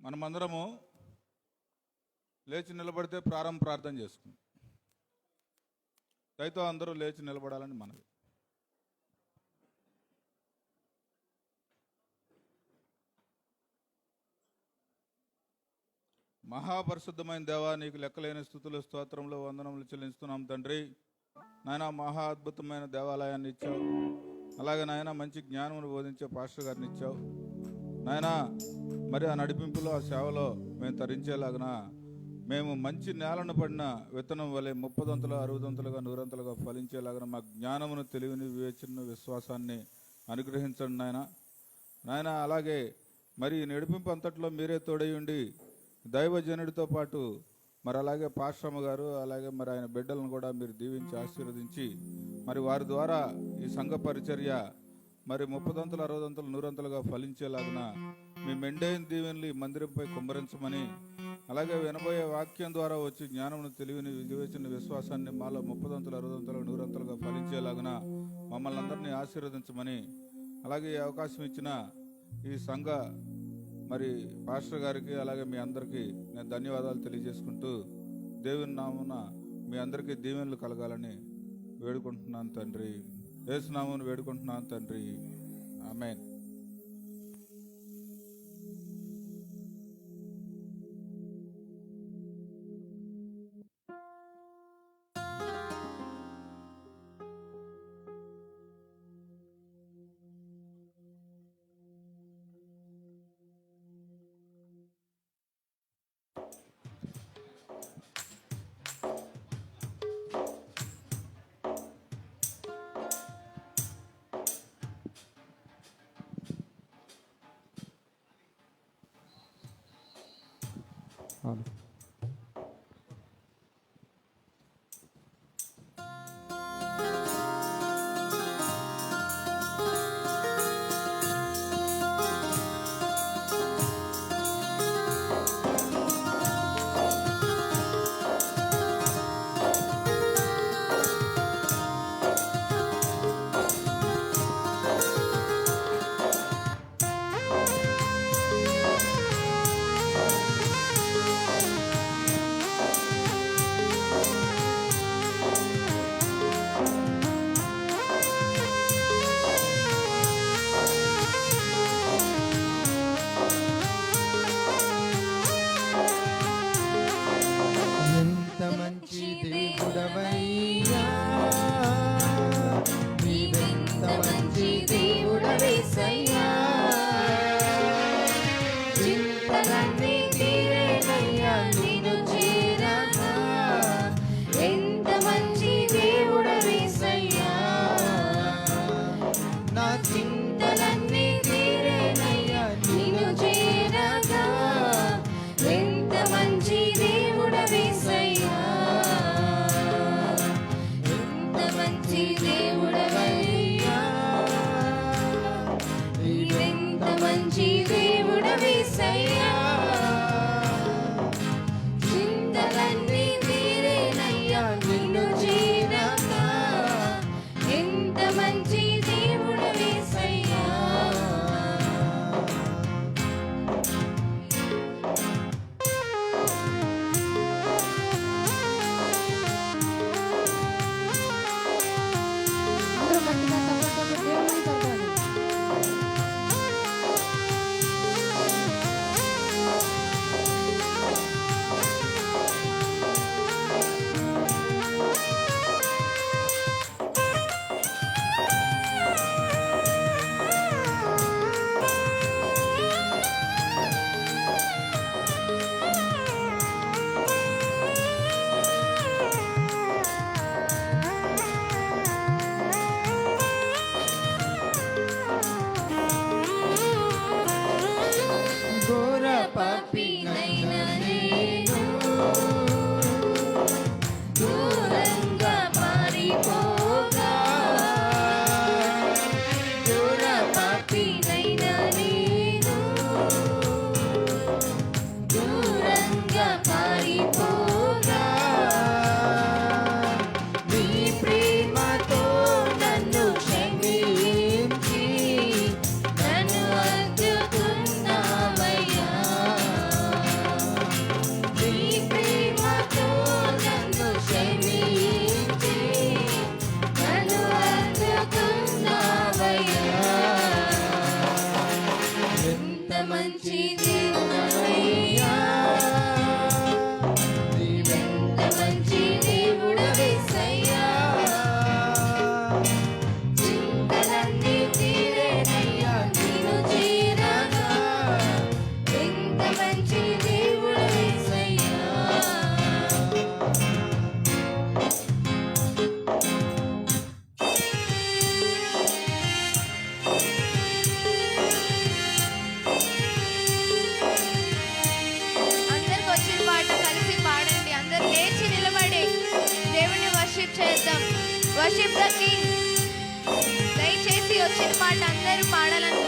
మనమందరము లేచి నిలబడితే ప్రార్థన చేసుకుందాం. దయతో అందరూ లేచి నిలబడాలని మనవి. మహాపరిశుద్ధమైన దేవా, నీకు లెక్కలేని స్తుతులు, స్తోత్రములు, వందనములు చెల్లిస్తున్నాం తండ్రి. నాయన మహా అద్భుతమైన దేవాలయాన్ని ఇచ్చావు. అలాగే నాయన మంచి జ్ఞానమును బోధించే పాస్టర్ గారిని ఇచ్చావు. నాయన మరి ఆ నడిపింపులో, ఆ సేవలో మేము తరించేలాగన మేము మంచి నేలను పడిన విత్తనం వలె 30 60 100 ఫలించేలాగన మా జ్ఞానమును, తెలివిని, వివేచనను, విశ్వాసాన్ని అనుగ్రహించండి నాయన. అలాగే మరి నడిపింపు అంతట్లో మీరే తోడై ఉండి దైవజనుడితో పాటు మరి అలాగే పాశ్రమ గారు, అలాగే మరి ఆయన బిడ్డలను కూడా మీరు దీవించి ఆశీర్వదించి మరి వారి ద్వారా ఈ సంఘ పరిచర్య మరి 30 60 100 ఫలించేలాగున మీ మెండైన దీవెనలు ఈ మందిరంపై కుమ్మరించమని, అలాగే వినబోయే వాక్యం ద్వారా వచ్చి జ్ఞానమును, తెలివిని, వివేచన, విశ్వాసాన్ని మాలో 30 60 100 ఫలించేలాగున మమ్మల్ని అందరినీ ఆశీర్వదించమని, అలాగే ఈ అవకాశం ఇచ్చిన ఈ సంఘ మరి పాస్టర్ గారికి అలాగే మీ అందరికీ నేను ధన్యవాదాలు తెలియజేసుకుంటూ దేవుని నామమున మీ అందరికీ దీవెనలు కలగాలని వేడుకుంటున్నాను తండ్రి. యేసు నామమున వేడుకుంటున్నాను తండ్రి. ఆమేన్. ఎంత మంచి దేవుడవేసయ్యా. మంచి దేవుడవయ్యా, నీవెంత మంచి దేవుడవేసయ్యా, చింతలన్నీ తీరేనయ్యా నిన్ను చేరగా, ఎంత మంచి దేవుడవేసయ్యా. అందరికి వచ్చిన పాట కలిసి పాడండి. అందరు లేచి నిలబడి దేవుని వర్షిప్ చేద్దాం. Worship the king. దయచేసి వచ్చిన పాట అందరూ పాడాలను.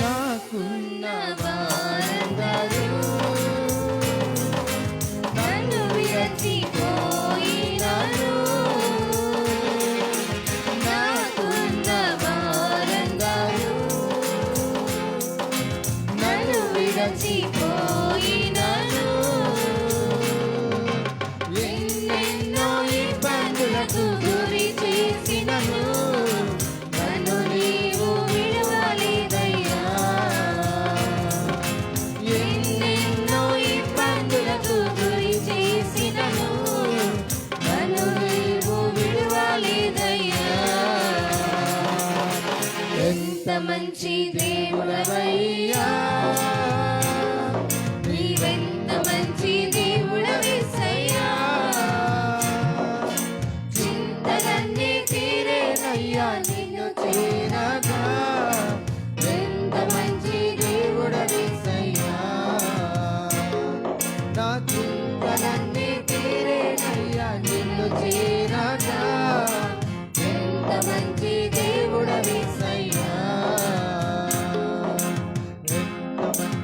నాకున్న వారందరూ నన్ను విరచిపోయినారు, నాకున్న వారందరూ నన్ను విరచిపోయినారు, ఎన్నెన్నో ఇబ్బందులకు గురి చేసినను నన్ను నీవు విడవలేదయ్యా, ఎన్నెన్నో ఇబ్బందులకు గురి చేసినను నన్ను నీవు విడవలేదయ్యా. ఎంత మంచి దేవుడవయ్యా, నీవెంత మంచి దేవుడవేసయ్యా, చింతలన్నీ తీరేనయ్యా నిన్ను చేరగా, ఎంత మంచి దేవుడవేసయ్యా, నా చింతలన్నీ తీరేనయ్యా నిన్ను చేరగా, ఎంత మంచి దేవుడవేసయ్యా. ఎంత మంచి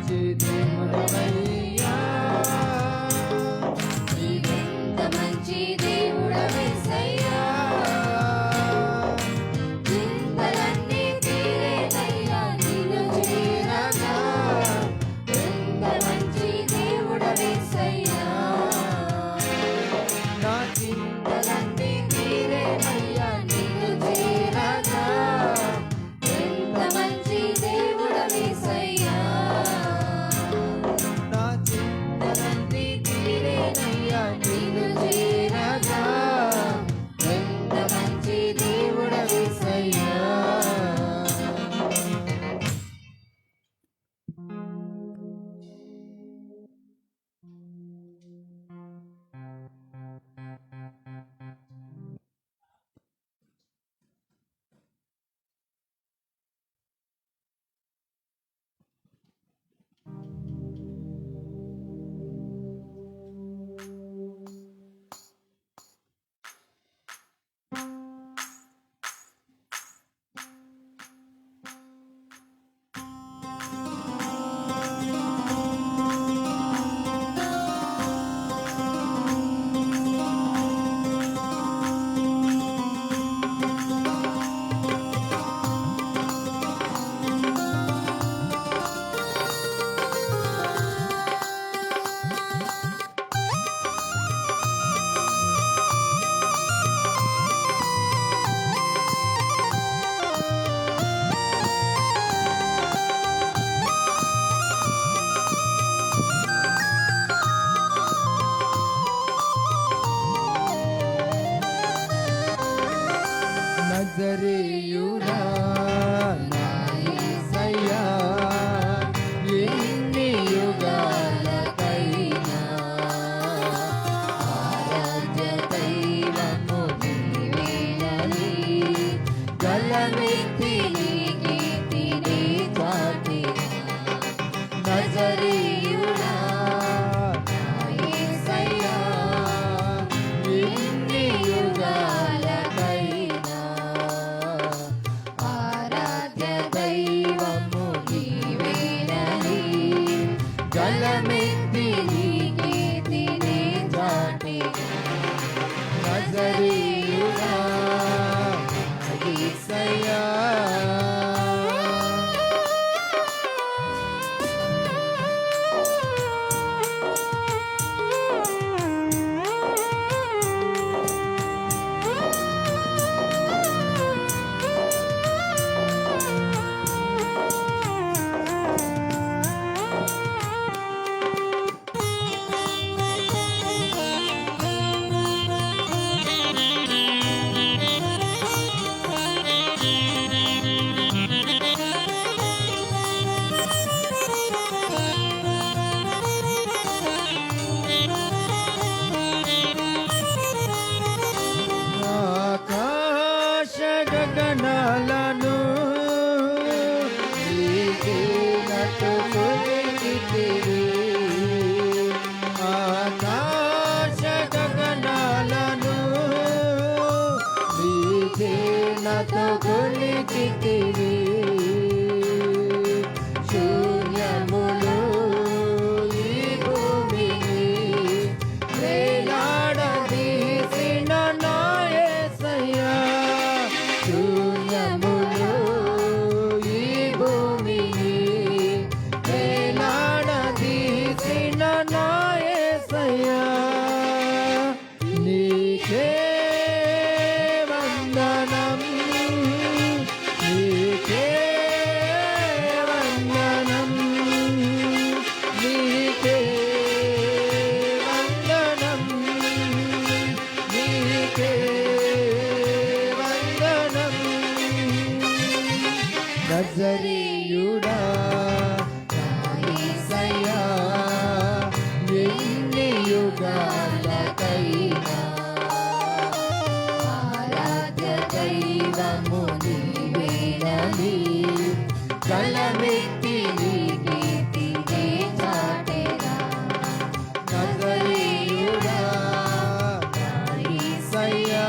గగనాలను నీకేనటు కొలిచితివి. ఆకాశ గగనాలను నీకేనటు కొలిచితివి. శూన్యములు ఈ భూమిని వేలాడదీసిన నా యేసయ్యా. శూన్యములు ఈ భూమిని వేలాడదీసిన నా యేసయ్యా. నీకే వందనం, నీకే వందనం, నీకే వందనం, నీకే వందనం. నజరీయుడా నా యేసయ్యా, ఎన్ని యుగాలకైనా ఆరాధ్య దైవము నీవేనని గలమెత్తి నీ కీర్తిని చాటెదా. నజరీయుడా నా యేసయ్యా.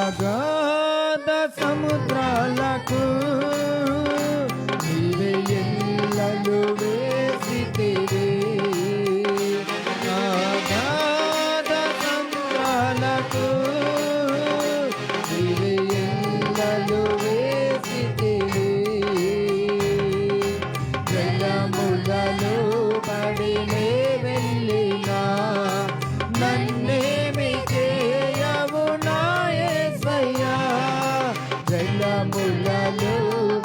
అగాధ సముద్రాలకు నీవే ఎల్లలు వేసితివి. అగాధ సముద్రాలకు నీవే ఎల్లలు వేసితివి. జలములలో పడినే వెళ్ళినా నన్నేమి చేయవు నా యేసయ్యా. జలములలో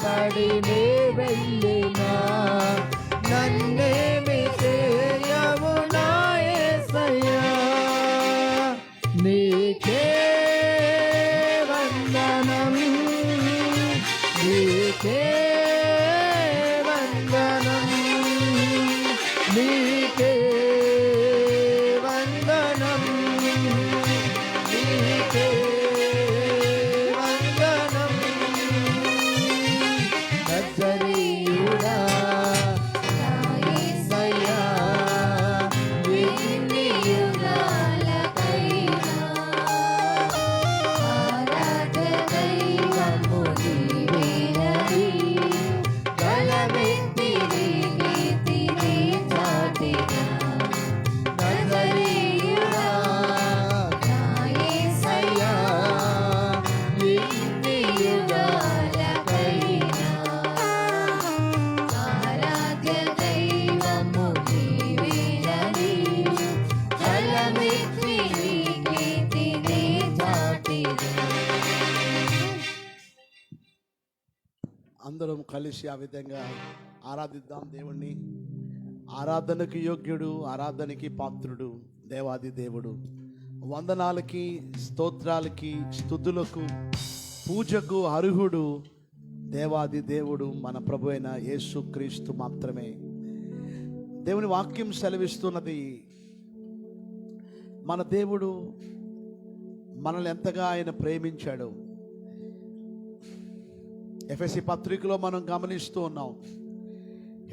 పడినే వెళ్ళినా నన్నేమి చేయవు నా యేసయ్యా. నీకే వందనం, నీకే వందనం, నీకే వందనం, నీకే వందనం. నజరీయుడా నా యేసయ్యా, ఎన్ని యుగాలకైనా ఆరాధ్య దైవము నీవేనని గలమెత్తి నీ కీర్తిని చాటెదా. నజరీయుడా నా యేసయ్యా, ఎన్ని యుగాలకైనా ఆరాధ్య దైవము నీవేనని గలమెత్తి నీ కీర్తిని చాటెదా. అందరం కలిసి ఆ విధంగా ఆరాధిద్దాం దేవుణ్ణి. ఆరాధనకు యోగ్యుడు, ఆరాధనకి పాత్రుడు దేవాది దేవుడు. వందనాలకి, స్తోత్రాలకి, స్తుతులకు, పూజకు అర్హుడు దేవాది దేవుడు మన ప్రభు అయిన యేసుక్రీస్తు మాత్రమే. దేవుని వాక్యం సెలవిస్తున్నది, మన దేవుడు మనల్ని ఎంతగా ఆయన ప్రేమించాడు. ఎఫెసీ పత్రికలో మనం గమనిస్తూ ఉన్నాం.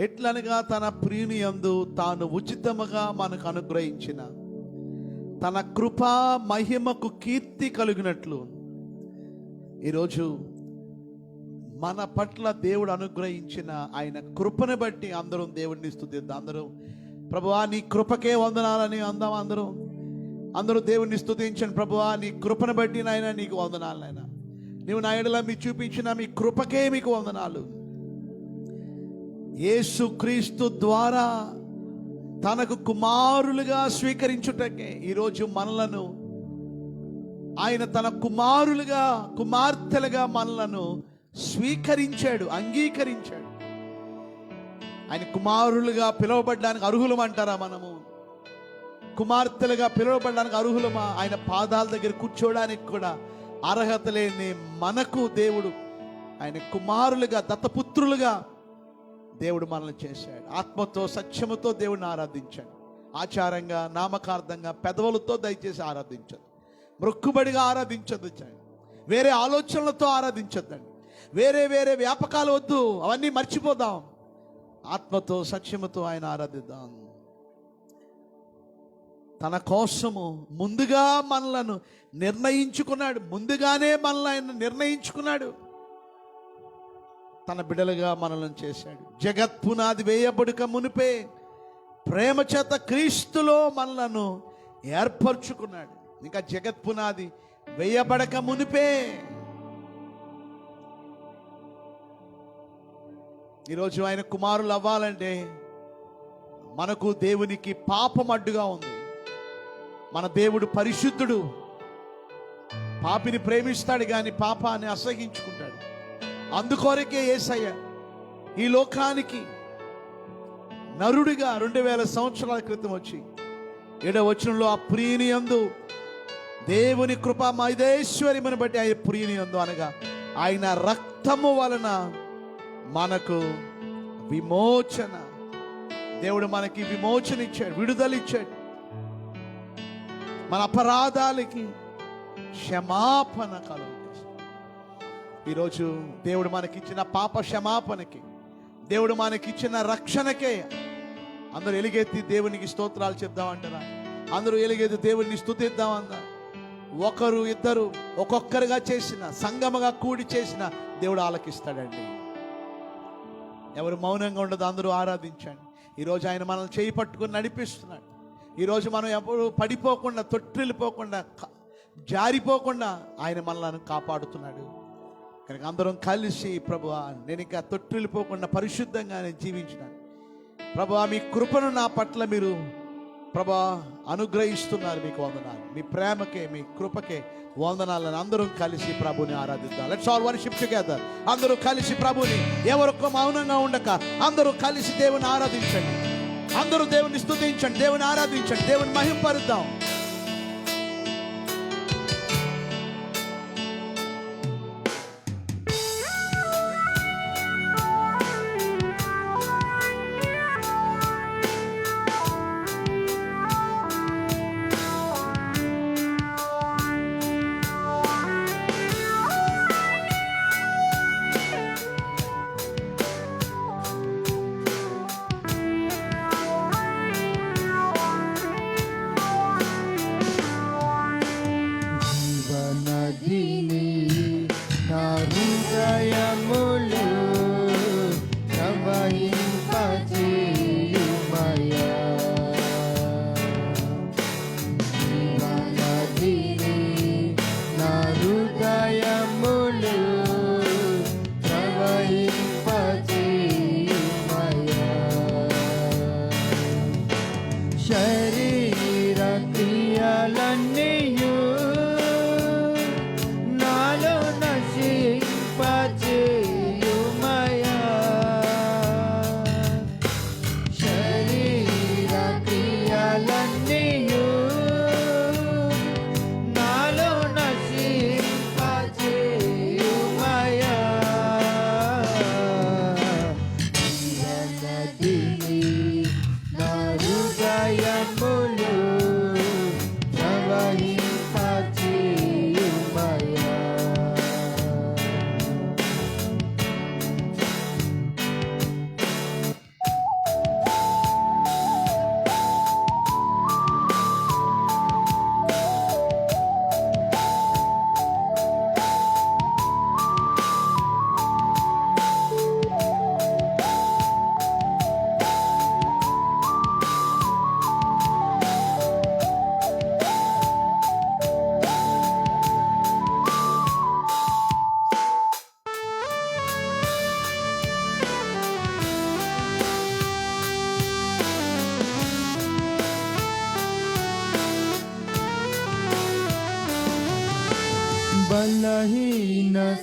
ఎట్లనగా తన ప్రియుని యందు తాను ఉచితముగా మనకు అనుగ్రహించిన తన కృపా మహిమకు కీర్తి కలిగినట్లు ఈరోజు మన పట్ల దేవుడు అనుగ్రహించిన ఆయన కృపను బట్టి అందరం దేవుడిని స్తుతిద్దాం. అందరూ ప్రభువా నీ కృపకే వందనాలని అందాం. అందరూ దేవుడిని స్తుతించండి. ప్రభువా నీ కృపను బట్టి నాయన నీకు వందనాలు. నాయన నీవు నా ఎడల మీ చూపించిన మీ కృపకే మీకు వందనాలు. యేసుక్రీస్తు ద్వారా తనకు కుమారులుగా స్వీకరించుటకే ఈరోజు మనలను ఆయన తన కుమారులుగా కుమార్తెలుగా మనలను స్వీకరించాడు, అంగీకరించాడు. ఆయన కుమారులుగా పిలువబడడానికి అర్హులం అంటారా? మనము కుమార్తెలుగా పిలువబడడానికి అర్హులమా? ఆయన పాదాల దగ్గర కూర్చోడానికి కూడా అర్హత లేని మనకు దేవుడు ఆయన కుమారులుగా దత్తపుత్రులుగా దేవుడు మనల్ని చేశాడు. ఆత్మతో సత్యముతో దేవుడిని ఆరాధించాడు. ఆచారంగా నామకార్థంగా పెదవులతో దయచేసి ఆరాధించదు, మొక్కుబడిగా ఆరాధించదు, వేరే ఆలోచనలతో ఆరాధించద్దండి. వేరే వేరే వ్యాపకాలు వద్దు, అవన్నీ మర్చిపోదాం. ఆత్మతో సత్యముతో ఆయన ఆరాధిద్దాం. తన కోసము ముందుగా మనలను నిర్ణయించుకున్నాడు, ముందుగానే మనల్ని ఆయన నిర్ణయించుకున్నాడు. తన బిడ్డలుగా మనలను చేశాడు. జగత్పునాది వేయబడుక మునిపే ప్రేమ చేత క్రీస్తులో మనలను ఏర్పరచుకున్నాడు. ఇంకా జగత్పునాది వేయబడక మునిపే. ఈరోజు ఆయన కుమారులు అవ్వాలంటే మనకు దేవునికి పాపం అడ్డుగా ఉంది. మన దేవుడు పరిశుద్ధుడు, పాపిని ప్రేమిస్తాడు కానీ పాపాన్ని అసహించుకుంటాడు. అందుకొరకే యేసయ్య ఈ లోకానికి నరుడిగా 2000 సంవత్సరాల క్రితం వచ్చి 7వ వచనంలో ఆ ప్రియుని యందు దేవుని కృపా మహేశ్వరిని బట్టి ఆయన ప్రియుని యందు అనగా ఆయన రక్తము వలన మనకు విమోచన, దేవుడు మనకి విమోచన ఇచ్చాడు, విడుదల ఇచ్చాడు. మన అపరాధాలకి క్షమాపణ కలుగు. ఈరోజు దేవుడు మనకిచ్చిన పాప క్షమాపణకి, దేవుడు మనకిచ్చిన రక్షణకే అందరూ ఎలుగెత్తి దేవునికి స్తోత్రాలు చెప్దామంటారా? అందరూ ఎలుగెత్తి దేవుడిని స్తుతిద్దామన్నా? ఒకరు ఇద్దరు ఒక్కొక్కరుగా చేసిన, సంగమగా కూడి చేసిన దేవుడు ఆలకిస్తాడండి. ఎవరు మౌనంగా ఉండదు, అందరూ ఆరాధించండి. ఈరోజు ఆయన మనల్ని చేయి పట్టుకుని నడిపిస్తున్నాడు. ఈరోజు మనం ఎప్పుడు పడిపోకుండా, తొట్టిల్లిపోకుండా, జారిపోకుండా ఆయన మనల్ని కాపాడుతున్నాడు. కనుక అందరం కలిసి ప్రభువా నేను ఇంకా తొట్టిల్లిపోకుండా పరిశుద్ధంగా నేను జీవించినాను ప్రభువా, మీ కృపను నా పట్ల మీరు ప్రభువా అనుగ్రహిస్తున్నారు. మీకు వందనాలు, మీ ప్రేమకే మీ కృపకే వందనాలను. అందరం కలిసి ప్రభుని ఆరాధిద్దాం. Let's all worship together. అందరూ కలిసి ప్రభుని, ఎవరొక్క మౌనంగా ఉండక అందరూ కలిసి దేవుని ఆరాధించండి. అందరూ దేవుని స్తుతించండి, దేవుని ఆరాధించండి, దేవుని మహింపరుద్దాం.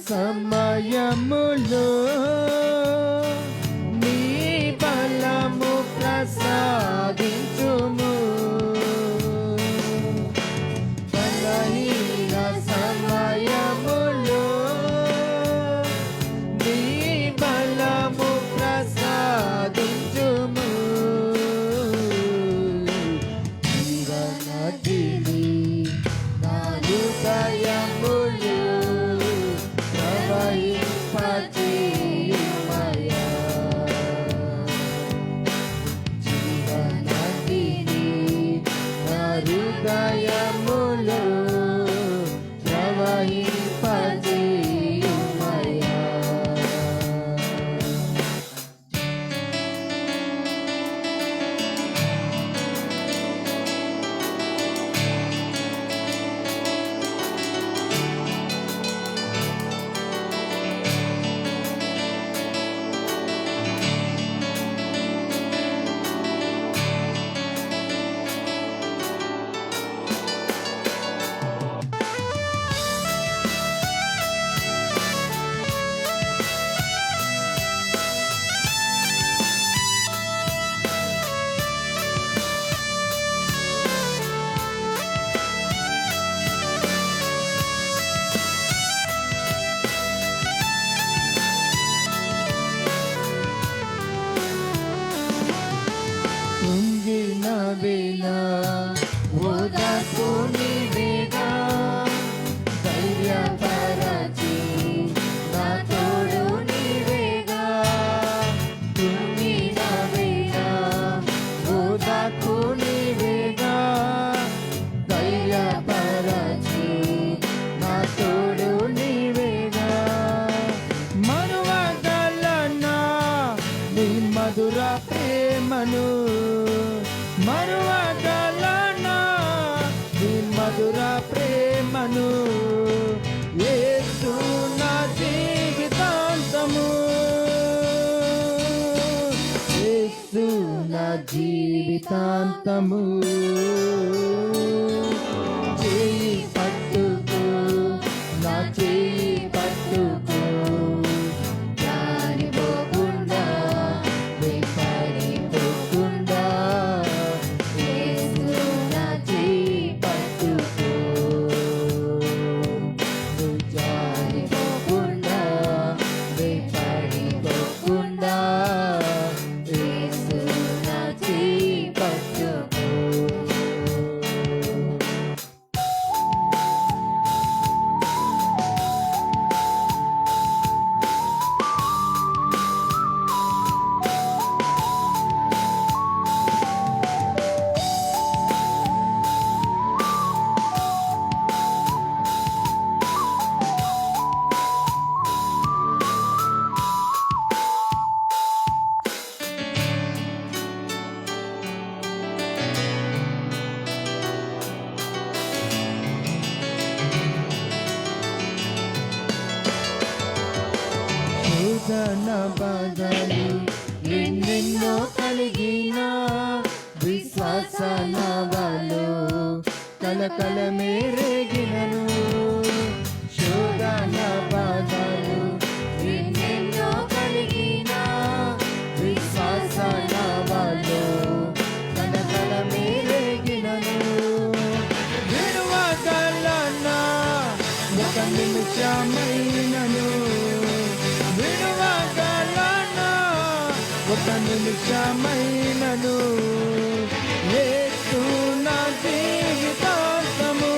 సమయములో నీ బలము ప్రసాదించుము. బలహీన సమయములో నీ బలము ప్రసాదించుము. జీవనదిని నా హృదయములో ప్రవహింపజేయుమయా. జీవనదిని నా హృదయములో ప్రవహింపజేయుమయా. కృంగిన వేళ ఓదార్పు నీవేగా. ధైర్యపరచి నా తోడు నీవేగా. కృంగిన వేళ ఓదార్పు నీవేగా. ధైర్యపరచి నా తోడు నీవేగా. మరువగలనా నీ మధుర ప్రేమను. మరువగలనా నీ మధుర ప్రేమను. యేసు నా జీవితాంతము. యేసు నా జీవితాంతము. చేయి పట్టుకో నా చేయి పట్టుకో. జారిపోకుండా వెంబడిపోకుండా యేసు నా చేయి పట్టుకో. నువ్వు జారిపోకుండా వెంబడిపోకుండా యేసు నా చేయి పట్టుకో. శోధన బాధలు ఎన్నెన్నో కలిగిన విశ్వాస నావలో కలకలమే రేగినను. శోధన బాధలు ఎన్నెన్నో కలిగిన విశ్వాస నావలో కలకలమే రేగినను. విడువగలనా ఒక నిమిషమైనను. విడువగలనా ఒక నిమిషమైనను. యేసు నా జీవితాంతము.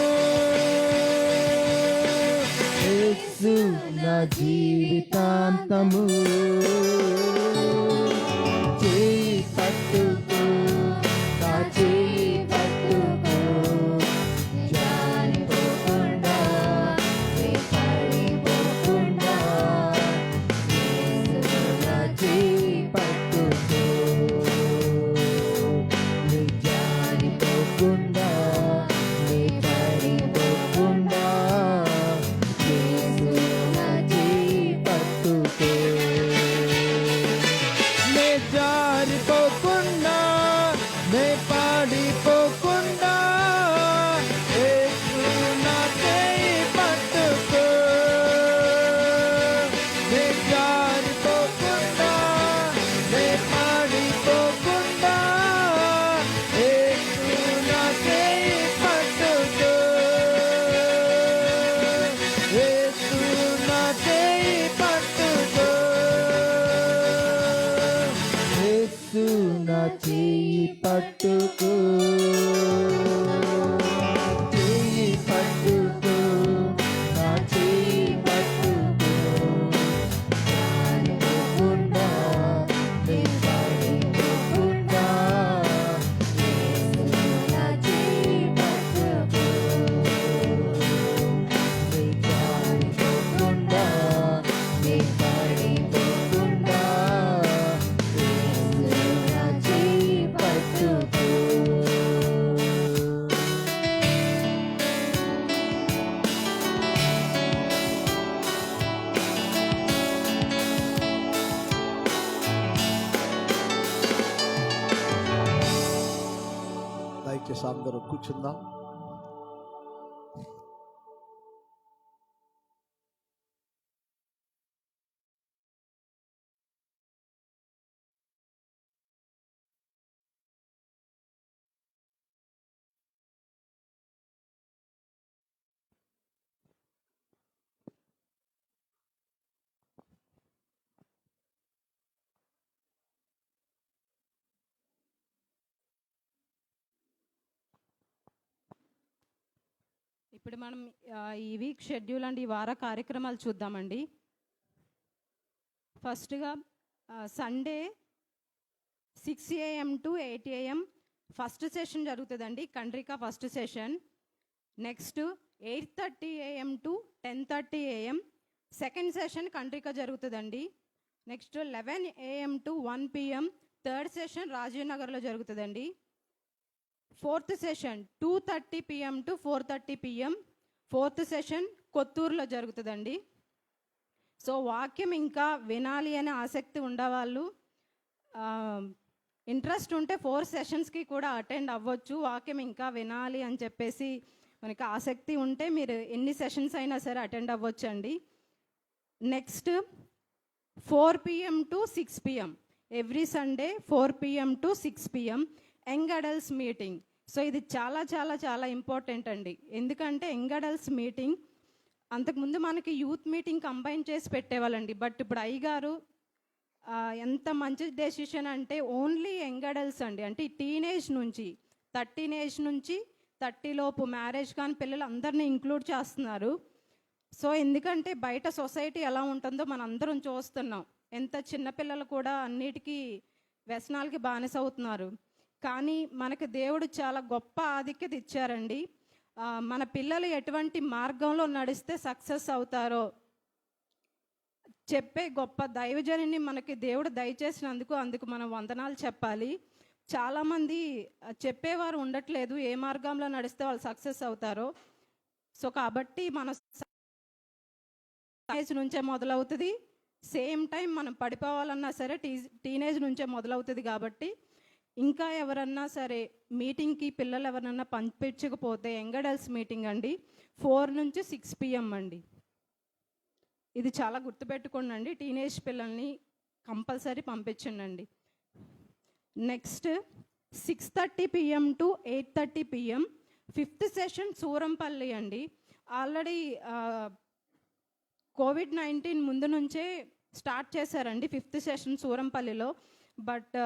యేసు నా జీవితాంతము. చేయి పట్టుకో నా చేయి పట్టుకో. జారిపోకుండా వెంబడిపోకుండా యేసు నా చేయి పట్టుకో. జారిపోకుండా వెంబడిపోకుండా యేసు నా చేయి పట్టుకో. పట్టుకో చేయి పట్టుకో నా చేయి పట్టుకో జారిపోకుండా నిలబడిపోకుండా యేసు నా చేయి పట్టుకో జారిపోకుండా నిలబడిపోకుండా యేసు నా చేయి పట్టుకో దయచేసి అందరూ కూర్చుందాం. ఇప్పుడు మనం ఈ వీక్ షెడ్యూల్ అండ్ ఈ వార కార్యక్రమాలు చూద్దామండి. ఫస్ట్గా Sunday 6 AM to 8 AM first session జరుగుతుందండి, Kandrika first session. Next 8:30 AM to 10:30 AM second session Kandrika జరుగుతుందండి. Next 11 AM to 1 PM third session Rajiv నగర్లో జరుగుతుందండి. Fourth session 2:30 PM to 4:30 PM fourth session కొత్తూరులో జరుగుతుందండి. సో వాక్యం ఇంకా వినాలి అనే ఆసక్తి ఉండేవాళ్ళు, ఇంట్రెస్ట్ ఉంటే 4 సెషన్స్కి కూడా అటెండ్ అవ్వచ్చు. వాక్యం ఇంకా వినాలి అని చెప్పేసి మనకి ఆసక్తి ఉంటే మీరు ఎన్ని సెషన్స్ అయినా సరే అటెండ్ అవ్వచ్చు అండి. Next 4 PM to 6 PM every Sunday 4 PM to 6 PM young adults meeting. So ఇది చాలా చాలా చాలా ఇంపార్టెంట్ అండి. ఎందుకంటే యంగ్ అడల్ట్స్ మీటింగ్ అంతకుముందు మనకి యూత్ మీటింగ్ కంబైన్ చేసి పెట్టేవాళ్ళండి. బట్ ఇప్పుడు అయ్యగారు ఎంత మంచి డెసిషన్ అంటే ఓన్లీ యంగ్ అడల్ట్స్ అండి, అంటే టీనేజ్ నుంచి 13 ఏజ్ నుంచి 30 లోపు మ్యారేజ్ కాని పిల్లలు అందరినీ ఇంక్లూడ్ చేస్తున్నారు. సో ఎందుకంటే బయట సొసైటీ ఎలా ఉంటుందో మనం అందరం చూస్తున్నాం. ఎంత చిన్నపిల్లలు కూడా అన్నిటికీ వ్యసనాలకి బానిస అవుతున్నారు. కానీ మనకు దేవుడు చాలా గొప్ప ఆధిక్యత ఇచ్చారండి. మన పిల్లలు ఎటువంటి మార్గంలో నడిస్తే సక్సెస్ అవుతారో చెప్పే గొప్ప దైవజనిని మనకి దేవుడు దయచేసినందుకు అందుకు మనం వందనాలు చెప్పాలి. చాలామంది చెప్పేవారు ఉండట్లేదు ఏ మార్గంలో నడిస్తే వాళ్ళు సక్సెస్ అవుతారో. సో కాబట్టి మన టీనేజ్ నుంచే మొదలవుతుంది, సేమ్ టైం మనం పడిపోవాలన్నా సరే టీనేజ్ నుంచే మొదలవుతుంది. కాబట్టి ఇంకా ఎవరన్నా సరే మీటింగ్కి పిల్లలు ఎవరన్నా పంపించకపోతే యంగ్ అడల్ట్స్ మీటింగ్ అండి 4 నుంచి 6 PM అండి. ఇది చాలా గుర్తుపెట్టుకోండి, టీనేజ్ పిల్లల్ని కంపల్సరీ పంపించండి. Next 6:30 PM to 8:30 PM fifth session Surampalli అండి. ఆల్రెడీ COVID-19 ముందు నుంచే స్టార్ట్ చేశారండి ఫిఫ్త్ సెషన్ సూరంపల్లిలో. బట్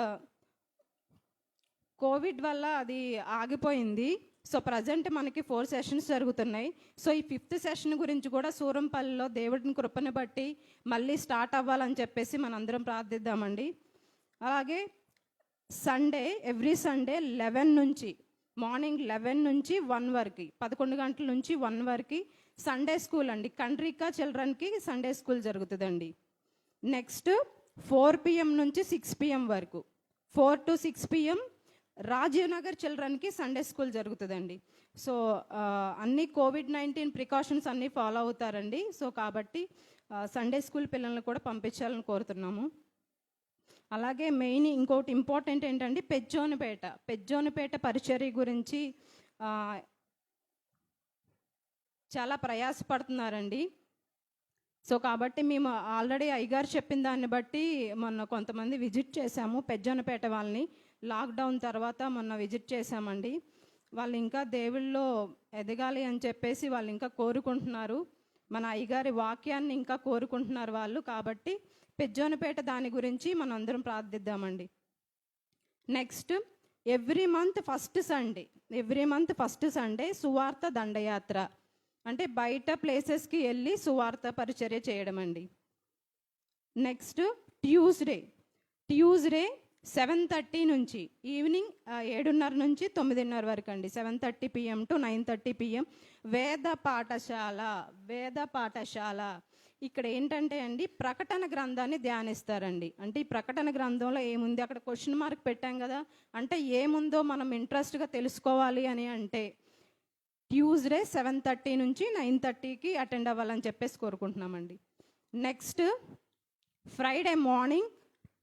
కోవిడ్ వల్ల అది ఆగిపోయింది. సో ప్రజెంట్ మనకి 4 సెషన్స్ జరుగుతున్నాయి. సో ఈ ఫిఫ్త్ సెషన్ గురించి కూడా సూరంపల్లిలో దేవుడిని కృపను బట్టి మళ్ళీ స్టార్ట్ అవ్వాలని చెప్పేసి మనందరం ప్రార్థిద్దామండి. అలాగే సండే ఎవ్రీ సండే 11 నుంచి మార్నింగ్ 11 నుంచి 1 వరకు 11 గంటల నుంచి 1 వరకు సండే స్కూల్ అండి. కండ్రికా చిల్డ్రన్కి సండే స్కూల్ జరుగుతుందండి. నెక్స్ట్ 4 PM నుంచి 6 PM వరకు 4 to 6 PM రాజీవ్ నగర్ చిల్డ్రన్కి సండే స్కూల్ జరుగుతుందండి. సో అన్ని COVID-19 ప్రికాషన్స్ అన్నీ ఫాలో అవుతారండి. సో కాబట్టి సండే స్కూల్ పిల్లల్ని కూడా పంపించాలని కోరుతున్నాము. అలాగే మెయిన్ ఇంకోటి ఇంపార్టెంట్ ఏంటంటే పెజ్జోనిపేట పరిచర్య గురించి చాలా ప్రయాసపడుతున్నారండి. సో కాబట్టి మేము ఆల్రెడీ అయ్యగారు చెప్పిన దాన్ని బట్టి మొన్న కొంతమంది విజిట్ చేశాము పెజ్జోనిపేట వాళ్ళని. లాక్డౌన్ తర్వాత మొన్న విజిట్ చేశామండి. వాళ్ళు ఇంకా దేవుళ్ళలో ఎదగాలి అని చెప్పేసి వాళ్ళు ఇంకా కోరుకుంటున్నారు. మన అయ్యగారి వాక్యాన్ని ఇంకా కోరుకుంటున్నారు వాళ్ళు. కాబట్టి పెజ్జోనిపేట దాని గురించి మనం అందరం ప్రార్థిద్దామండి. Next every month first Sunday సువార్త దండయాత్ర, అంటే బయట ప్లేసెస్కి వెళ్ళి సువార్త పరిచర్య చేయడం అండి. నెక్స్ట్ ట్యూస్డే 7:30 నుంచి ఈవినింగ్ 7:30 నుంచి 9:30 వరకు అండి. 7:30 PM to 9:30 PM వేద పాఠశాల. ఇక్కడ ఏంటంటే అండి ప్రకటన గ్రంథాన్ని ధ్యానిస్తారండి. అంటే ఈ ప్రకటన గ్రంథంలో ఏముంది, అక్కడ క్వశ్చన్ మార్క్ పెట్టాం కదా, అంటే ఏముందో మనం ఇంట్రెస్ట్గా తెలుసుకోవాలి అని అంటే ట్యూస్డే 7:30 నుంచి 9:30కి అటెండ్ అవ్వాలని చెప్పేసి కోరుకుంటున్నామండి. నెక్స్ట్ ఫ్రైడే మార్నింగ్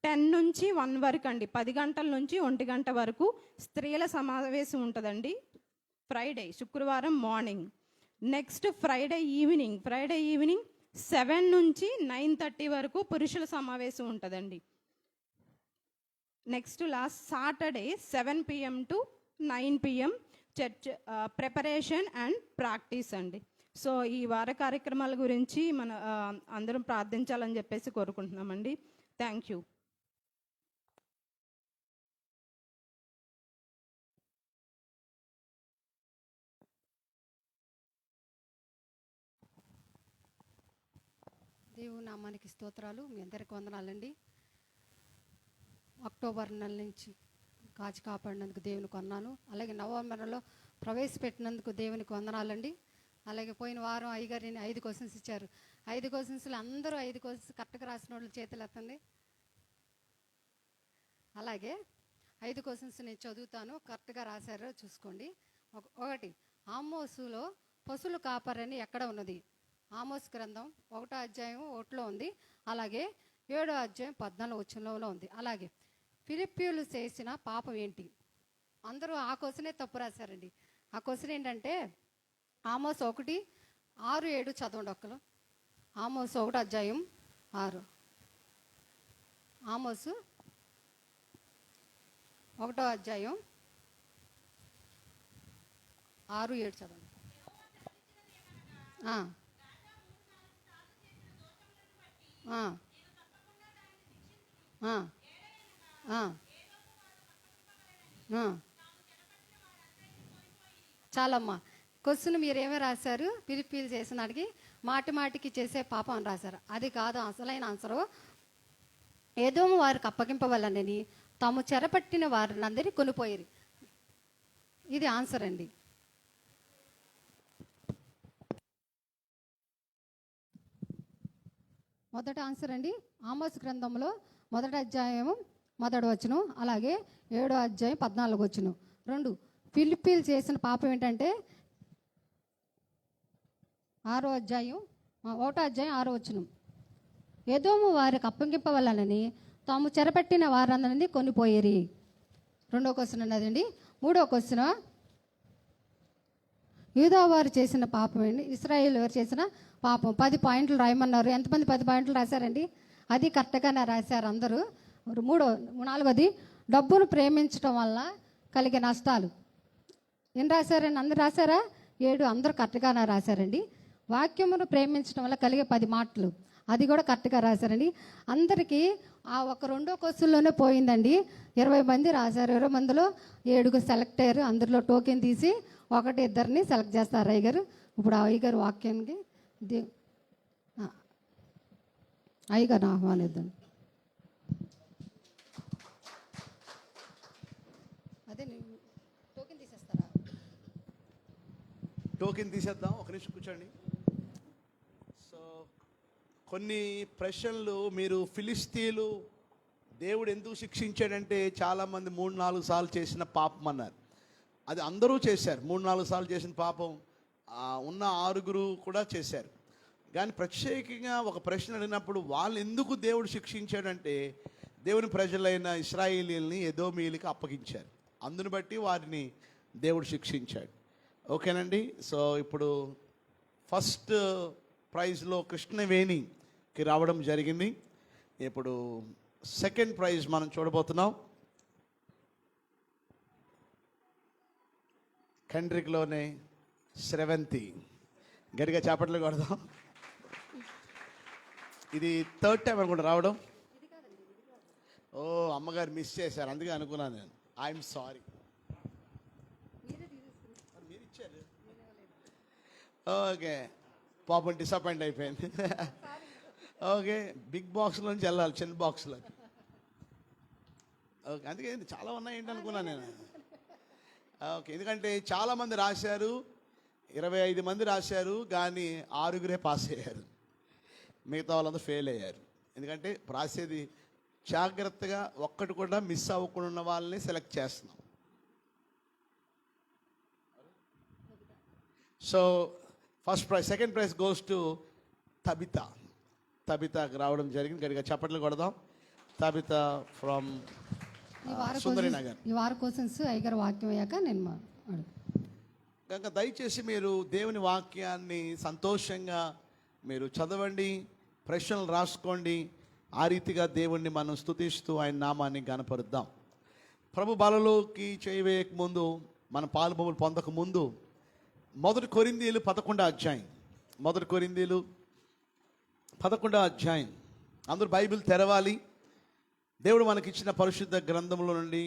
10 నుంచి 1 వరకు అండి, 10 గంటల నుంచి 1 గంట వరకు స్త్రీల సమావేశం ఉంటుందండి. శుక్రవారం మార్నింగ్. నెక్స్ట్ ఫ్రైడే ఈవినింగ్ 7 నుంచి 9:30 వరకు పురుషుల సమావేశం ఉంటుందండి. Next last Saturday 7 PM to 9 PM church preparation and practice అండి. సో ఈ వార కార్యక్రమాల గురించి మన అందరం ప్రార్థించాలని చెప్పేసి కోరుకుంటున్నామండి. Thank you. దేవుని నామానికి స్తోత్రాలు. మీ అందరికి వందనాలండి. అక్టోబర్ నెల నుంచి కాచి కాపాడినందుకు దేవునికి వందనాలు. అలాగే నవంబర్లో ప్రవేశపెట్టినందుకు దేవునికి వందనాలండి. అలాగే పోయిన వారం అయ్యగారిని 5 క్వశ్చన్స్ ఇచ్చారు. 5 క్వశ్చన్స్లో అందరూ 5 క్వశ్చన్స్ కరెక్ట్గా రాసిన వాళ్ళు చేతులు ఎత్తండి. అలాగే 5 క్వశ్చన్స్ నేను చదువుతాను, కరెక్ట్గా రాశారో చూసుకోండి. ఒకటి, ఆమోసులో పశువులు కాపరని ఎక్కడ ఉన్నది? ఆమోస్ గ్రంథం 1వ అధ్యాయం 1లో ఉంది. అలాగే 7వ అధ్యాయం 14వ వచనంలో ఉంది. అలాగే ఫిలిప్పీయులు చేసిన పాపం ఏంటి? అందరూ ఆ క్వశ్చనే తప్పు రాశారండి. ఆ క్వశ్చన్ ఏంటంటే ఆమోస్ 1:6-7 చదవండి ఒక్కలు. ఆమోస్ 1వ అధ్యాయం 6. ఆమోసు 1వ అధ్యాయం 6-7 చదవండి. చాలమ్మా. క్వశ్చన్ మీరేమీ రాశారు? ఫిలిప్పీలు చేసిన అడిగి మాటికి చేసే పాపం అని రాశారు. అది కాదు అసలైన ఆన్సరు. ఏదోము వారికి అప్పగింపవలనని తాము చెరపట్టిన వారిని అందరినీ కొనిపోయారు. ఇది ఆన్సర్ అండి. మొదటి ఆన్సర్ అండి ఆమోస్ గ్రంథంలో 1వ అధ్యాయం 1వ వచనం, అలాగే 7వ అధ్యాయం 14వ వచనం. 2, ఫిలిప్పీలు చేసిన పాపం ఏంటంటే 1వ అధ్యాయం 6వ వచనం. ఏదోము వారికి అప్పగింపవలనని తాము చెరపట్టిన వారందరినీ కొనిపోయేరి. 2వ క్వశ్చన్ అన్నదండి. 3వ క్వశ్చన్, యూదా వారు చేసిన పాపం ఏంటి? ఇశ్రాయేల్ వారు చేసిన పాపం. 10 పాయింట్లు రాయమన్నారు. ఎంతమంది 10 పాయింట్లు రాశారండి? అది కరెక్ట్గానే రాశారు అందరూ. 4వది, డబ్బును ప్రేమించడం వల్ల కలిగే నష్టాలు. ఏం రాశారండి? అందరు రాశారా? 7 అందరూ కరెక్ట్గానే రాశారండి. వాక్యమును ప్రేమించడం వల్ల కలిగే 10 మాటలు, అది కూడా కరెక్ట్గా రాశారండి. అందరికీ ఆ ఒక 2వ క్వశ్చన్లోనే పోయిందండి. 20 మంది రాశారు. 20 మందిలో 7 సెలెక్ట్ అయ్యారు. అందరిలో టోకెన్ తీసి 1-2 సెలెక్ట్ చేస్తారు అయ్యగారు. ఇప్పుడు ఆ అయ్యగారు వాక్యానికి అయ్యగారు ఆహ్వానిద్దాం. అదే టోకెన్ తీసేస్తారా? టోకెన్ తీసేద్దాం. ఒక నిమిషం కూర్చోండి. సో కొన్ని ప్రశ్నలు మీరు ఫిలిస్తీన్లు దేవుడు ఎందుకు శిక్షించాడంటే చాలామంది 3-4 సార్లు చేసిన పాపం అన్నారు. అది అందరూ చేశారు. 3-4 సార్లు చేసిన పాపం ఉన్న 6 కూడా చేశారు. కానీ ప్రత్యేకంగా ఒక ప్రశ్న అడిగినప్పుడు వాళ్ళు ఎందుకు దేవుడు శిక్షించాడంటే దేవుని ప్రజలైన ఇశ్రాయేలీయుల్ని ఎదోమీయులకి అప్పగించారు. అందుని బట్టి వారిని దేవుడు శిక్షించాడు. ఓకేనండి. సో ఇప్పుడు ఫస్ట్ ప్రైజ్లో కృష్ణవేణికి రావడం జరిగింది. ఇప్పుడు సెకండ్ ప్రైజ్ మనం చూడబోతున్నాం. కండ్రిక్లోనే శ్రవంతి. గట్టిగా చేపట్లు కొడదాం. ఇది 3rd టైం అనుకుంటా రావడం. ఓ అమ్మగారు మిస్ చేశారు, అందుకే అనుకున్నాను నేను. I'm sorry. ఓకే, పాపం డిసప్పాయింట్ అయిపోయింది. ఓకే, బిగ్ బాక్స్లో నుంచి వెళ్ళాలి చిన్న బాక్స్లో. ఓకే, అందుకే చాలా ఉన్నాయి ఏంటి అనుకున్నాను నేను. ఓకే, ఎందుకంటే చాలామంది రాశారు, 25 మంది రాశారు, కానీ 6 పాస్ అయ్యారు, మిగతా వాళ్ళందరూ ఫెయిల్ అయ్యారు. ఎందుకంటే రాసేది జాగ్రత్తగా ఒక్కటి కూడా మిస్ అవ్వకుండా ఉన్న వాళ్ళని సెలెక్ట్ చేస్తున్నాం. So first prize, second prize goes to తబితాకి రావడం జరిగింది. గట్టిగా చప్పట్లు కొడదాం. Tabitha from Sundari Nagar. ఈ వార క్వశ్చన్స్ అయ్యగారు వాక్యం అయ్యాక నేను అడుగు. కనుక దయచేసి మీరు దేవుని వాక్యాన్ని సంతోషంగా మీరు చదవండి, ప్రశ్నలు రాసుకోండి. ఆ రీతిగా దేవుణ్ణి మనం స్తుతిస్తూ ఆయన నామాన్ని గణపరుద్దాం. ప్రభు బలలోకి చేయవేయక ముందు, మన పాలుబొమ్మలు పొందక ముందు 1 కొరింథీయులు 11వ అధ్యాయం, 1 కొరింథీయులు 11వ అధ్యాయం. అందరూ బైబిల్ తెరవాలి. దేవుడు మనకిచ్చిన పరిశుద్ధ గ్రంథంలో నుండి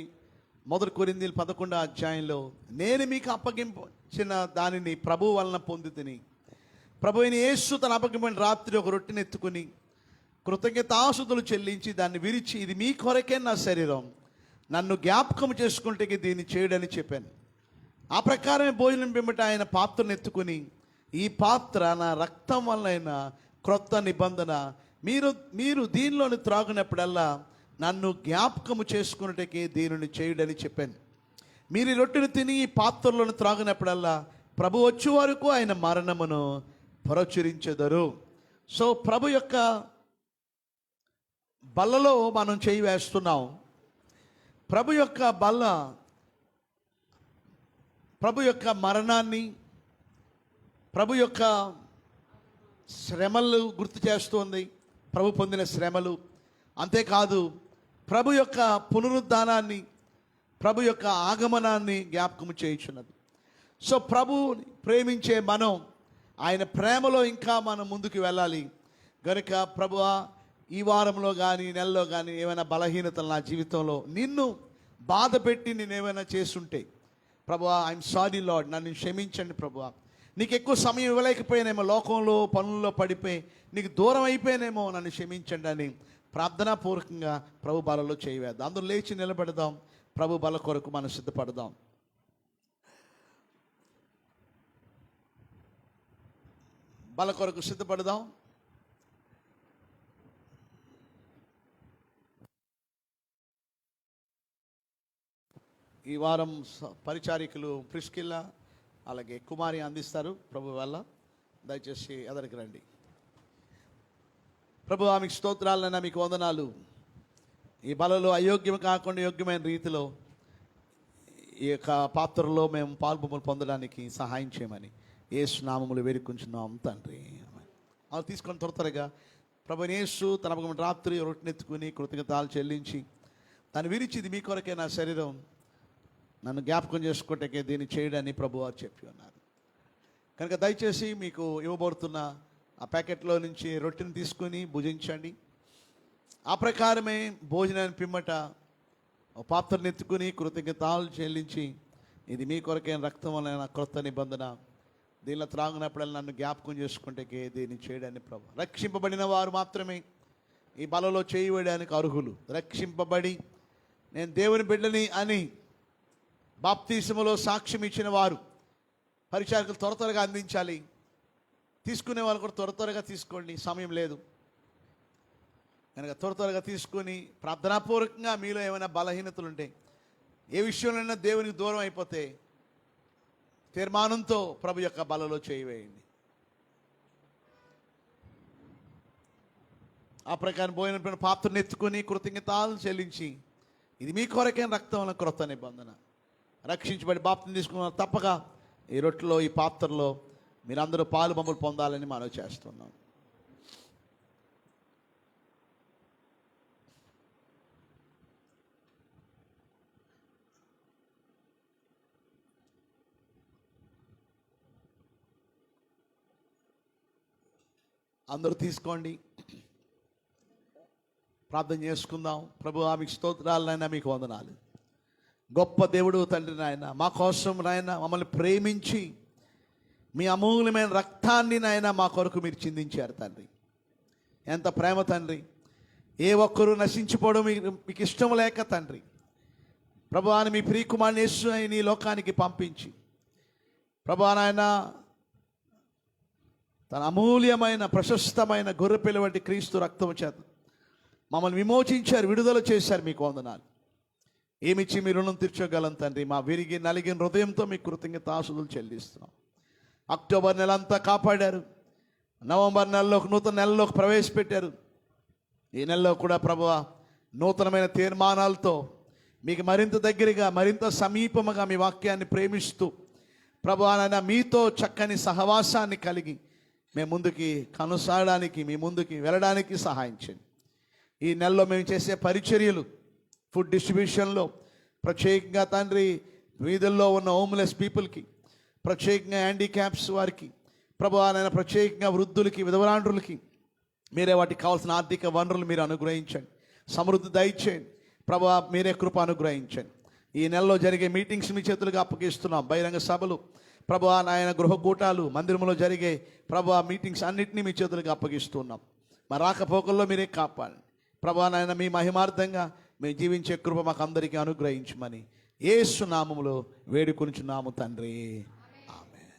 1 కొరింథీయులు 11వ అధ్యాయంలో, నేను మీకు అప్పగించిన దానిని ప్రభు వలన పొందితిని. ప్రభు అయిన యేసు తన అప్పగించిన రాత్రి ఒక రొట్టెని ఎత్తుకుని కృతజ్ఞతాస్తుతులు చెల్లించి దాన్ని విరిచి, ఇది మీ కొరకే నా శరీరం, నన్ను జ్ఞాపకం చేసుకుంటే దీన్ని చేయడని చెప్పాను. ఆ ప్రకారమే భోజనం పిమ్మట ఆయన పాత్రను ఎత్తుకుని, ఈ పాత్ర నా రక్తం వలన క్రొత్త నిబంధన, మీరు దీనిలోని త్రాగునప్పుడల్లా నన్ను జ్ఞాపకము చేసుకున్నట్టుకే దీనిని చేయుడని చెప్పాను. మీరు ఈ రొట్టెను తిని ఈ పాత్రలను త్రాగినప్పుడల్లా ప్రభు వచ్చే వరకు ఆయన మరణమును ప్రచురించెదరు. సో ప్రభు యొక్క బల్లలో మనం చేయి వేస్తున్నాం. ప్రభు యొక్క బల్ల ప్రభు యొక్క మరణాన్ని, ప్రభు యొక్క శ్రమలు గుర్తు చేస్తుంది, ప్రభు పొందిన శ్రమలు. అంతేకాదు ప్రభు యొక్క పునరుద్ధానాన్ని, ప్రభు యొక్క ఆగమనాన్ని జ్ఞాపకం చేయుచున్నది. సో ప్రభుని ప్రేమించే మనం ఆయన ప్రేమలో ఇంకా మనం ముందుకు వెళ్ళాలి. గనుక ప్రభువా, ఈ వారంలో కానీ నెలలో కానీ ఏమైనా బలహీనతలు నా జీవితంలో నిన్ను బాధ పెట్టి నేనేమైనా చేస్తుంటే, ప్రభువా ఐఎమ్ సారీ లార్డ్, నన్ను క్షమించండి ప్రభువా. నీకు ఎక్కువ సమయం ఇవ్వలేకపోయానేమో, లోకంలో పనుల్లో పడిపోయి నీకు దూరం అయిపోయానేమో, నన్ను క్షమించండి అని ప్రార్థనాపూర్వకంగా ప్రభు బలలో చేయవేద్దాం. అందరూ లేచి నిలబెడదాం. ప్రభు బల కొరకు మనం సిద్ధపడదాం. బల కొరకు సిద్ధపడదాం. ఈ వారం పరిచారికులు ప్రిస్కిల్లా అలాగే కుమారి అందిస్తారు ప్రభు వల్ల. దయచేసి ఎదరికి రండి. ప్రభు మీకు స్తోత్రాలైనా, మీకు వందనాలు. ఈ బలలో అయోగ్యం కాకుండా యోగ్యమైన రీతిలో ఈ యొక్క పాత్రలో మేము పాల్పొమ్మలు పొందడానికి సహాయం చేయమని యేసు నామములు వేడుకుంటున్నాం తండ్రి. అవి తీసుకొని త్వరగా ప్రభు యేసు తన రాత్రి రొట్టెనెత్తుకుని కృతజ్ఞతలు చెల్లించి దాన్ని విరిచి, ఇది మీ కొరకే నా శరీరం, నన్ను జ్ఞాపకం చేసుకుంటే దీన్ని చేయడాన్ని ప్రభు వారు చెప్పి ఉన్నారు. కనుక దయచేసి మీకు ఇవ్వబడుతున్న ఆ ప్యాకెట్లో నుంచి రొట్టెని తీసుకొని భుజించండి. ఆ ప్రకారమే భోజనాన్ని పిమ్మట పాత్రను ఎత్తుకుని కృతజ్ఞతలు చెల్లించి, ఇది మీ కొరకైన రక్తం వలన క్రొత్త నిబంధన, దీనిలో త్రాగినప్పుడల్లా నన్ను జ్ఞాపకం చేసుకుంటే దీన్ని చేయడాన్ని ప్రభు. రక్షింపబడిన వారు మాత్రమే ఈ బలలో చేయడానికి అర్హులు. రక్షింపబడి నేను దేవుని బిడ్డని అని బాప్తిసములో సాక్ష్యం ఇచ్చిన వారు పరిచారకులు త్వరగా అందించాలి. తీసుకునే వాళ్ళు కూడా త్వరగా తీసుకోండి, సమయం లేదు కనుక త్వరగా తీసుకొని ప్రార్థనాపూర్వకంగా మీలో ఏమైనా బలహీనతలు ఉంటే, ఏ విషయంలోనైనా దేవునికి దూరం అయిపోతే తీర్మానంతో ప్రభు యొక్క బలలో చేయవేయండి. ఆ ప్రకారం పోయిన పాత్రను ఎత్తుకొని కృతజ్ఞతలు చెల్లించి, ఇది మీ కొరకైన రక్తం వలన క్రొత్త నిబంధన, రక్షించబడి బాప్తిని తీసుకున్న తప్పక ఈ రొట్టెలో ఈ పాత్రలో మీరందరూ పాలు బొమ్మలు పొందాలని మనం చేస్తున్నాం. అందరూ తీసుకోండి, ప్రార్థన చేసుకుందాం. ప్రభువా మీకు స్తోత్రాలనైనా, మీకు వందనాలు. గొప్ప దేవుడు తండ్రి నాయన, మా కోసం నాయన మమ్మల్ని ప్రేమించి మీ అమూల్యమైన రక్తాన్ని నాయన మా కొరకు మీరు చిందించారు తండ్రి. ఎంత ప్రేమ తండ్రి. ఏ ఒక్కరూ నశించిపోవడం మీకు ఇష్టం లేక తండ్రి, ప్రభువా మీ ప్రియకుమారుని యేసు నీ లోకానికి పంపించి, ప్రభువా నాయన తన అమూల్యమైన ప్రశస్తమైన గొర్రెపిల్ల వంటి క్రీస్తు రక్తము చేత మమ్మల్ని విమోచించారు, విడుదల చేశారు. మీకు వందనాలు. ఏమిచ్చి మీ రుణం తీర్చగలం తండ్రి. మా విరిగి నలిగిన హృదయంతో మీకు కృతజ్ఞతాస్తుతులు చెల్లిస్తున్నాం. అక్టోబర్ నెల అంతా కాపాడారు. నవంబర్ నెలలోకి నూతన నెలలోకి ప్రవేశపెట్టారు. ఈ నెలలో కూడా ప్రభువా నూతనమైన తీర్మానాలతో మీకు మరింత దగ్గరగా, మరింత సమీపముగా మీ వాక్యాన్ని ప్రేమిస్తూ ప్రభువా నాయన మీతో చక్కని సహవాసాన్ని కలిగి మేము ముందుకి కొనసాగడానికి, మీ ముందుకి వెళ్ళడానికి సహాయం చేయండి. ఈ నెలలో మేము చేసే పరిచర్యలు, ఫుడ్ డిస్ట్రిబ్యూషన్లో ప్రత్యేకంగా తండ్రి వీధుల్లో ఉన్న హోమ్లెస్ పీపుల్కి, ప్రత్యేకంగా హ్యాండిక్యాప్స్ వారికి ప్రభువా నాయన, ప్రత్యేకంగా వృద్ధులకి, విధవరాండ్రులకి మీరే వాటికి కావాల్సిన ఆర్థిక వనరులు మీరు అనుగ్రహించండి. సమృద్ధి దయచేయండి ప్రభువా, మీరే కృప అనుగ్రహించండి. ఈ నెలలో జరిగే మీటింగ్స్ మీ చేతులుగా అప్పగిస్తున్నాం. బహిరంగ సభలు ప్రభువా నాయన, గృహకూటాలు, మందిరంలో జరిగే ప్రభువా మీటింగ్స్ అన్నింటినీ మీ చేతులుగా అప్పగిస్తున్నాం. మా రాకపోకల్లో మీరే కాపాడండి ప్రభువా నాయన. మీ మహిమార్థంగా మేము జీవించే కృప మాకు అందరికీ అనుగ్రహించమని యేసు నామములో వేడుకొనుచున్నాము తండ్రి. ఆమేన్.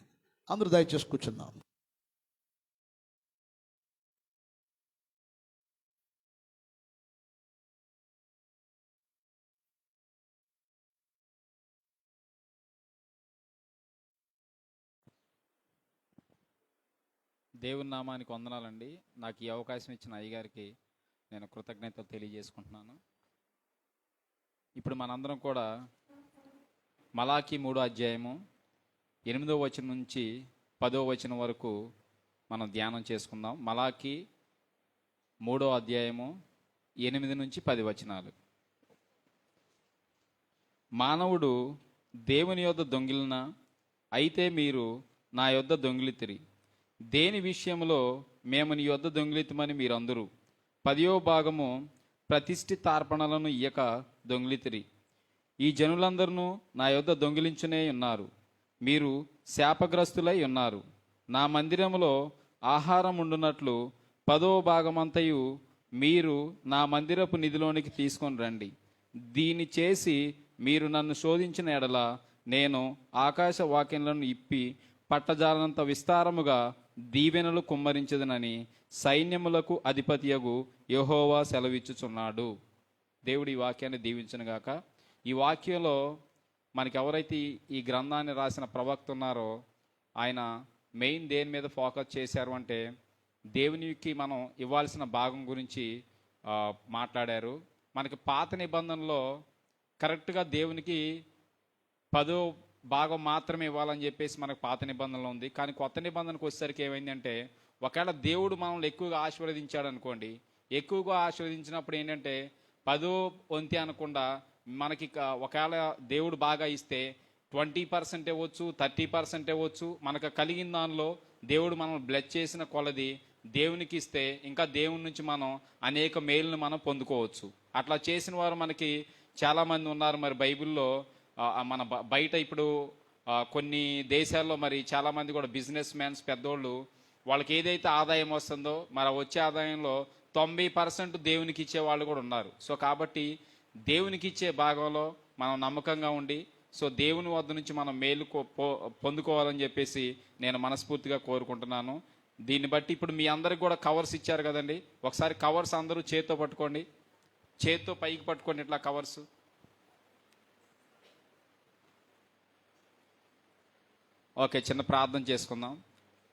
అందరూ దయచేసి కూర్చున్నాం. దేవుని నామానికి వందనాలండి. నాకు ఈ అవకాశం ఇచ్చిన అయ్యగారికి నేను కృతజ్ఞతలు తెలియజేసుకుంటున్నాను. ఇప్పుడు మనందరం కూడా మలాకి 3వ అధ్యాయము 8వ వచనం నుంచి 10వ వచనం వరకు మనం ధ్యానం చేసుకుందాం. మలాకి 3వ అధ్యాయము 8 నుంచి 10 వచనాలు. మానవుడు దేవుని యొద్ద దొంగిలిన, అయితే మీరు నా యొద్ద దొంగిలితిరి. దేని విషయంలో మేము నీ యొద్ద దొంగిలితమని మీరందరూ 10వ భాగము ప్రతిష్ఠితార్పణలను ఇయ్యక దొంగిలితిరి. ఈ జనులందరూ నా యొద్ద దొంగిలించునే ఉన్నారు. మీరు శాపగ్రస్తులై ఉన్నారు. నా మందిరములో ఆహారం ఉండునట్లు 10వ భాగమంతయు మీరు నా మందిరపు నిధిలోనికి తీసుకొని రండి. దీన్ని చేసి మీరు నన్ను శోధించిన ఎడల నేను ఆకాశ వాక్యములను ఇప్పి పట్టజాలనంత విస్తారముగా దీవెనలు కుమ్మరించదనని సైన్యములకు అధిపతియగు యెహోవా సెలవిచ్చుచున్నాడు. దేవుడి ఈ వాక్యాన్ని దీవించునుగాక. ఈ వాక్యంలో మనకి ఎవరైతే ఈ గ్రంథాన్ని రాసిన ప్రవక్త ఉన్నారో ఆయన మెయిన్ దేని మీద ఫోకస్ చేశారు అంటే దేవునికి మనం ఇవ్వాల్సిన భాగం గురించి మాట్లాడారు. మనకి పాత నిబంధనలో కరెక్ట్గా దేవునికి 10వ భాగం మాత్రమే ఇవ్వాలని చెప్పేసి మనకు పాత నిబంధనలో ఉంది. కానీ కొత్త నిబంధనకు వచ్చేసరికి ఏమైందంటే ఒకవేళ దేవుడు మనల్ని ఎక్కువగా ఆశీర్వదించాడు అనుకోండి, ఎక్కువగా ఆశీర్వదించినప్పుడు ఏంటంటే 10వ వంతు అనకుండా మనకి ఒకవేళ దేవుడు బాగా ఇస్తే 20% ఇవ్వచ్చు, 30% ఇవ్వచ్చు. మనకు కలిగిన దానిలో దేవుడు మనల్ని బ్లెస్ చేసిన కొలది దేవునికి ఇస్తే ఇంకా దేవుని నుంచి మనం అనేక మేలును మనం పొందుకోవచ్చు. అట్లా చేసిన వారు మనకి చాలామంది ఉన్నారు. మరి బైబిల్లో మన బయట ఇప్పుడు కొన్ని దేశాల్లో మరి చాలామంది కూడా బిజినెస్ మ్యాన్స్ పెద్దోళ్ళు వాళ్ళకి ఏదైతే ఆదాయం వస్తుందో మరి వచ్చే ఆదాయంలో 90% దేవునికి ఇచ్చే వాళ్ళు కూడా ఉన్నారు. సో కాబట్టి దేవునికి ఇచ్చే భాగంలో మనం నమ్మకంగా ఉండి సో దేవుని వద్ద నుంచి మనం మేలు పొందుకోవాలని చెప్పేసి నేను మనస్ఫూర్తిగా కోరుకుంటున్నాను. దీన్ని బట్టి ఇప్పుడు మీ అందరికి కూడా కవర్స్ ఇచ్చారు కదండి. ఒకసారి కవర్స్ అందరూ చేత్తో పట్టుకోండి, చేత్తో పైకి పట్టుకోండి ఇట్లా కవర్స్. ఓకే, చిన్న ప్రార్థన చేసుకుందాం.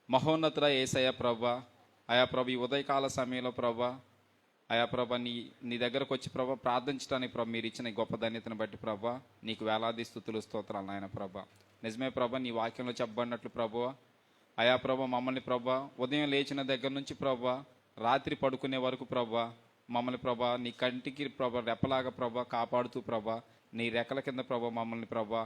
మహోన్నతుడ యేసయ్య ప్రభా, అయా ప్రభు ఈ ఉదయకాల సమయంలో ప్రభా, అయా ప్రభా నీ దగ్గరకు వచ్చి ప్రభా ప్రార్థించడానికి ప్రభా మీరు ఇచ్చిన గొప్ప ధన్యతను బట్టి ప్రభా నీకు వేలాది స్తుతులు స్తోత్రాలు నాయన ప్రభా. నిజమే ప్రభా నీ వాక్యంలో చెప్పబడినట్లు ప్రభా అయా ప్రభా మమ్మల్ని ప్రభా ఉదయం లేచిన దగ్గర నుంచి ప్రభా రాత్రి పడుకునే వరకు ప్రభా మమ్మల్ని ప్రభా నీ కంటికి ప్రభా రెప్పలాగా ప్రభా కాపాడుతూ ప్రభా నీ రెక్కల కింద ప్రభా మమ్మల్ని ప్రభా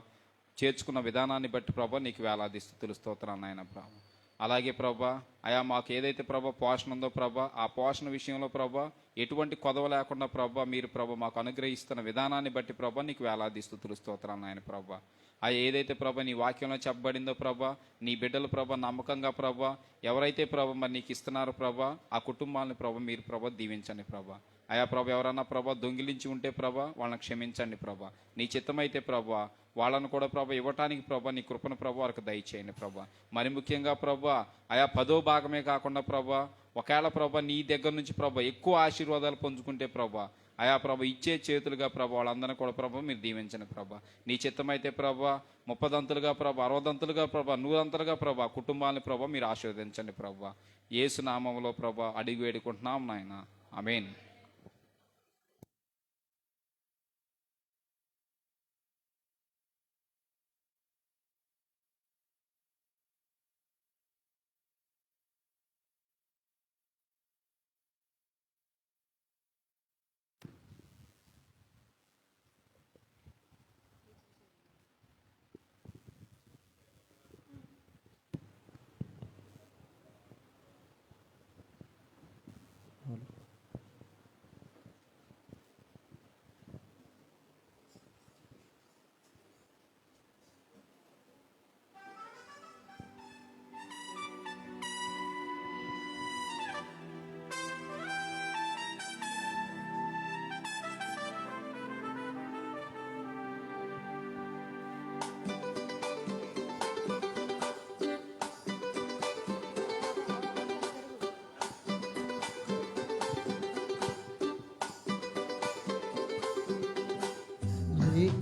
చేర్చుకున్న విధానాన్ని బట్టి ప్రభా నీకు వేలాది స్తుతులు స్తోత్రాలు నాయన ప్రభా. అలాగే ప్రభా అయా మాకు ఏదైతే ప్రభా పోషణ ఉందో ప్రభా ఆ పోషణ విషయంలో ప్రభా ఎటువంటి కొదవ లేకుండా ప్రభా మీరు ప్రభా మాకు అనుగ్రహిస్తున్న విధానాన్ని బట్టి ప్రభా నీకు వేలాది స్తుతులు స్తోత్రాలు నాయన ప్రభా. ఆ ఏదైతే ప్రభా నీ వాక్యంలో చెప్పబడిందో ప్రభా నీ బిడ్డలు ప్రభా నమ్మకంగా ప్రభా ఎవరైతే ప్రభా మరి నీకు ఇస్తున్నారో ప్రభా ఆ కుటుంబాలను ప్రభా మీరు ప్రభా దీవించండి ప్రభా. అయా ప్రభా ఎవరన్నా ప్రభా దొంగిలించి ఉంటే ప్రభా వాళ్ళని క్షమించండి ప్రభా. నీ చిత్తమైతే ప్రభా వాళ్ళను కూడా ప్రభా ఇవ్వటానికి ప్రభా నీ కృపను ప్రభా వారికి దయచేయండి ప్రభా. మరి ముఖ్యంగా ప్రభా అయా 10వ భాగమే కాకుండా ప్రభా ఒకవేళ ప్రభా నీ దగ్గర నుంచి ప్రభా ఎక్కువ ఆశీర్వాదాలు పొందుకుంటే ప్రభా అయా ప్రభా ఇచ్చే చేతులుగా ప్రభా వాళ్ళందరినీ కూడా ప్రభా మీరు దీవించండి ప్రభా. నీ చిత్తమైతే ప్రభా 30 దంతులుగా ప్రభా 60 దంతులుగా ప్రభా 100 దంతులుగా ప్రభా కుటుంబాన్ని ప్రభా మీరు ఆశీర్వదించండి ప్రభా. యేసు నామములో ప్రభా అడిగి వేడుకుంటున్నాం నాయన, ఆమేన్.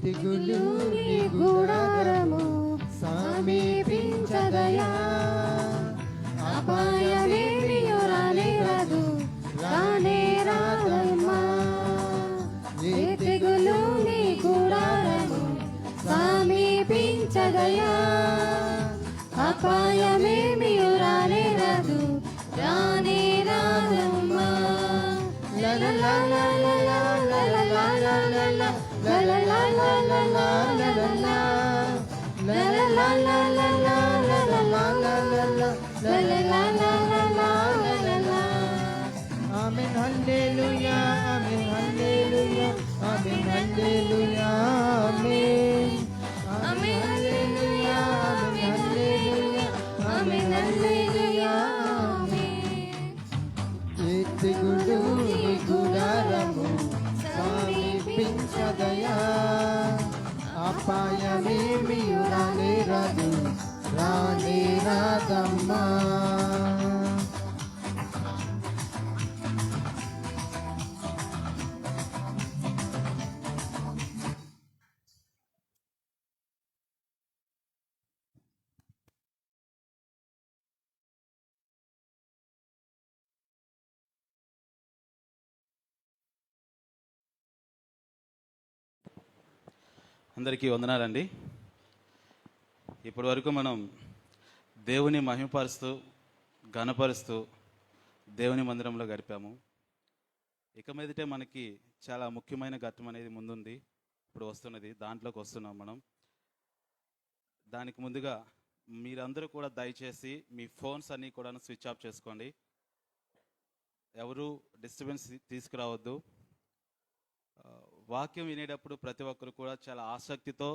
తెగులు నీ గుడారము సమీపించదయా, అపాయమేమియు రానేరదు రానే రాదమ్మా. ఏ తెగులు నీ గుడారము సమీపించదయా, అపాయమేమియు రానేరదు రానే రాదమ్మా. Amen, hallelujah, amen, hallelujah, amen, hallelujah, amen. Amen, hallelujah, amen, hallelujah, amen, hallelujah, amen. తెగులు నీ గుడారము సమీపించదయా, అపాయమేమియు రానేరదు రానే రాదమ్మా. అందరికీ వందనాలండి. ఇప్పటి వరకు మనం దేవుని మహిమపరుస్తూ ఘనపరుస్తూ దేవుని మందిరంలో గడిపాము. ఇక మీదటే మనకి చాలా ముఖ్యమైన ఘట్టం అనేది ముందుంది, ఇప్పుడు వస్తున్నది, దాంట్లోకి వస్తున్నాం మనం. దానికి ముందుగా మీరందరూ కూడా దయచేసి మీ ఫోన్స్ అన్నీ కూడా స్విచ్ ఆఫ్ చేసుకోండి. ఎవరు డిస్టర్బెన్స్ తీసుకురావద్దు. వాక్యం వినేటప్పుడు ప్రతి ఒక్కరు కూడా చాలా ఆసక్తితో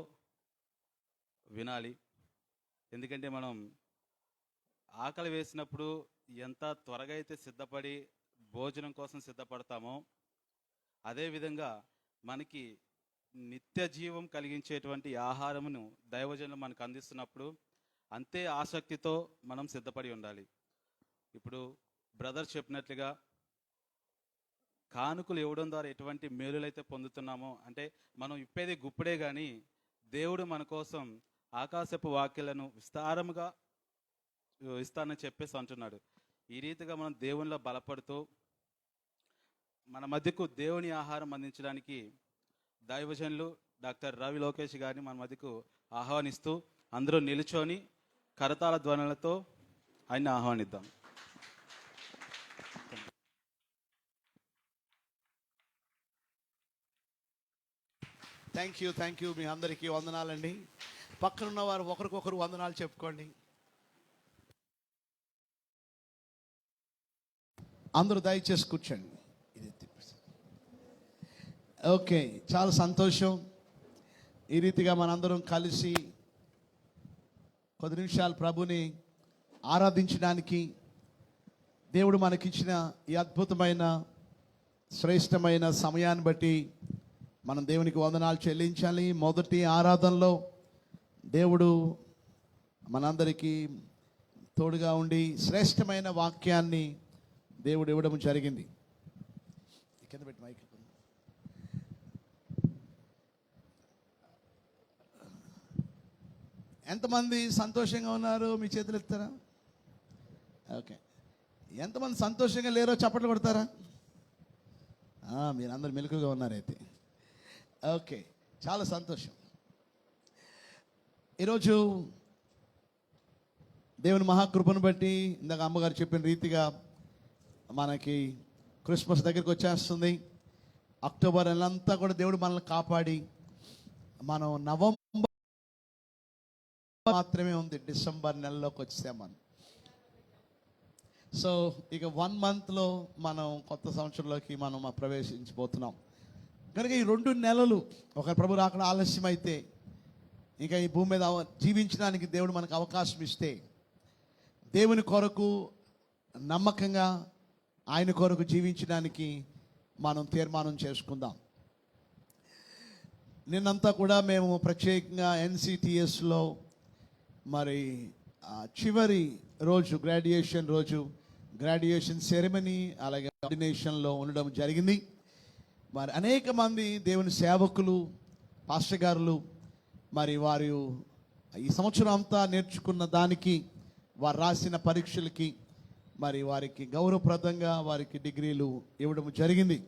వినాలి. ఎందుకంటే మనం ఆకలి వేసినప్పుడు ఎంత త్వరగా అయితే సిద్ధపడి భోజనం కోసం సిద్ధపడతామో, అదేవిధంగా మనకి నిత్య జీవం కలిగించేటువంటి ఆహారమును దైవజనులు మనకు అందిస్తున్నప్పుడు అంతే ఆసక్తితో మనం సిద్ధపడి ఉండాలి. ఇప్పుడు బ్రదర్ చెప్పినట్లుగా కానుకలు ఇవ్వడం ద్వారా ఎటువంటి మేలులైతే పొందుతున్నామో, అంటే మనం ఇప్పేది గుప్పుడే కానీ దేవుడు మన కోసం ఆకాశపు వాక్యాలను విస్తారముగా ఇస్తానని చెప్పేసి అంటున్నాడు. ఈ రీతిగా మనం దేవునిలో బలపడుతూ మన మధ్యకు దేవుని ఆహారం అందించడానికి దైవజనులు డాక్టర్ రవి లోకేష్ గారిని మన మధ్యకు ఆహ్వానిస్తూ అందరూ నిలుచొని కరతాళ ధ్వనులతో ఆయన్ని ఆహ్వానిద్దాం. థ్యాంక్ యూ మీ అందరికీ వందనాలండి. పక్కనున్న వారు ఒకరికొకరు వందనాలు చెప్పుకోండి. అందరూ దయచేసి కూర్చోండి. ఓకే, చాలా సంతోషం. ఈ రీతిగా మనందరం కలిసి కొద్ది నిమిషాలు ప్రభుని ఆరాధించడానికి దేవుడు మనకిచ్చిన ఈ అద్భుతమైన శ్రేష్టమైన సమయాన్ని బట్టి మనం దేవునికి వందనాలు చెల్లించాలి. మొదటి ఆరాధనలో దేవుడు మనందరికీ తోడుగా ఉండి శ్రేష్టమైన వాక్యాన్ని దేవుడు ఇవ్వడం జరిగింది. కింద పెట్టి మైక్. ఎంతమంది సంతోషంగా ఉన్నారు? మీ చేతులు ఎత్తారా? ఓకే. ఎంతమంది సంతోషంగా లేరో చప్పట్లు కొడతారా? మీరందరూ మెలకుగా ఉన్నారైతే ఓకే, చాలా సంతోషం. ఈరోజు దేవుని మహాకృపను బట్టి ఇందాక అమ్మగారు చెప్పిన రీతిగా మనకి క్రిస్మస్ దగ్గరికి వచ్చేస్తుంది. అక్టోబర్ నెలంతా కూడా దేవుడు మనల్ని కాపాడి మనం నవంబర్ మాత్రమే ఉంది, డిసెంబర్ నెలలోకి వచ్చాం మనం. సో ఇక 1 monthలో మనం కొత్త సంవత్సరంలోకి మనం ప్రవేశించబోతున్నాం. కనుక ఈ 2 నెలలు ఒక ప్రభు రాకుండా ఆలస్యం అయితే ఇంకా ఈ భూమి మీద జీవించడానికి దేవుడు మనకు అవకాశం ఇస్తే దేవుని కొరకు నమ్మకంగా ఆయన కొరకు జీవించడానికి మనం తీర్మానం చేసుకుందాం. నిన్నంతా కూడా మేము ప్రత్యేకంగా NCTSలో మరి చివరి రోజు గ్రాడ్యుయేషన్ సెరమనీ అలాగే ఆర్డినేషన్లో ఉండడం జరిగింది. మరి అనేక మంది దేవుని సేవకులు, పాస్టర్ గారులు మరి వారు ఈ సంవత్సరం అంతా నేర్చుకున్న దానికి, వారు రాసిన పరీక్షలకి మరి వారికి గౌరవప్రదంగా వారికి డిగ్రీలు ఇవ్వడం జరిగింది.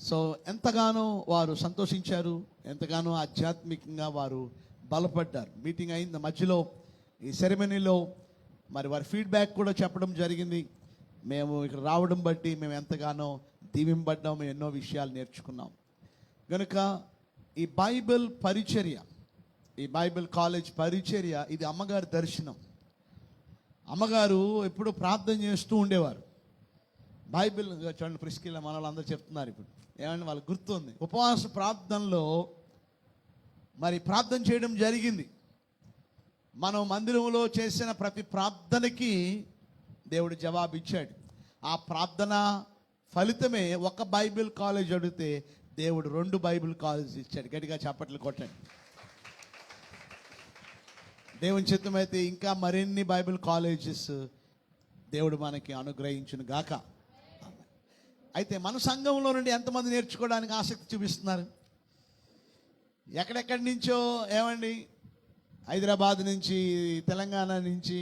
సో ఎంతగానో వారు సంతోషించారు, ఎంతగానో ఆధ్యాత్మికంగా వారు బలపడ్డారు. మీటింగ్ అయిన మధ్యలో ఈ సెరమనీలో మరి వారి ఫీడ్బ్యాక్ కూడా చెప్పడం జరిగింది. మేము ఇక్కడ రావడం బట్టి మేము ఎంతగానో దీవింపడ్డాం, మేము ఎన్నో విషయాలు నేర్చుకున్నాం. కనుక ఈ బైబిల్ పరిచర్య, ఈ బైబిల్ కాలేజ్ పరిచర్య ఇది అమ్మగారి దర్శనం. అమ్మగారు ఎప్పుడు ప్రార్థన చేస్తూ ఉండేవారు. బైబిల్ చూడండి, ప్రిస్కిల్ల మన వాళ్ళందరూ చెప్తున్నారు ఇప్పుడు ఏమంటే వాళ్ళకి గుర్తుంది. ఉపవాస ప్రార్థనలో మరి ప్రార్థన చేయడం జరిగింది. మనం మందిరంలో చేసిన ప్రతి ప్రార్థనకి దేవుడు జవాబు ఇచ్చాడు. ఆ ప్రార్థన ఫలితమే ఒక బైబిల్ కాలేజ్ అడిగితే దేవుడు 2 బైబిల్ కాలేజ్ ఇచ్చాడు. గట్టిగా చప్పట్లు కొట్టండి. దేవుని చిత్తమైతే ఇంకా మరిన్ని బైబిల్ కాలేజెస్ దేవుడు మనకి అనుగ్రహించును గాక. అయితే మన సంఘంలో నుండి ఎంతమంది నేర్చుకోవడానికి ఆసక్తి చూపిస్తున్నారు? ఎక్కడెక్కడి నుంచో ఏమండి, హైదరాబాద్ నుంచి, తెలంగాణ నుంచి,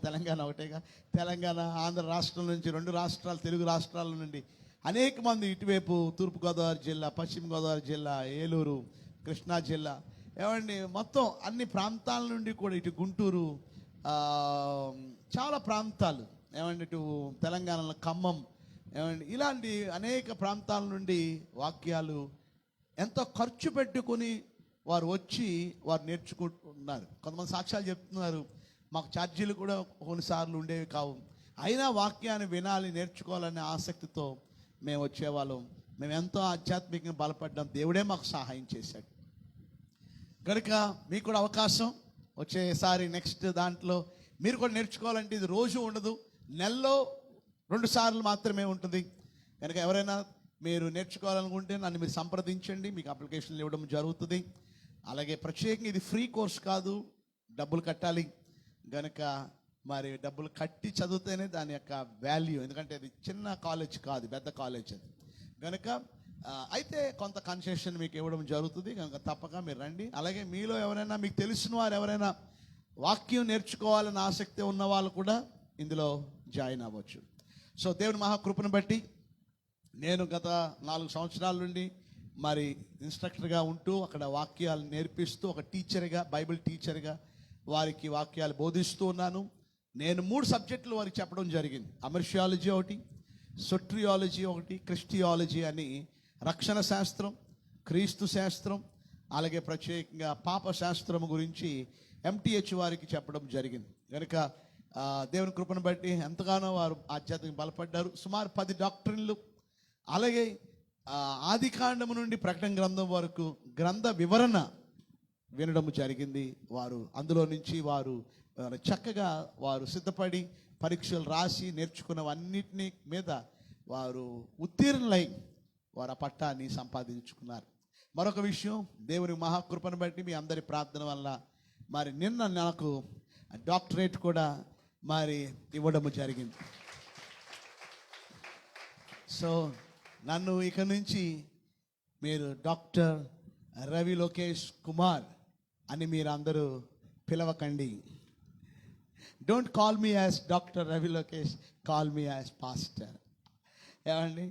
తెలంగాణ ఒకటేగా, తెలంగాణ ఆంధ్ర రాష్ట్రం నుంచి, 2 రాష్ట్రాలు తెలుగు రాష్ట్రాల నుండి అనేక మంది ఇటువైపు తూర్పుగోదావరి జిల్లా, పశ్చిమ గోదావరి జిల్లా, ఏలూరు, కృష్ణా జిల్లా ఏమండి మొత్తం అన్ని ప్రాంతాల నుండి కూడా, ఇటు గుంటూరు, చాలా ప్రాంతాలు ఏమండి, ఇటు తెలంగాణలో ఖమ్మం ఏమండి, ఇలాంటి అనేక ప్రాంతాల నుండి వాక్యాలు ఎంతో ఖర్చు పెట్టుకొని వారు వచ్చి వారు నేర్చుకుంటున్నారు. కొంతమంది సాక్ష్యాలు చెప్తున్నారు, మాకు ఛార్జీలు కూడా కొన్నిసార్లు ఉండేవి కావు, అయినా వాక్యాన్ని వినాలి, నేర్చుకోవాలనే ఆసక్తితో మేము వచ్చేవాళ్ళం. మేము ఎంతో ఆధ్యాత్మికంగా బలపడ్డాం. దేవుడే మాకు సహాయం చేశాడు. కనుక మీకు కూడా అవకాశం వచ్చేసారి నెక్స్ట్ దాంట్లో మీరు కూడా నేర్చుకోవాలంటే ఇది రోజు ఉండదు, నెలలో 2 సార్లు మాత్రమే ఉంటుంది. కనుక ఎవరైనా మీరు నేర్చుకోవాలనుకుంటే నన్ను మీరు సంప్రదించండి, మీకు అప్లికేషన్లు ఇవ్వడం జరుగుతుంది. అలాగే ప్రత్యేకంగా ఇది ఫ్రీ కోర్స్ కాదు, డబ్బులు కట్టాలి. కనుక మరి డబ్బులు కట్టి చదివితేనే దాని యొక్క వాల్యూ, ఎందుకంటే అది చిన్న కాలేజ్ కాదు, పెద్ద కాలేజ్ అది. కనుక అయితే కొంత కన్సెషన్ మీకు ఇవ్వడం జరుగుతుంది. కనుక తప్పక మీరు రండి. అలాగే మీలో ఎవరైనా, మీకు తెలిసిన వారు ఎవరైనా వాక్యం నేర్చుకోవాలని ఆసక్తి ఉన్న వాళ్ళు కూడా ఇందులో జాయిన్ అవ్వచ్చు. సో దేవుని మహాకృపను బట్టి నేను గత 4 సంవత్సరాల నుండి మరి ఇన్స్ట్రక్టర్గా ఉంటూ అక్కడ వాక్యాలు నేర్పిస్తూ ఒక టీచర్గా, బైబిల్ టీచర్గా వారికి వాక్యాలు బోధిస్తూ ఉన్నాను. నేను 3 సబ్జెక్టులు వారికి చెప్పడం జరిగింది. అమర్షియాలజీ ఒకటి, సొట్రియాలజీ ఒకటి, క్రిస్టియాలజీ అని రక్షణ శాస్త్రం, క్రీస్తు శాస్త్రం, అలాగే ప్రత్యేకంగా పాప శాస్త్రం గురించి MTH వారికి చెప్పడం జరిగింది. కనుక దేవుని కృపను బట్టి ఎంతగానో వారు ఆధ్యాత్మికంగా బలపడ్డారు. సుమారు 10 డాక్టరీన్లు, అలాగే ఆదికాండము నుండి ప్రకటన గ్రంథం వరకు గ్రంథ వివరణ వినడం జరిగింది. వారు అందులో నుంచి వారు చక్కగా వారు సిద్ధపడి పరీక్షలు రాసి నేర్చుకున్నవన్నిటిని మీద వారు ఉత్తీర్ణులై వారు ఆ పట్టాన్ని సంపాదించుకున్నారు. మరొక విషయం, దేవుని మహాకృపను బట్టి మీ అందరి ప్రార్థన వల్ల మరి నిన్న నాకు డాక్టరేట్ కూడా మరి ఇవ్వడం జరిగింది. సో నన్ను ఇక నుంచి మీరు డాక్టర్ రవి లోకేష్ కుమార్ అని మీరు అందరూ పిలవకండి. Don't call me as doctor Ravi Lokesh, call me as pastor. ఏమండి,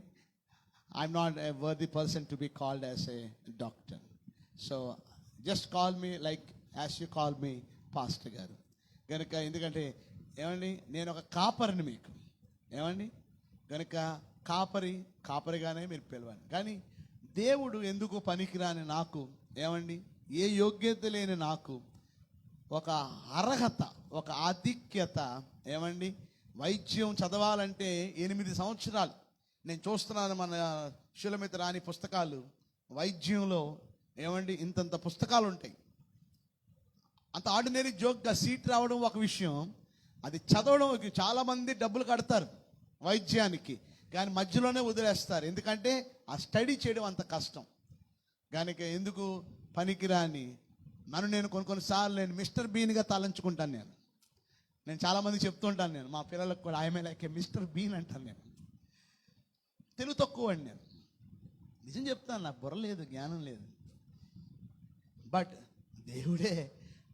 I'm not a worthy person to be called as a doctor. So just call me like as you call me pastor గారు కనుక. ఎందుకంటే ఏమండి, నేను ఒక కాపరిని మీకు, ఏమండి, కనుక కాపరిగానే మీరు పిలవండి. కానీ దేవుడు ఎందుకు పనికిరాని నాకు, ఏమండి, ఏ యోగ్యత లేని నాకు ఒక అర్హత, ఒక ఆధిక్యత, ఏమండి, వైద్యం చదవాలంటే 8 సంవత్సరాలు నేను చూస్తున్నాను మన శూలమిత రాని పుస్తకాలు, వైద్యంలో ఏమండి ఇంతంత పుస్తకాలు ఉంటాయి. అంత ఆర్డినరీ జోక్గా సీట్ రావడం ఒక విషయం, అది చదవడం చాలామంది డబ్బులు కడతారు వైద్యానికి, కానీ మధ్యలోనే వదిలేస్తారు. ఎందుకంటే ఆ స్టడీ చేయడం అంత కష్టం. కనుక ఎందుకు పనికిరాని నన్ను నేను కొన్నిసార్లు నేను మిస్టర్ బీన్గా తలంచుకుంటాను. నేను చాలామంది చెప్తూ ఉంటాను, నేను మా పిల్లలకు కూడా ఐఎమ్ లైక్ మిస్టర్ బీన్ అంటాను. నేను తెలుగు తక్కువ అండి, నేను నిజం చెప్తాను, నాకు బుర్ర లేదు, జ్ఞానం లేదు. బట్ దేవుడే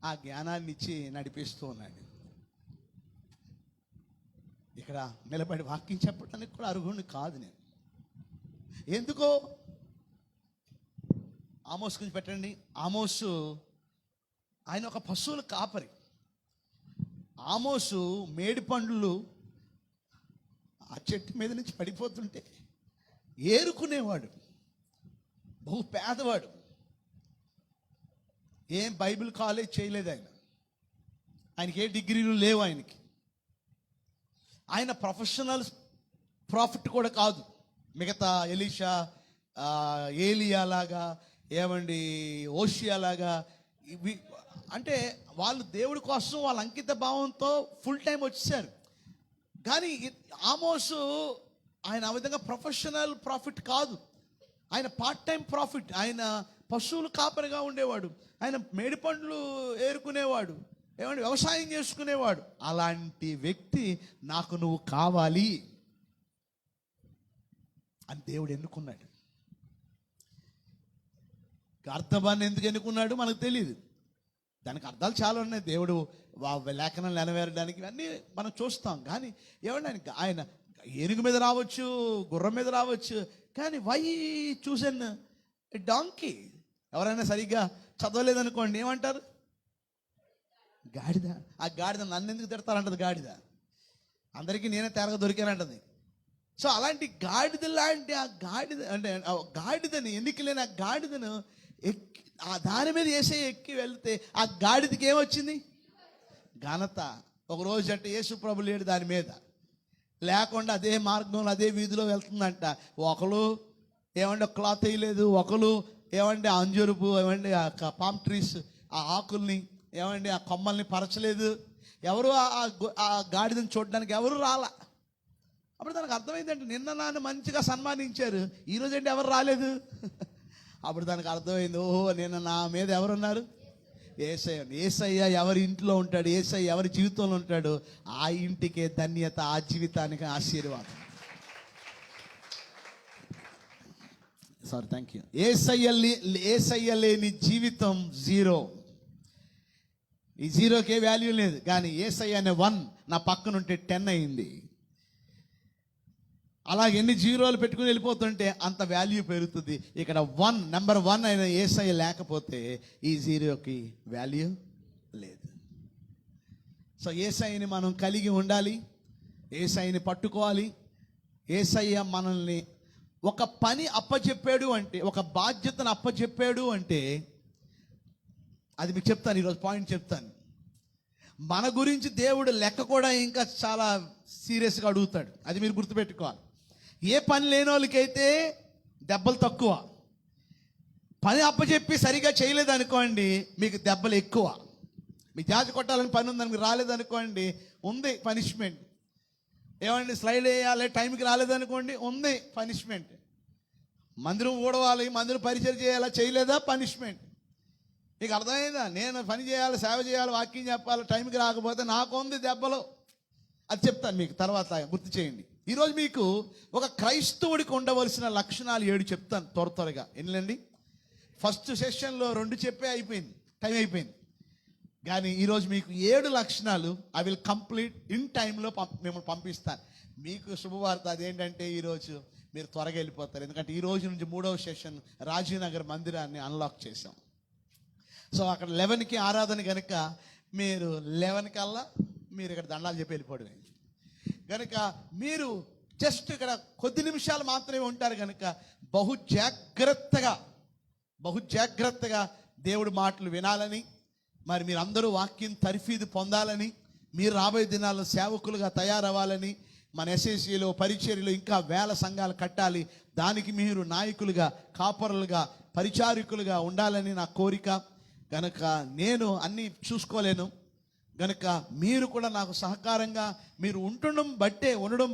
ఆ జ్ఞానాన్ని ఇచ్చి నడిపిస్తూ ఉన్నాడు. ఇక్కడ నిలబడి వాక్యం చెప్పడానికి కూడా అర్హుడిని కాదు నేను. ఎందుకో ఆమోస్ గురించి పెట్టండి. ఆమోసు ఆయన ఒక పశువుల కాపరి. ఆమోసు మేడి పండ్లు ఆ చెట్టు మీద నుంచి పడిపోతుంటే ఏరుకునేవాడు. బహు పేదవాడు. ఏం బైబిల్ కాలేజ్ చేయలేదు ఆయనకి ఏ డిగ్రీలు లేవు ఆయనకి. ఆయన ప్రొఫెషనల్ ప్రాఫిట్ కూడా కాదు. మిగతా ఎలీషా, ఏలియా లాగా, ఏమండి ఓషియా లాగా, ఇవి అంటే వాళ్ళు దేవుడి కోసం వాళ్ళ అంకిత భావంతో ఫుల్ టైం వచ్చేసారు. కానీ ఆమోసు ఆయన ఆ విధంగా ప్రొఫెషనల్ ప్రాఫిట్ కాదు, ఆయన పార్ట్ టైం ప్రాఫిట్. ఆయన పశువులు కాపరిగా ఉండేవాడు, ఆయన మేడి పండ్లు ఏరుకునేవాడు, ఏమంటే వ్యవసాయం చేసుకునేవాడు. అలాంటి వ్యక్తి నాకు నువ్వు కావాలి అని దేవుడు ఎన్నుకున్నాడు. అర్థవాన్ని ఎందుకు ఎన్నుకున్నాడు మనకు తెలియదు, దానికి అర్థాలు చాలా ఉన్నాయి. దేవుడు లేఖనం నెరవేరడానికి ఇవన్నీ మనం చూస్తాం. కానీ ఏమంటే ఆయన ఏనుగు మీద రావచ్చు, గుర్రం మీద రావచ్చు, కానీ వై చూసన్ డాంకీ? ఎవరైనా సరిగ్గా చదవలేదనుకోండి ఏమంటారు? గాడిద. ఆ గాడిద నన్ను ఎందుకు తిడతారంటది గాడిద, అందరికీ నేనే తేరగా దొరికానంటది. సో అలాంటి గాడిద లాంటి ఆ గాడిద అంటే గాడిదని ఎన్నిక లేని ఆ గాడిదను ఎక్కి ఆ దాని మీద వేసే ఎక్కి వెళ్తే ఆ గాడిదకి ఏమొచ్చింది? ఘనత. ఒకరోజు అంటే యేసు ప్రభు లేడు దాని మీద, లేకుండా అదే మార్గంలో అదే వీధిలో వెళ్తుందంట. ఒకరు ఏమంటే క్లాత్ వేయలేదు, ఒకరు ఏమంటే అంజూరుపు ఏమంటే ఆ పామ్ ట్రీస్ ఆ ఆకుల్ని ఏమండి ఆ కొమ్మల్ని పరచలేదు. ఎవరు ఆ గాడిదని చూడడానికి ఎవరు రాలా. అప్పుడు దానికి అర్థమైందంటే నిన్న నాన్న మంచిగా సన్మానించారు, ఈరోజు అంటే ఎవరు రాలేదు. అప్పుడు దానికి అర్థమైంది, ఓహో నిన్న నా మీద ఎవరున్నారు? యేసయ్య. యేసయ్య ఎవరి ఇంట్లో ఉంటాడు, యేసయ్య ఎవరి జీవితంలో ఉంటాడు, ఆ ఇంటికే ధన్యత, ఆ జీవితానికి ఆశీర్వాదం. Sorry, thank you. యేసయ్య లేని జీవితం జీరో. ఈ జీరోకే వాల్యూ లేదు. కానీ యేసయ్య అనే 1 నా పక్కనుంటే 10 అయింది. అలాగే ఎన్ని జీరోలు పెట్టుకుని వెళ్ళిపోతుంటే అంత వాల్యూ పెరుగుతుంది. ఇక్కడ నెంబర్ 1 అయిన యేసయ్య లేకపోతే ఈ జీరోకి వాల్యూ లేదు. సో యేసయ్యని మనం కలిగి ఉండాలి, యేసయ్యని పట్టుకోవాలి. యేసయ్య మనల్ని ఒక పని అప్పచెప్పాడు అంటే, ఒక బాధ్యతను అప్పచెప్పాడు అంటే, అది మీకు చెప్తాను, ఈరోజు పాయింట్ చెప్తాను. మన గురించి దేవుడు లెక్క కూడా ఇంకా చాలా సీరియస్గా అడుగుతాడు. అది మీరు గుర్తుపెట్టుకోవాలి. ఏ పని లేని వాళ్ళకైతే దెబ్బలు తక్కువ, పని అప్పచెప్పి సరిగా చేయలేదనుకోండి, మీకు దెబ్బలు ఎక్కువ. మీ జాతి కొట్టాలని పని ఉందని మీకు రాలేదనుకోండి, ఉంది పనిష్మెంట్. ఏమండి స్లైడ్ వేయాలి, టైంకి రాలేదనుకోండి, ఉంది పనిష్మెంట్. మందిరం ఊడవాలి, మందిరం పరిచయం చేయాలా, చేయలేదా, పనిష్మెంట్. మీకు అర్థమైందా? నేను పని చేయాలి, సేవ చేయాలి, వాక్యం చెప్పాలి, టైంకి రాకపోతే నాకు ఉంది దెబ్బలు. అది చెప్తాను మీకు తర్వాత, గుర్తు చేయండి. ఈరోజు మీకు ఒక క్రైస్తవుడికి ఉండవలసిన లక్షణాలు 7 చెప్తాను త్వరగా. ఎన్నండి, ఫస్ట్ సెషన్లో 2 చెప్పే అయిపోయింది, టైం అయిపోయింది. కానీ ఈరోజు మీకు 7 లక్షణాలు ఐ విల్ కంప్లీట్ ఇన్ టైంలో మిమ్మల్ని పంపిస్తాను. మీకు శుభవార్త అదేంటంటే, ఈరోజు మీరు త్వరగా వెళ్ళిపోతారు. ఎందుకంటే ఈ రోజు నుంచి 3వ సెషన్ రాజీనగర్ మందిరాన్ని అన్లాక్ చేశాం. సో అక్కడ 11కి ఆరాధన కనుక మీరు 11 కల్లా మీరు ఇక్కడ దండాలు చెప్పి వెళ్ళిపోవడమే. కనుక మీరు జస్ట్ ఇక్కడ కొద్ది నిమిషాలు మాత్రమే ఉంటారు కనుక బహు జాగ్రత్తగా దేవుడి మాటలు వినాలని, మరి మీరు అందరూ వాక్యం తర్ఫీదు పొందాలని, మీరు రాబోయే దినాల్లో సేవకులుగా తయారవ్వాలని, మన ఎస్ఎస్సిలో పరిచర్యలో ఇంకా 1000 సంఘాలు కట్టాలి, దానికి మీరు నాయకులుగా, కాపరులుగా, పరిచారికులుగా ఉండాలని నా కోరిక. గనక నేను అన్నీ చూసుకోలేను, గనక మీరు కూడా నాకు సహకారంగా మీరు ఉండడం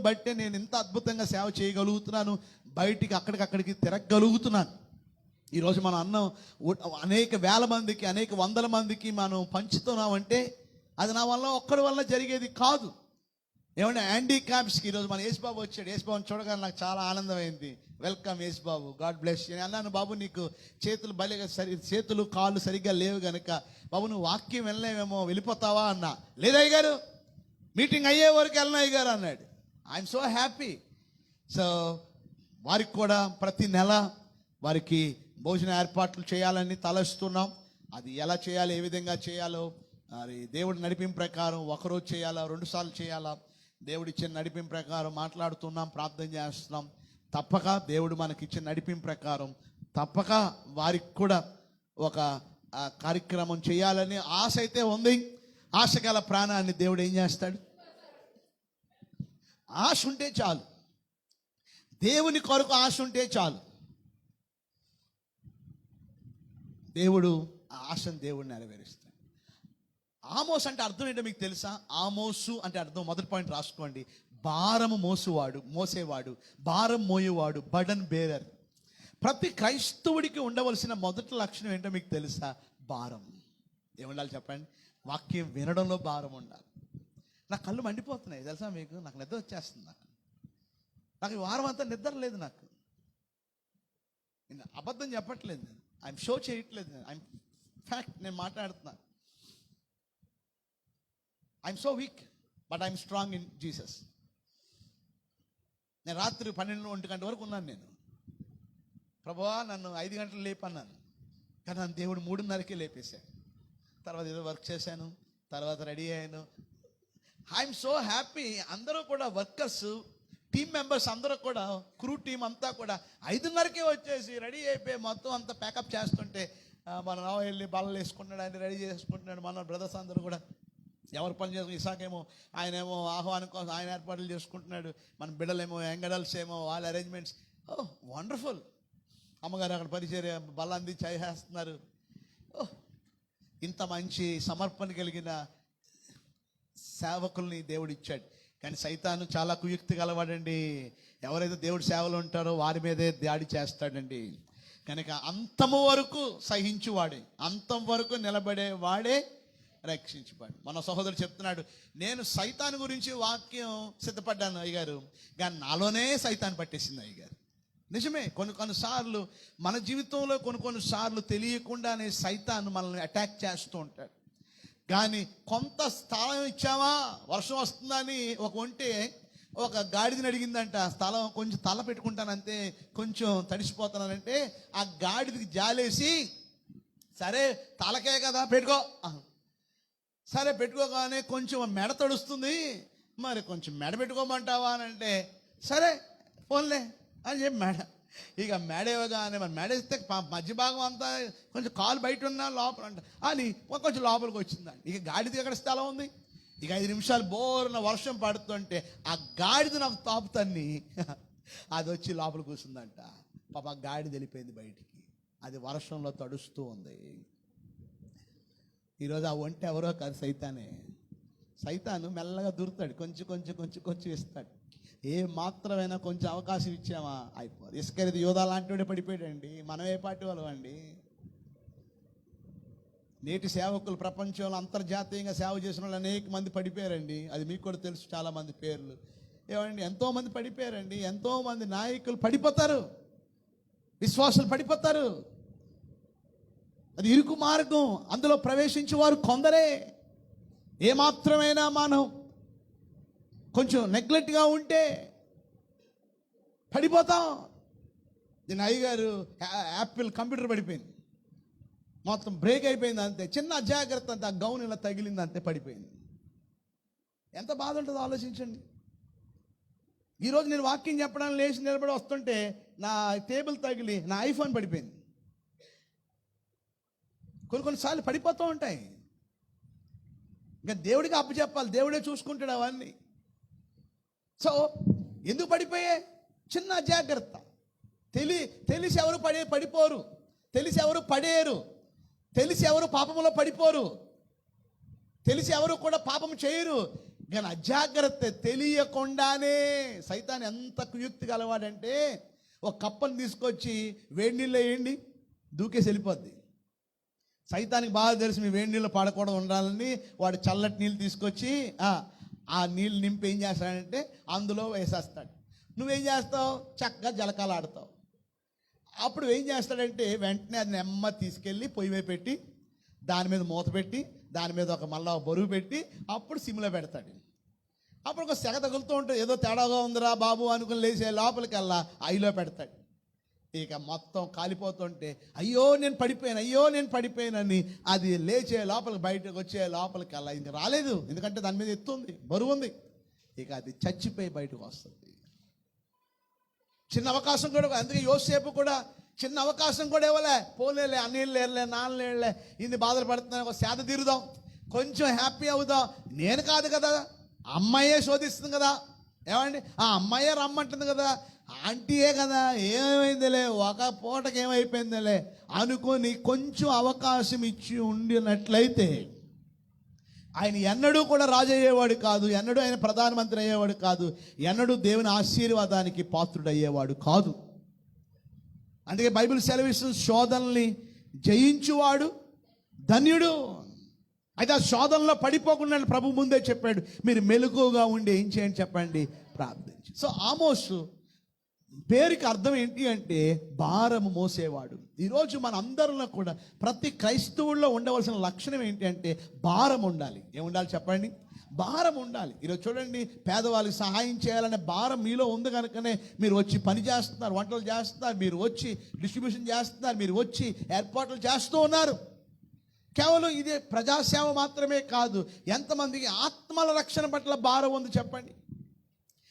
బట్టే నేను ఇంత అద్భుతంగా సేవ చేయగలుగుతున్నాను, బయటికి అక్కడికి తిరగగలుగుతున్నాను. ఈరోజు మనం అన్నం అనేక 1000 మందికి, అనేక 100 మందికి మనం పంచుతున్నామంటే అది నా వల్ల ఒక్కడి వల్ల జరిగేది కాదు. ఏమంటే హ్యాండిక్యాప్స్కి ఈరోజు మన యేసుబాబు వచ్చాడు. యేసుబాబుని చూడగానే నాకు చాలా ఆనందమైంది. Welcome Yesubabu, God bless you. అన్నాను, బాబు నీకు చేతులు కాళ్ళు సరిగ్గా లేవు కనుక బాబు నువ్వు వాక్యం వెళ్ళలేమేమో, వెళ్ళిపోతావా అన్నా. లేదయ్య గారు, మీటింగ్ అయ్యే వరకు వెళ్ళను అయ్య గారు అన్నాడు. I'm so happy. సో వారికి కూడా ప్రతి నెల వారికి భోజన ఏర్పాట్లు చేయాలని తలస్తున్నాం. అది ఎలా చేయాలి, ఏ విధంగా చేయాలో మరి దేవుడి నడిపింపు ప్రకారం 1 రోజు చేయాలా, 2 సార్లు చేయాలా, దేవుడిచ్చిన నడిపింపు ప్రకారం మాట్లాడుతున్నాం, ప్రార్థన చేస్తున్నాం. తప్పక దేవుడు మనకిచ్చిన నడిపింపు ప్రకారం తప్పక వారికి కూడా ఒక కార్యక్రమం చేయాలని ఆశ అయితే ఉంది. ఆశ గల ప్రాణాన్ని దేవుడు ఏం చేస్తాడు? ఆశ ఉంటే చాలు, దేవుని కొరకు ఆశ ఉంటే చాలు. దేవుడు ఆ ఆశను దేవుడు నెరవేరుస్తాడు. ఆమోస్ అంటే అర్థం ఏంటో మీకు తెలుసా? ఆమోసు అంటే అర్థం, మొదటి పాయింట్ రాసుకోండి, భారము మోసేవాడు, భారం మోయేవాడు, బర్డన్ బేరర్. ప్రతి క్రైస్తవుడికి ఉండవలసిన మొదటి లక్షణం ఏంటో మీకు తెలుసా? భారం. ఏముండాలి చెప్పండి? వాక్యం వినడంలో భారం ఉండాలి. నా కళ్ళు మండిపోతున్నాయి తెలుసా మీకు, నాకు నిద్ర వచ్చేస్తుంది. నాకు ఈ వారం అంతా నిద్ర లేదు. నాకు అబద్ధం చెప్పట్లేదు, ఐఎమ్ షో చేయట్లేదు, ఐఎమ్ ఫ్యాక్ట్, నేను మాట్లాడుతున్నా. I'm so weak but I'm strong in Jesus. నేను రాత్రి 12-1 గంట వరకు ఉన్నాను. నేను ప్రభువా నన్ను 5 గంటలు లేపన్నాను, కానీ నన్ను దేవుడు 3:30కే లేపేశాను. తర్వాత ఏదో వర్క్ చేశాను, తర్వాత రెడీ అయ్యాను. I'm so happy. అందరూ కూడా వర్కర్స్, టీమ్ మెంబర్స్ అందరూ కూడా, క్రూ టీం అంతా కూడా 5:30కే వచ్చేసి రెడీ అయిపోయి మొత్తం అంతా ప్యాకప్ చేస్తుంటే మన రావు వెళ్ళి బల్లలు వేసుకుంటున్నాడు, ఆయన రెడీ చేసుకుంటున్నాడు. మన బ్రదర్స్ అందరూ కూడా ఎవరు పని చేసుకుని, ఇసాకేమో ఆయనేమో ఆహ్వానం కోసం ఆయన ఏర్పాట్లు చేసుకుంటున్నాడు, మన బిడ్డలేమో యంగడల్స్ ఏమో వాళ్ళ అరేంజ్మెంట్స్. ఓ వండర్ఫుల్. అమ్మగారు అక్కడ పరిచర్య బల్ల అందించి చేస్తున్నారు. ఓ ఇంత మంచి సమర్పణ కలిగిన సేవకుల్ని దేవుడు ఇచ్చాడు. కానీ సైతాను చాలా కుయుక్తి గలవాడండి. ఎవరైతే దేవుడి సేవలు ఉంటారో వారి మీదే దాడి చేస్తాడండి. కనుక అంతము వరకు సహించువాడే, అంతం వరకు నిలబడే వాడే రక్షించబడి. మన సహోదరుడు చెప్తున్నాడు, నేను సైతాన్ గురించి వాక్యం సిద్ధపడ్డాను అయ్యగారు, కానీ నాలోనే సైతాన్ పట్టేసింది అయ్యగారు. నిజమే, కొన్నిసార్లు మన జీవితంలో కొన్నిసార్లు తెలియకుండానే సైతాన్ మనల్ని అటాక్ చేస్తూ ఉంటాడు. కానీ కొంత స్థలం ఇచ్చామా, వర్షం వస్తుందని ఒక గాడిదని అడిగిందంట, స్థలం కొంచెం తల పెట్టుకుంటానంతే, కొంచెం తడిసిపోతానంటే ఆ గాడిదకి జాలేసి, సరే తలకే కదా పెట్టుకో, సరే పెట్టుకోగానే కొంచెం మెడ తడుస్తుంది, మరి కొంచెం మెడ పెట్టుకోమంటావా అని అంటే, సరే ఫోన్లే అని చెప్పి ఇక మెడ ఇవ్వగానే మరి మెడ ఇస్తే మధ్య భాగం అంతా కొంచెం కాలు బయట ఉన్నా లోపల అంట అని కొంచెం లోపలికి వచ్చిందండి. ఇక గాడిది ఎక్కడ స్థలం ఉంది? ఇక 5 నిమిషాలు బోర్న వర్షం పడుతుంటే ఆ గాడిద నాకు తాపుతాన్ని అది వచ్చి లోపల కూర్చుందంట. పాప గాడిద వెళ్ళిపోయింది బయటికి. అది వర్షంలో తడుస్తూ ఉంది. ఈరోజు ఆ ఒంటి ఎవరో కాదు, సైతాను మెల్లగా దూరుతాడు, కొంచెం ఇస్తాడు. ఏ మాత్రమైనా కొంచెం అవకాశం ఇచ్చామా అయిపోదు. ఇస్కరియోతు యోధా లాంటి వాడే పడిపోయాడండి. మనం ఏ పార్టీ వాళ్ళం అండి? నేటి సేవకులు ప్రపంచంలో అంతర్జాతీయంగా సేవ చేసిన వాళ్ళు అనేక మంది పడిపోయారండి. అది మీకు కూడా తెలుసు, చాలామంది పేర్లు. ఏమండి, ఎంతోమంది పడిపోయారండి. ఎంతోమంది నాయకులు పడిపోతారు, విశ్వాసులు పడిపోతారు. అది ఇరుకు మార్గం, అందులో ప్రవేశించే వారు కొందరే. ఏమాత్రమైనా మనం కొంచెం నెగ్లెక్ట్గా ఉంటే పడిపోతాం. నేను అయ్యగారు యాపిల్ కంప్యూటర్ పడిపోయింది, మొత్తం బ్రేక్ అయిపోయింది అంతే. చిన్న అజాగ్రత్త అంతే, ఆ గౌన్ ఇలా తగిలింది అంతే, పడిపోయింది. ఎంత బాధ ఉంటుందో ఆలోచించండి. ఈరోజు నేను వాక్యం చెప్పడానికి లేచి నిలబడి వస్తుంటే నా టేబుల్ తగిలి నా ఐఫోన్ పడిపోయింది. కొన్నిసార్లు పడిపోతూ ఉంటాయి. ఇంకా దేవుడికి అప్పచెప్పాలి, దేవుడే చూసుకుంటాడు అవన్నీ. సో ఎందుకు పడిపోయే? చిన్న అజాగ్రత్త. తెలిసి ఎవరు పడిపోరు, తెలిసి ఎవరు పడేరు, తెలిసి ఎవరు పాపంలో పడిపోరు, తెలిసి ఎవరు కూడా పాపం చేయరు. కానీ అజాగ్రత్త, తెలియకుండానే. సైతాన్ ఎంత కుయుక్తి గలవాడంటే ఒక కప్పను తీసుకొచ్చి వేడి నీళ్ళు వేయండి, దూకేసి వెళ్ళిపోద్ది. సైతానికి బాగా తెలుసు మీ వేడి నీళ్ళు పడకూడదు ఉండాలని. వాడు చల్లటి నీళ్ళు తీసుకొచ్చి ఆ నీళ్ళు నింపి ఏం చేస్తాడంటే అందులో వేసేస్తాడు. నువ్వేం చేస్తావు? చక్కగా జలకాలు ఆడతావు. అప్పుడు ఏం చేస్తాడంటే వెంటనే అది నెమ్మ తీసుకెళ్ళి పొయ్యి మీద పెట్టి దాని మీద మూత పెట్టి దాని మీద మళ్ళా బరువు పెట్టి అప్పుడు సిమ్లో పెడతాడు. అప్పుడు ఒక సెగ తగులుతూ ఉంటుంది, ఏదో తేడాగా ఉందిరా బాబు అనుకుని లేచే లోపలికల్లా ఐలో పెడతాడు. ఇక మొత్తం కాలిపోతుంటే అయ్యో నేను పడిపోయానని అది లేచే లోపలికి బయటకు వచ్చే లోపలికల్లా ఇంక రాలేదు, ఎందుకంటే దాని మీద ఎత్తుంది, బరువు ఉంది. ఇక అది చచ్చిపోయి బయటకు వస్తుంది. చిన్న అవకాశం కూడా, అందుకే యోసేపు కూడా చిన్న అవకాశం కూడా ఇవ్వలే. పోలేలే, అన్నీళ్ళు లేరులే, నాన్నలేరులే, ఇన్ని బాధలు పడుతున్నాను, ఒక సేద తీరుదాం, కొంచెం హ్యాపీ అవుదాం. నేను కాదు కదా, అమ్మాయే శోధిస్తుంది కదా, ఏమండి, ఆ అమ్మాయే రమ్మంటుంది కదా, ఆంటీయే కదా, ఏమైందిలే, ఒక పూటకి ఏమైపోయిందిలే అనుకొని కొంచెం అవకాశం ఇచ్చి ఉండినట్లయితే ఆయన ఎన్నడూ కూడా రాజు అయ్యేవాడు కాదు, ఎన్నడూ ఆయన ప్రధానమంత్రి అయ్యేవాడు కాదు, ఎన్నడూ దేవుని ఆశీర్వాదానికి పాత్రుడు అయ్యేవాడు కాదు. అందుకే బైబిల్ సెలవిస్తుంది, శోధనల్ని జయించువాడు ధన్యుడు. అయితే ఆ శోధనలో పడిపోకుండా ప్రభు ముందే చెప్పాడు, మీరు మెలకువగా ఉండి ఏం చేయండి చెప్పండి, ప్రార్థించి. సో ఆమోసు పేరుకి అర్థం ఏంటి అంటే భారము మోసేవాడు. ఈరోజు మన అందరిలో కూడా ప్రతి క్రైస్తవుల్లో ఉండవలసిన లక్షణం ఏంటి అంటే భారం ఉండాలి. ఏముండాలి చెప్పండి? భారం ఉండాలి. ఈరోజు చూడండి, పేదవాళ్ళకి సహాయం చేయాలనే భారం మీలో ఉంది కనుకనే మీరు వచ్చి పని చేస్తున్నారు, వంటలు చేస్తున్నారు, మీరు వచ్చి డిస్ట్రిబ్యూషన్ చేస్తున్నారు, మీరు వచ్చి ఏర్పాట్లు చేస్తూ ఉన్నారు. కేవలం ఇదే ప్రజాసేవ మాత్రమే కాదు, ఎంతమందికి ఆత్మల రక్షణ పట్ల భారం ఉంది చెప్పండి.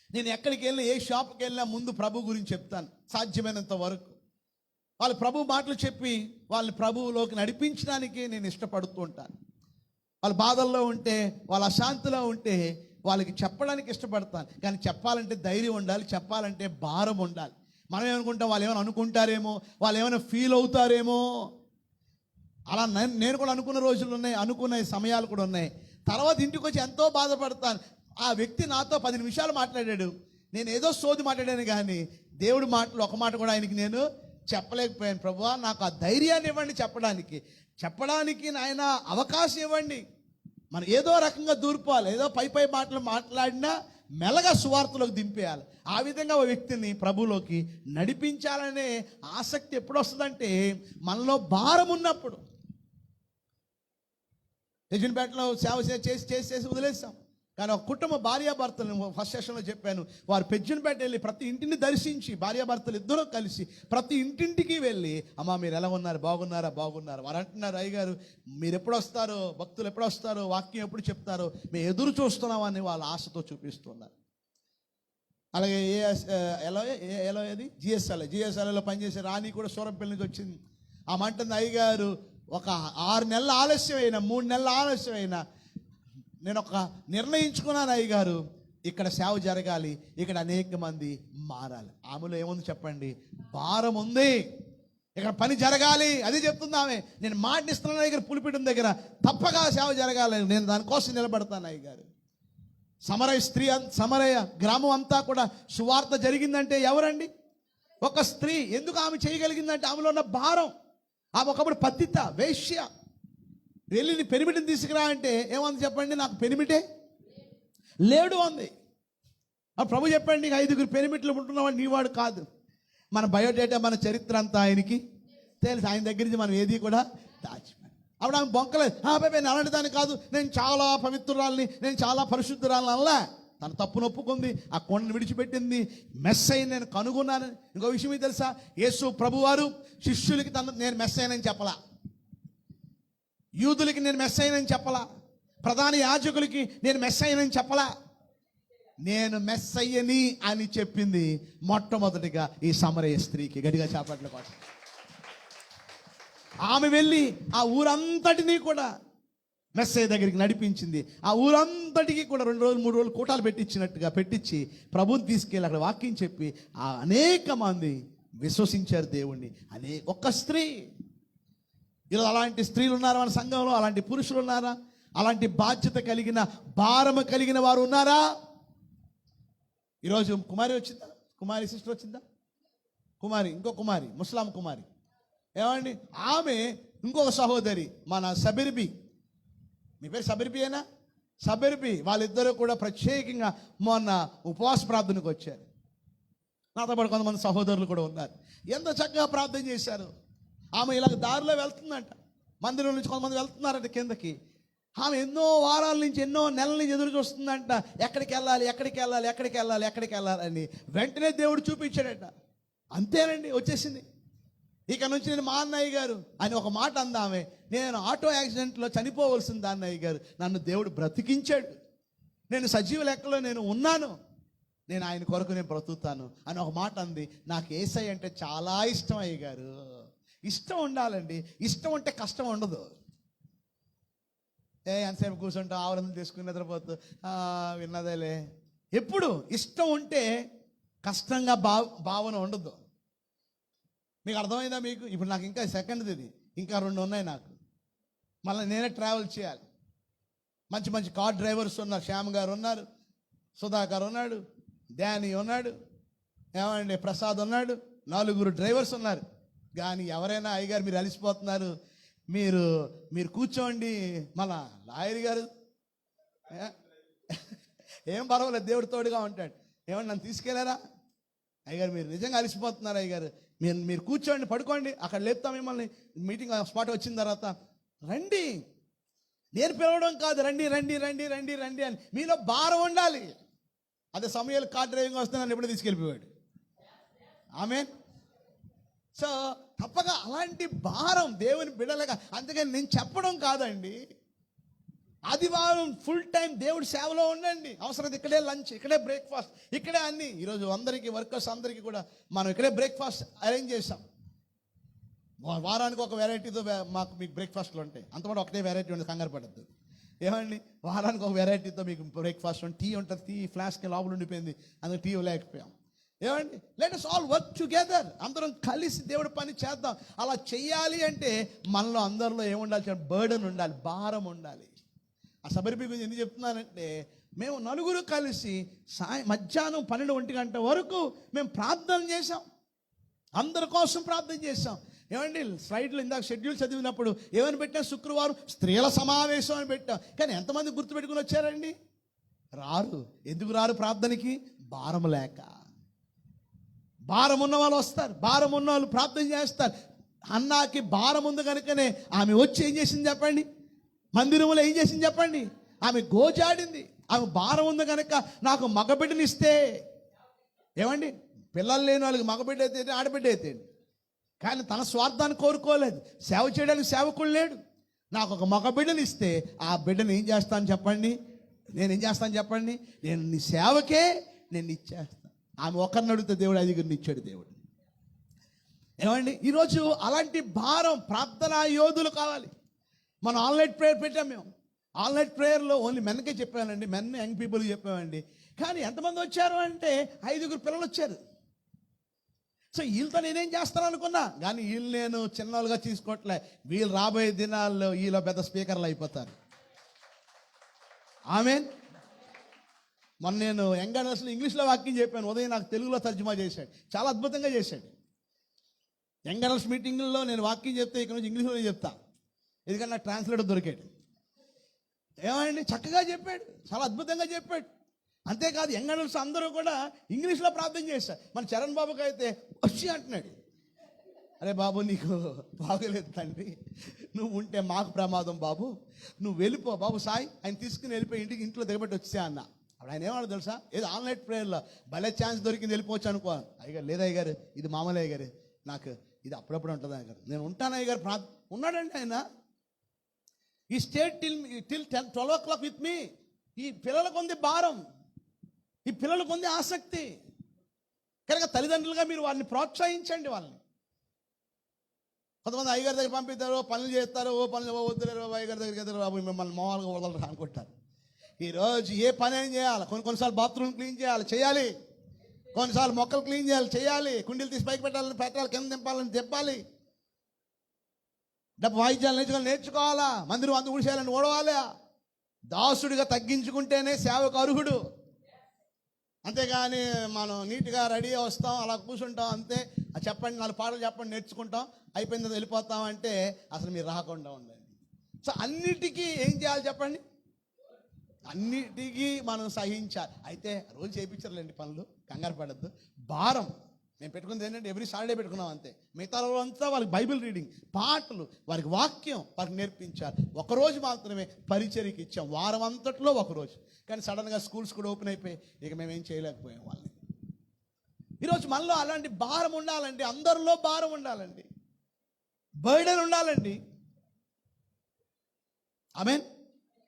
నేను ఎక్కడికి వెళ్ళినా, ఏ షాప్కి వెళ్ళినా ముందు ప్రభు గురించి చెప్తాను సాధ్యమైనంత వరకు. వాళ్ళు ప్రభు మాటలు చెప్పి వాళ్ళని ప్రభువులోకి నడిపించడానికి నేను ఇష్టపడుతూ ఉంటాను. వాళ్ళ బాధల్లో ఉంటే, వాళ్ళ అశాంతిలో ఉంటే వాళ్ళకి చెప్పడానికి ఇష్టపడతాను. కానీ చెప్పాలంటే ధైర్యం ఉండాలి, చెప్పాలంటే భారం ఉండాలి. మనం ఏమనుకుంటాం, వాళ్ళు ఏమైనా అనుకుంటారేమో, వాళ్ళు ఏమైనా ఫీల్ అవుతారేమో. అలా నేను కూడా అనుకున్న రోజులు ఉన్నాయి, అనుకున్న సమయాలు కూడా ఉన్నాయి. తర్వాత ఇంటికి వచ్చి ఎంతో బాధపడతాను. ఆ వ్యక్తి నాతో 10 నిమిషాలు మాట్లాడాడు, నేను ఏదో సోది మాట్లాడాను, కానీ దేవుడి మాటలు ఒక మాట కూడా ఆయనకి నేను చెప్పలేకపోయాను. ప్రభువా నాకు ఆ ధైర్యాన్ని ఇవ్వండి, చెప్పడానికి నాయన అవకాశం ఇవ్వండి. మనం ఏదో రకంగా దూరిపోవాలి, ఏదో పై మాటలు మాట్లాడినా మెల్లగా సువార్తలోకి దింపేయాలి. ఆ విధంగా ఒక వ్యక్తిని ప్రభులోకి నడిపించాలనే ఆసక్తి ఎప్పుడు వస్తుందంటే మనలో భారం ఉన్నప్పుడు. యజన్పేటలో సేవ చేసి వదిలేస్తాం. కానీ ఒక కుటుంబ భార్యాభర్తలు, ఫస్ట్ సెషన్లో చెప్పాను, వారు పెజ్జన్పేట వెళ్ళి ప్రతి ఇంటిని దర్శించి, భార్యాభర్తలు ఇద్దరూ కలిసి ప్రతి ఇంటింటికి వెళ్ళి, అమ్మ మీరు ఎలా ఉన్నారు, బాగున్నారా? వారు అంటున్నారు, అయ్యగారు మీరు ఎప్పుడు వస్తారో, భక్తులు ఎప్పుడు వస్తారో, వాక్యం ఎప్పుడు చెప్తారో మేము ఎదురు చూస్తున్నామని వాళ్ళ ఆశతో చూపిస్తున్నారు. అలాగే ఏది జిఎస్ఎల్ఏలో పనిచేసే రాణి కూడా సూరంపల్లి నుంచి వచ్చింది. ఆ మంటుంది, అయ్యగారు ఒక 6 నెలల ఆలస్యమైనా, 3 నెలల ఆలస్యమైనా నేను ఒక నిర్ణయించుకున్నాను, అయ్యగారు ఇక్కడ సేవ జరగాలి, ఇక్కడ అనేక మంది మారాలి. ఆమెలో ఏముంది చెప్పండి? భారం ఉంది. ఇక్కడ పని జరగాలి అది చెప్తుంది ఆమె. నేను మాటిస్తున్నాను దగ్గర పులిపిటం దగ్గర తప్పగా సేవ జరగాలి, నేను దానికోసం నిలబడతాను అయ్యగారు. సమరయ గ్రామం అంతా కూడా సువార్త జరిగిందంటే ఎవరండి? ఒక స్త్రీ. ఎందుకు ఆమె చేయగలిగిందంటే ఆమెలో ఉన్న భారం. ఆమె ఒకప్పుడు పతిత వేశ్య. వెళ్ళి నీ పెనిమిటిని తీసుకురా అంటే ఏమంది చెప్పండి? నాకు పెనిమిటే లేడు అంది. ప్రభు చెప్పండి, నీకు 5 పెనిమిట్లు ఉంటున్నావాడు నీవాడు కాదు. మన బయోడేటా మన చరిత్ర అంతా ఆయనకి తెలుసు. ఆయన దగ్గర నుంచి మనం ఏది కూడా దాచిపోయి అప్పుడు ఆమె బొంకలేదు. నేను అలాంటి దాన్ని కాదు, నేను చాలా పవిత్రురాలని, నేను చాలా పరిశుద్ధురాలని అలా తన తప్పును ఒప్పుకుంది, ఆ కొండను విడిచిపెట్టింది. మెస్సయ్య నేను కనుగొన్నాను. ఇంకో విషయం మీకు తెలుసా? యేసు ప్రభువారు శిష్యులకి నేను మెస్సయ్యనని చెప్పలా, యూదులకి నేను మెస్సయ్యనని చెప్పలా, ప్రధాన యాజకులకి నేను మెస్సయ్యనని చెప్పలా. నేను మెస్సయ్యని అని చెప్పింది మొట్టమొదటిగా ఈ సమరయ స్త్రీకి. గట్టిగా చేపట్ల కోసం ఆమె వెళ్ళి ఆ ఊరంతటినీ కూడా మెస్సయ్య దగ్గరికి నడిపించింది. ఆ ఊరంతటికి కూడా 2 రోజులు 3 రోజులు కూటాలు పెట్టించి ప్రభుని తీసుకెళ్ళి అక్కడ వాక్యం చెప్పి ఆ అనేక మంది విశ్వసించారు దేవుణ్ణి. ఒక్క స్త్రీ. ఈరోజు అలాంటి స్త్రీలు ఉన్నారా మన సంఘంలో? అలాంటి పురుషులు ఉన్నారా? అలాంటి బాధ్యత కలిగిన భారము కలిగిన వారు ఉన్నారా? ఈరోజు కుమారి వచ్చిందా? కుమారి సిస్టర్ వచ్చిందా? ఇంకో కుమారి, ముస్లాం కుమారి. ఏమండి, ఆమె ఇంకొక సహోదరి మన సబిర్బి. మీ పేరు సబిర్బియేనా? సబిర్బి వాళ్ళిద్దరూ కూడా ప్రత్యేకంగా మొన్న ఉపవాస ప్రార్థనకు వచ్చారు. నాతో పాటు కొంతమంది సహోదరులు కూడా ఉన్నారు. ఎంత చక్కగా ప్రార్థన చేశారు. ఆమె ఇలాగ దారిలో వెళ్తుందంట. మందిరం నుంచి కొంతమంది వెళ్తున్నారంట కిందకి. ఆమె ఎన్నో వారాల నుంచి, ఎన్నో నెలల నుంచి ఎదురు చూస్తుందంట. ఎక్కడికి వెళ్ళాలి అని. వెంటనే దేవుడు చూపించాడట. అంతేనండి, వచ్చేసింది. ఇక నుంచి నేను మా అన్నయ్య గారు అని ఒక మాట అందామె. నేను ఆటో యాక్సిడెంట్లో చనిపోవలసింది అన్నయ్య గారు, నన్ను దేవుడు బ్రతికించాడు, నేను సజీవ లెక్కలో నేను ఉన్నాను, నేను ఆయన కొరకు నేను బ్రతుకుతాను అని ఒక మాట అంది. నాకు యేసయ్య అంటే చాలా ఇష్టం అయ్య గారు. ఇష్టం ఉండాలండి. ఇష్టం ఉంటే కష్టం ఉండదు. ఎంతసేపు కూర్చుంటా ఆవరణలు తీసుకుని నిద్రపోతూ విన్నదేలే. ఎప్పుడు ఇష్టం ఉంటే కష్టంగా భావన ఉండదు. మీకు అర్థమైందా? మీకు ఇప్పుడు నాకు ఇంకా సెకండ్ది ఇంకా 2 ఉన్నాయి నాకు. మళ్ళీ నేనే ట్రావెల్ చేయాలి. మంచి మంచి కార్ డ్రైవర్స్ ఉన్నారు. శ్యామ్ గారు ఉన్నారు, సుధాకర్ ఉన్నాడు, డానీ ఉన్నాడు, ఏమండి ప్రసాద్ ఉన్నాడు, 4 డ్రైవర్స్ ఉన్నారు. కానీ ఎవరైనా అయ్యగారు మీరు అలసిపోతున్నారు, మీరు కూర్చోండి. మళ్ళా లాయర్ గారు ఏం పర్వాలేదు, దేవుడు తోడుగా ఉంటాడు. ఏమన్నా నన్ను తీసుకెళ్ళారా అయ్యగారు? మీరు నిజంగా అలసిపోతున్నారు అయ్యగారు, మీరు కూర్చోండి, పడుకోండి, అక్కడ లేపుతాం మిమ్మల్ని. మీటింగ్ స్పాట్ వచ్చిన తర్వాత రండి, నేను పిలవడం కాదు, రండి అని మీలో భారం ఉండాలి. అదే సమయాలు కార్ డ్రైవింగ్ వస్తే నన్ను ఎప్పుడు తీసుకెళ్ళిపోయాడు. ఆమేన్. సో తప్పగా అలాంటి భారం దేవుని బిడ్డలుగా. అందుకని నేను చెప్పడం కాదండి, ఆదివారం ఫుల్ టైం దేవుడి సేవలో ఉండండి. అవసరం ఇక్కడే లంచ్, ఇక్కడే బ్రేక్ఫాస్ట్, ఇక్కడే అన్ని. ఈరోజు అందరికీ వర్కర్స్ అందరికీ కూడా మనం ఇక్కడే బ్రేక్ఫాస్ట్ అరేంజ్ చేసాం. వారానికి ఒక వెరైటీతో మీకు బ్రేక్ఫాస్ట్లు ఉంటాయి. అంతపాటు ఒకటే వెరైటీ ఉంటుంది, కంగారు పడద్దు. ఏమండి, వారానికి ఒక వెరైటీతో మీకు బ్రేక్ఫాస్ట్ ఉంటుంది. టీ ఉంటుంది, టీ ఫ్లాస్క్ లోపల ఉండిపోయింది, అందుకు టీ లేకపోయాం. ఏమండి, let us all work together. అందరం కలిసి దేవుడి పని చేద్దాం. అలా చెయ్యాలి అంటే మనలో అందరిలో ఏముండాలి? బర్డెన్ ఉండాలి, భారం ఉండాలి. ఆ సబరిపి గురించి ఎందుకు చెప్తున్నానంటే, మేము 4 కలిసి మధ్యాహ్నం 12-1 గంట వరకు మేము ప్రార్థన చేసాం. అందరి కోసం ప్రార్థన చేసాం. ఏమండి, స్లైడ్లో ఇందాక షెడ్యూల్ చదివినప్పుడు ఏమని పెట్టాం? శుక్రవారం స్త్రీల సమావేశం అని పెట్టాం. కానీ ఎంతమంది గుర్తుపెట్టుకుని వచ్చారండి? రారు. ఎందుకు రారు ప్రార్థనకి? భారం లేక. భారం ఉన్న వాళ్ళు వస్తారు, భారం ఉన్న వాళ్ళు ప్రార్థన చేస్తారు. అన్నాకి భారం ఉంది కనుకనే ఆమె వచ్చి ఏం చేసింది చెప్పండి? మందిరంలో ఏం చేసింది చెప్పండి? ఆమె గోజాడింది. ఆమె భారం ఉంది కనుక నాకు మగబిడ్డనిస్తే. ఏమండి, పిల్లలు లేని వాళ్ళకి మగబిడ్డ అయితే ఆడబిడ్డ అయితే. కానీ తన స్వార్థాన్ని కోరుకోలేదు. సేవ చేయడానికి సేవకుడు లేడు. నాకు ఒక మగబిడ్డని ఇస్తే ఆ బిడ్డను ఏం చేస్తాను చెప్పండి? నేనేం చేస్తాను చెప్పండి? నేను నీ సేవకే నేను ఇచ్చేస్తాను. ఆమె ఒకరిని అడిగితే దేవుడు 5 ఇచ్చాడు దేవుడు. ఏమండి, ఈరోజు అలాంటి భారం ప్రార్థనా యోధులు కావాలి. మనం ఆన్లైన్ ప్రేయర్ పెట్టాం. మేము ఆన్లైన్ ప్రేయర్లో ఓన్లీ మెన్కే చెప్పానండి, మెన్ యంగ్ పీపుల్కి చెప్పామండి. కానీ ఎంతమంది వచ్చారు అంటే 5 పిల్లలు వచ్చారు. సో వీళ్ళతో నేనేం చేస్తాను అనుకున్నా, కానీ వీళ్ళు నేను చిన్నలుగా తీసుకోవట్లే. వీళ్ళు రాబోయే దినాల్లో వీళ్ళ పెద్ద స్పీకర్లు అయిపోతారు. ఆమేన్. మొన్న నేను యంగ్ అడల్ట్స్లో ఇంగ్లీష్లో వాక్యం చెప్పాను, ఉదయం నాకు తెలుగులో తర్జుమా చేశాడు, చాలా అద్భుతంగా చేశాడు. యంగ్ అడల్ట్స్ మీటింగ్లో నేను వాక్యం చెప్తే ఇక్కడ నుంచి ఇంగ్లీష్లో చెప్తా, ఎందుకంటే నాకు ట్రాన్స్లేటర్ దొరికాడు. ఏమండి చక్కగా చెప్పాడు, చాలా అద్భుతంగా చెప్పాడు. అంతేకాదు యంగ్ అడల్ట్స్ అందరూ కూడా ఇంగ్లీష్లో ప్రార్థన చేశారు. మన చరణ్ బాబుకి అయితే వచ్చి అంటున్నాడు, అరే బాబు నీకు బాగోలేదు తండ్రి, నువ్వు ఉంటే మాకు ప్రమాదం బాబు, నువ్వు వెళ్ళిపో బాబు సాయి, ఆయన తీసుకుని వెళ్ళిపోయి ఇంట్లో దిగబెట్టి వచ్చా అన్న. అప్పుడు ఆయన ఏమన్నా తెలుసా, ఏదో ఆన్లైన్ ప్రేయర్లో భలే ఛాన్స్ దొరికింది వెళ్ళిపోవచ్చు అనుకో. అయ్యగారు లేదా అయ్యగారు, ఇది మామూలు అయ్యగారు, నాకు ఇది అప్పుడప్పుడు ఉంటుంది అయ్యగారు, నేను ఉంటాను అయ్యగారు. ఉన్నాడండి ఆయన. ఈ state till 12 o'clock with me. ఈ పిల్లలకు ఉంది భారం, ఈ పిల్లలకు ఉంది ఆసక్తి. కనుక తల్లిదండ్రులుగా మీరు వారిని ప్రోత్సహించండి. వాళ్ళని కొంతమంది అయ్యగారి దగ్గర పంపిస్తారు, పనులు చేస్తారు, ఓ పనులు వద్దులేరు అయ్యగారి దగ్గరికి ఎదురు బాబు మిమ్మల్ని మామూలుగా వదలరు అనుకుంటారు. ఈరోజు ఏ పని ఏం చేయాలి, కొన్నిసార్లు బాత్రూమ్ క్లీన్ చేయాలి, కొన్నిసార్లు మొక్కలు క్లీన్ చేయాలి, కుండీలు తీసి పైకి పెట్టాలి, కింద దింపాలని చెప్పాలి, డబ్బు వాయిద్యాలు నేర్చుకోవాలా, మందిరం అందు ఊడిసేయాలని ఓడవాలా. దాసుడిగా తగ్గించుకుంటేనే సేవకు అర్హుడు. అంతేగాని మనం నీట్గా రెడీ వస్తాం, అలా కూర్చుంటాం అంతే, చెప్పండి 4 పాటలు చెప్పండి నేర్చుకుంటాం, అయిపోయింది వెళ్ళిపోతాం అంటే అసలు మీరు రాకుండా ఉండండి. సో అన్నిటికీ ఏం చేయాలి చెప్పండి, అన్నిటికీ మనం సహించాలి. అయితే రోజు చేయించరులేండి పనులు, కంగారు పడద్దు. భారం మేము పెట్టుకున్నది ఏంటంటే ఎవ్రీ సాటర్డే పెట్టుకున్నాం అంతే. మిగతా అంతా వాళ్ళకి బైబిల్ రీడింగ్, పాటలు, వారికి వాక్యం వారికి నేర్పించాలి. ఒకరోజు మాత్రమే పరిచర్యకి ఇచ్చాం, వారం అంతట్లో ఒకరోజు. కానీ సడన్గా స్కూల్స్ కూడా ఓపెన్ అయిపోయి ఇక మేమేం చేయలేకపోయాం వాళ్ళని. ఈరోజు మనలో అలాంటి భారం ఉండాలండి, అందరిలో భారం ఉండాలండి, బర్డెన్ ఉండాలండి. ఆమేన్.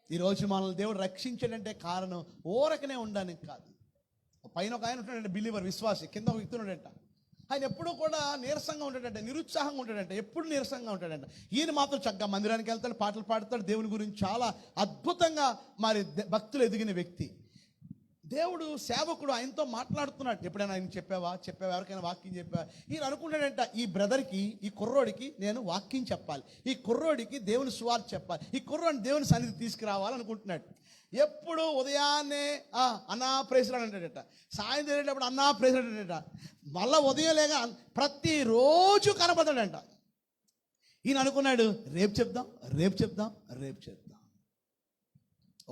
ఈరోజు మనల్ని దేవుడు రక్షించాడంటే కారణం ఊరకనే ఉండడానికి కాదు. పైన ఒక ఆయన ఉంటాడంటే బిలీవర్, విశ్వాసి, కింద ఒక వ్యక్తి ఉన్నాడంట. ఆయన ఎప్పుడూ కూడా నీరసంగా ఉంటాడంట, నిరుత్సాహంగా ఉంటాడంట, ఎప్పుడు నీరసంగా ఉంటాడంట. ఈయన మాత్రం చక్కగా మందిరానికి వెళ్తాడు, పాటలు పాడతాడు, దేవుని గురించి చాలా అద్భుతంగా మరి భక్తులు ఎదిగిన వ్యక్తి. దేవుడు సేవకుడు ఆయనతో మాట్లాడుతున్నాడు. ఎప్పుడైనా ఆయన చెప్పావా ఎవరికైనా వాక్యం చెప్పావా? ఈయన అనుకుంటాడంట, ఈ బ్రదర్కి, ఈ కుర్రోడికి నేను వాక్యం చెప్పాలి, ఈ కుర్రోడికి దేవుని సువార్త చెప్పాలి, ఈ కుర్రోడిని దేవుని సన్నిధి తీసుకురావాలనుకుంటున్నాడు. ఎప్పుడు ఉదయాన్నే అన్నా ప్రేసురాడు అంటాడట, సాయంత్రం వెళ్ళేటప్పుడు అన్నా ప్రేసురాడు అంటాడట, మళ్ళీ ఉదయం లేక ప్రతిరోజు కనపడతాడంట. ఈయన అనుకున్నాడు రేపు చెప్దాం.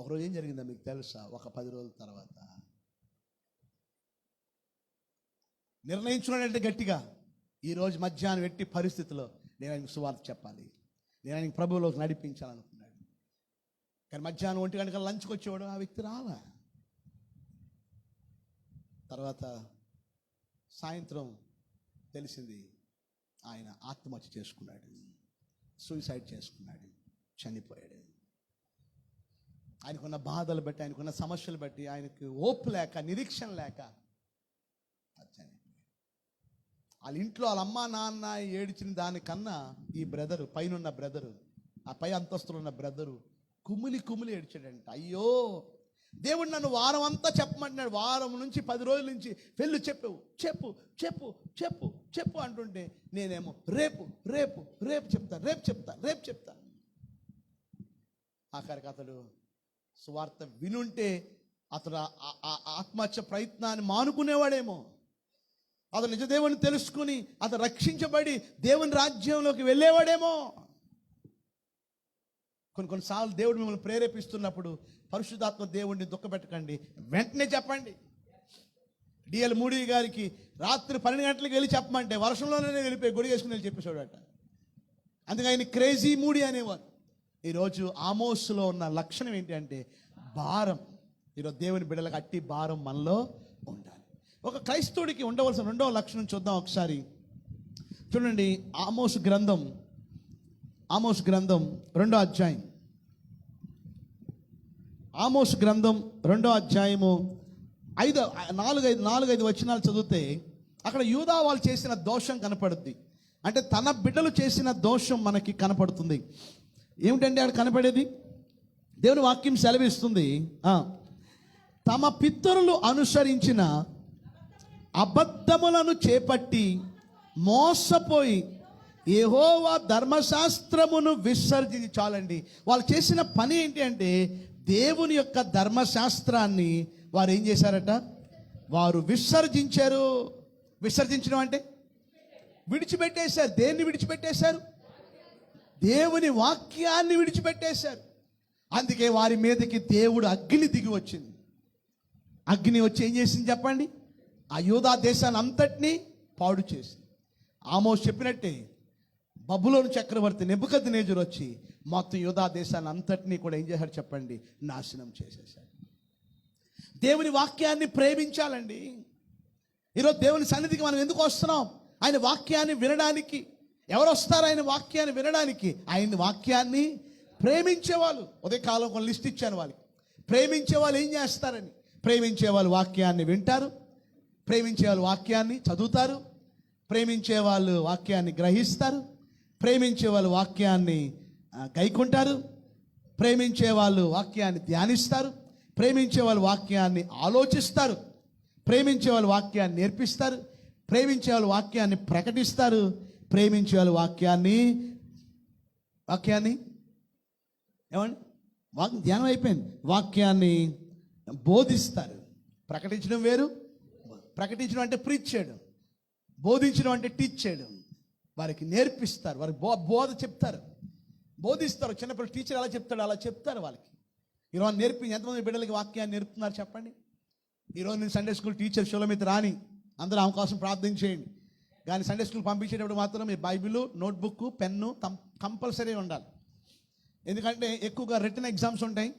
ఒకరోజు ఏం జరిగిందో మీకు తెలుసా? ఒక 10 రోజుల తర్వాత నిర్ణయించుకున్నాడంటే గట్టిగా, ఈరోజు మధ్యాహ్నం ఎట్టి పరిస్థితిలో నేను ఆయనకు సువార్త చెప్పాలి, నేను ఆయనకి ప్రభువులోకి నడిపించాలనుకున్నాడు. కానీ మధ్యాహ్నం 1 గంటల లంచ్కి వచ్చేవాడు, ఆ వ్యక్తి రాలా. తర్వాత సాయంత్రం తెలిసింది ఆయన ఆత్మహత్య చేసుకున్నాడు, సూసైడ్ చేసుకున్నాడు, చనిపోయాడు. ఆయనకున్న బాధలు బట్టి, ఆయనకున్న సమస్యలు బట్టి, ఆయనకు ఓపు లేక, నిరీక్షణ లేక చనిపోయాడు. వాళ్ళ ఇంట్లో వాళ్ళ అమ్మ నాన్న ఏడ్చిన దానికన్నా ఈ బ్రదరు, పైన బ్రదరు, ఆ పై అంతస్తులో ఉన్న బ్రదరు కుమిలి ఏడ్చాడంట. అయ్యో దేవుడు నన్ను వారం అంతా చెప్పమంటున్నాడు, వారం నుంచి 10 రోజుల నుంచి వెళ్ళు చెప్పు అంటుంటే నేనేమో రేపు చెప్తాను. ఆఖరికి అతడు సువార్త వినుంటే అతడు ఆత్మహత్య ప్రయత్నాన్ని మానుకునేవాడేమో. అతను నిజ దేవుని తెలుసుకుని అతను రక్షించబడి దేవుని రాజ్యంలోకి వెళ్ళేవాడేమో. కొన్నిసార్లు దేవుడు మిమ్మల్ని ప్రేరేపిస్తున్నప్పుడు పరిశుద్ధాత్మ దేవుడిని దుఃఖపెట్టకండి, వెంటనే చెప్పండి. డిఎల్ మూడీ గారికి రాత్రి 12 గంటలకు వెళ్ళి చెప్పమంటే వర్షంలోనే వెళ్ళిపోయి గొడి వేసుకుని వెళ్ళి చెప్పేసాడట. అందుకే ఆయన క్రేజీ మూడీ అనేవారు. ఈరోజు ఆమోసులో ఉన్న లక్షణం ఏంటి అంటే భారం. ఈరోజు దేవుని బిడ్డలకు అట్టి భారం మనలో ఉండాలి. ఒక క్రైస్తవుడికి ఉండవలసిన 2వ లక్షణం చూద్దాం ఒకసారి. చూడండి, ఆమోసు గ్రంథం 2వ అధ్యాయం. ఆమోసు గ్రంథం 2వ అధ్యాయము 4-5 వచనాలు చదివితే అక్కడ యూదా వాళ్ళు చేసిన దోషం కనపడుద్ది. అంటే తన బిడ్డలు చేసిన దోషం మనకి కనపడుతుంది. ఏమిటంటే అక్కడ కనపడేది? దేవుని వాక్యం సెలవిస్తుంది, తమ పితరులు అనుసరించిన అబద్ధములను చేపట్టి మోసపోయి యెహోవా ధర్మశాస్త్రమును విసర్జించి, చాలండి, వాళ్ళు చేసిన పని ఏంటి అంటే దేవుని యొక్క ధర్మశాస్త్రాన్ని వారు ఏం చేశారట? వారు విసర్జించారు. విసర్జించడం అంటే విడిచిపెట్టేశారు. దేన్ని విడిచిపెట్టేశారు? దేవుని వాక్యాన్ని విడిచిపెట్టేశారు. అందుకే వారి మీదకి దేవుడు అగ్ని దిగి వచ్చింది. అగ్ని వచ్చి ఏం చేసింది చెప్పండి? ఆ యూదా దేశాన్ని అంతటినీ పాడు చేసింది. ఆమోస్ చెప్పినట్టే బబులోను చక్రవర్తి నెబుకద్నెజరు వచ్చి మొత్తం యూదా దేశాన్ని అంతటినీ కూడా ఏం చేశాడు చెప్పండి? నాశనం చేసేశాడు. దేవుని వాక్యాన్ని ప్రేమించాలండి. ఈరోజు దేవుని సన్నిధికి మనం ఎందుకు వస్తున్నాం? ఆయన వాక్యాన్ని వినడానికి. ఎవరు వస్తారు ఆయన వాక్యాన్ని వినడానికి? ఆయన వాక్యాన్ని ప్రేమించేవాళ్ళు. ఉదయకాలం ఒక లిస్ట్ ఇచ్చాను వాళ్ళకి. ప్రేమించే వాళ్ళు ఏం చేస్తారని. ప్రేమించే వాళ్ళు వాక్యాన్ని వింటారు, ప్రేమించే వాళ్ళు వాక్యాన్ని చదువుతారు, ప్రేమించే వాళ్ళు వాక్యాన్ని గ్రహిస్తారు, ప్రేమించే వాళ్ళు వాక్యాన్ని గైకుంటారు, ప్రేమించే వాళ్ళు వాక్యాన్ని ధ్యానిస్తారు, ప్రేమించే వాళ్ళు వాక్యాన్ని ఆలోచిస్తారు, ప్రేమించే వాళ్ళు వాక్యాన్ని నేర్పిస్తారు, ప్రేమించే వాళ్ళు వాక్యాన్ని ప్రకటిస్తారు, ప్రేమించే వాళ్ళు వాక్యాన్ని ఏమండి ధ్యానం అయిపోయింది, వాక్యాన్ని బోధిస్తారు. ప్రకటించడం వేరు. ప్రకటించడం అంటే ప్రీచ్ చేయడం, బోధించడం అంటే టీచ్ చేయడం. వారికి నేర్పిస్తారు, వారికి బోధ చెప్తారు, బోధిస్తారు. చిన్నపిల్లలు టీచర్ ఎలా చెప్తాడు అలా చెప్తారు వాళ్ళకి. ఈరోజు నేర్పి ఎంతమంది బిడ్డలకి వాక్యాన్ని నేర్పుతున్నారు చెప్పండి? ఈరోజు నేను సండే స్కూల్ టీచర్ షోలమిత రాని అందరూ ఆమె కోసం ప్రార్థన చేయండి. కానీ సండే స్కూల్ పంపించేటప్పుడు మాత్రం మీ బైబిల్, నోట్బుక్, పెన్ను కంపల్సరీ ఉండాలి. ఎందుకంటే ఎక్కువగా రిటన్ ఎగ్జామ్స్ ఉంటాయి,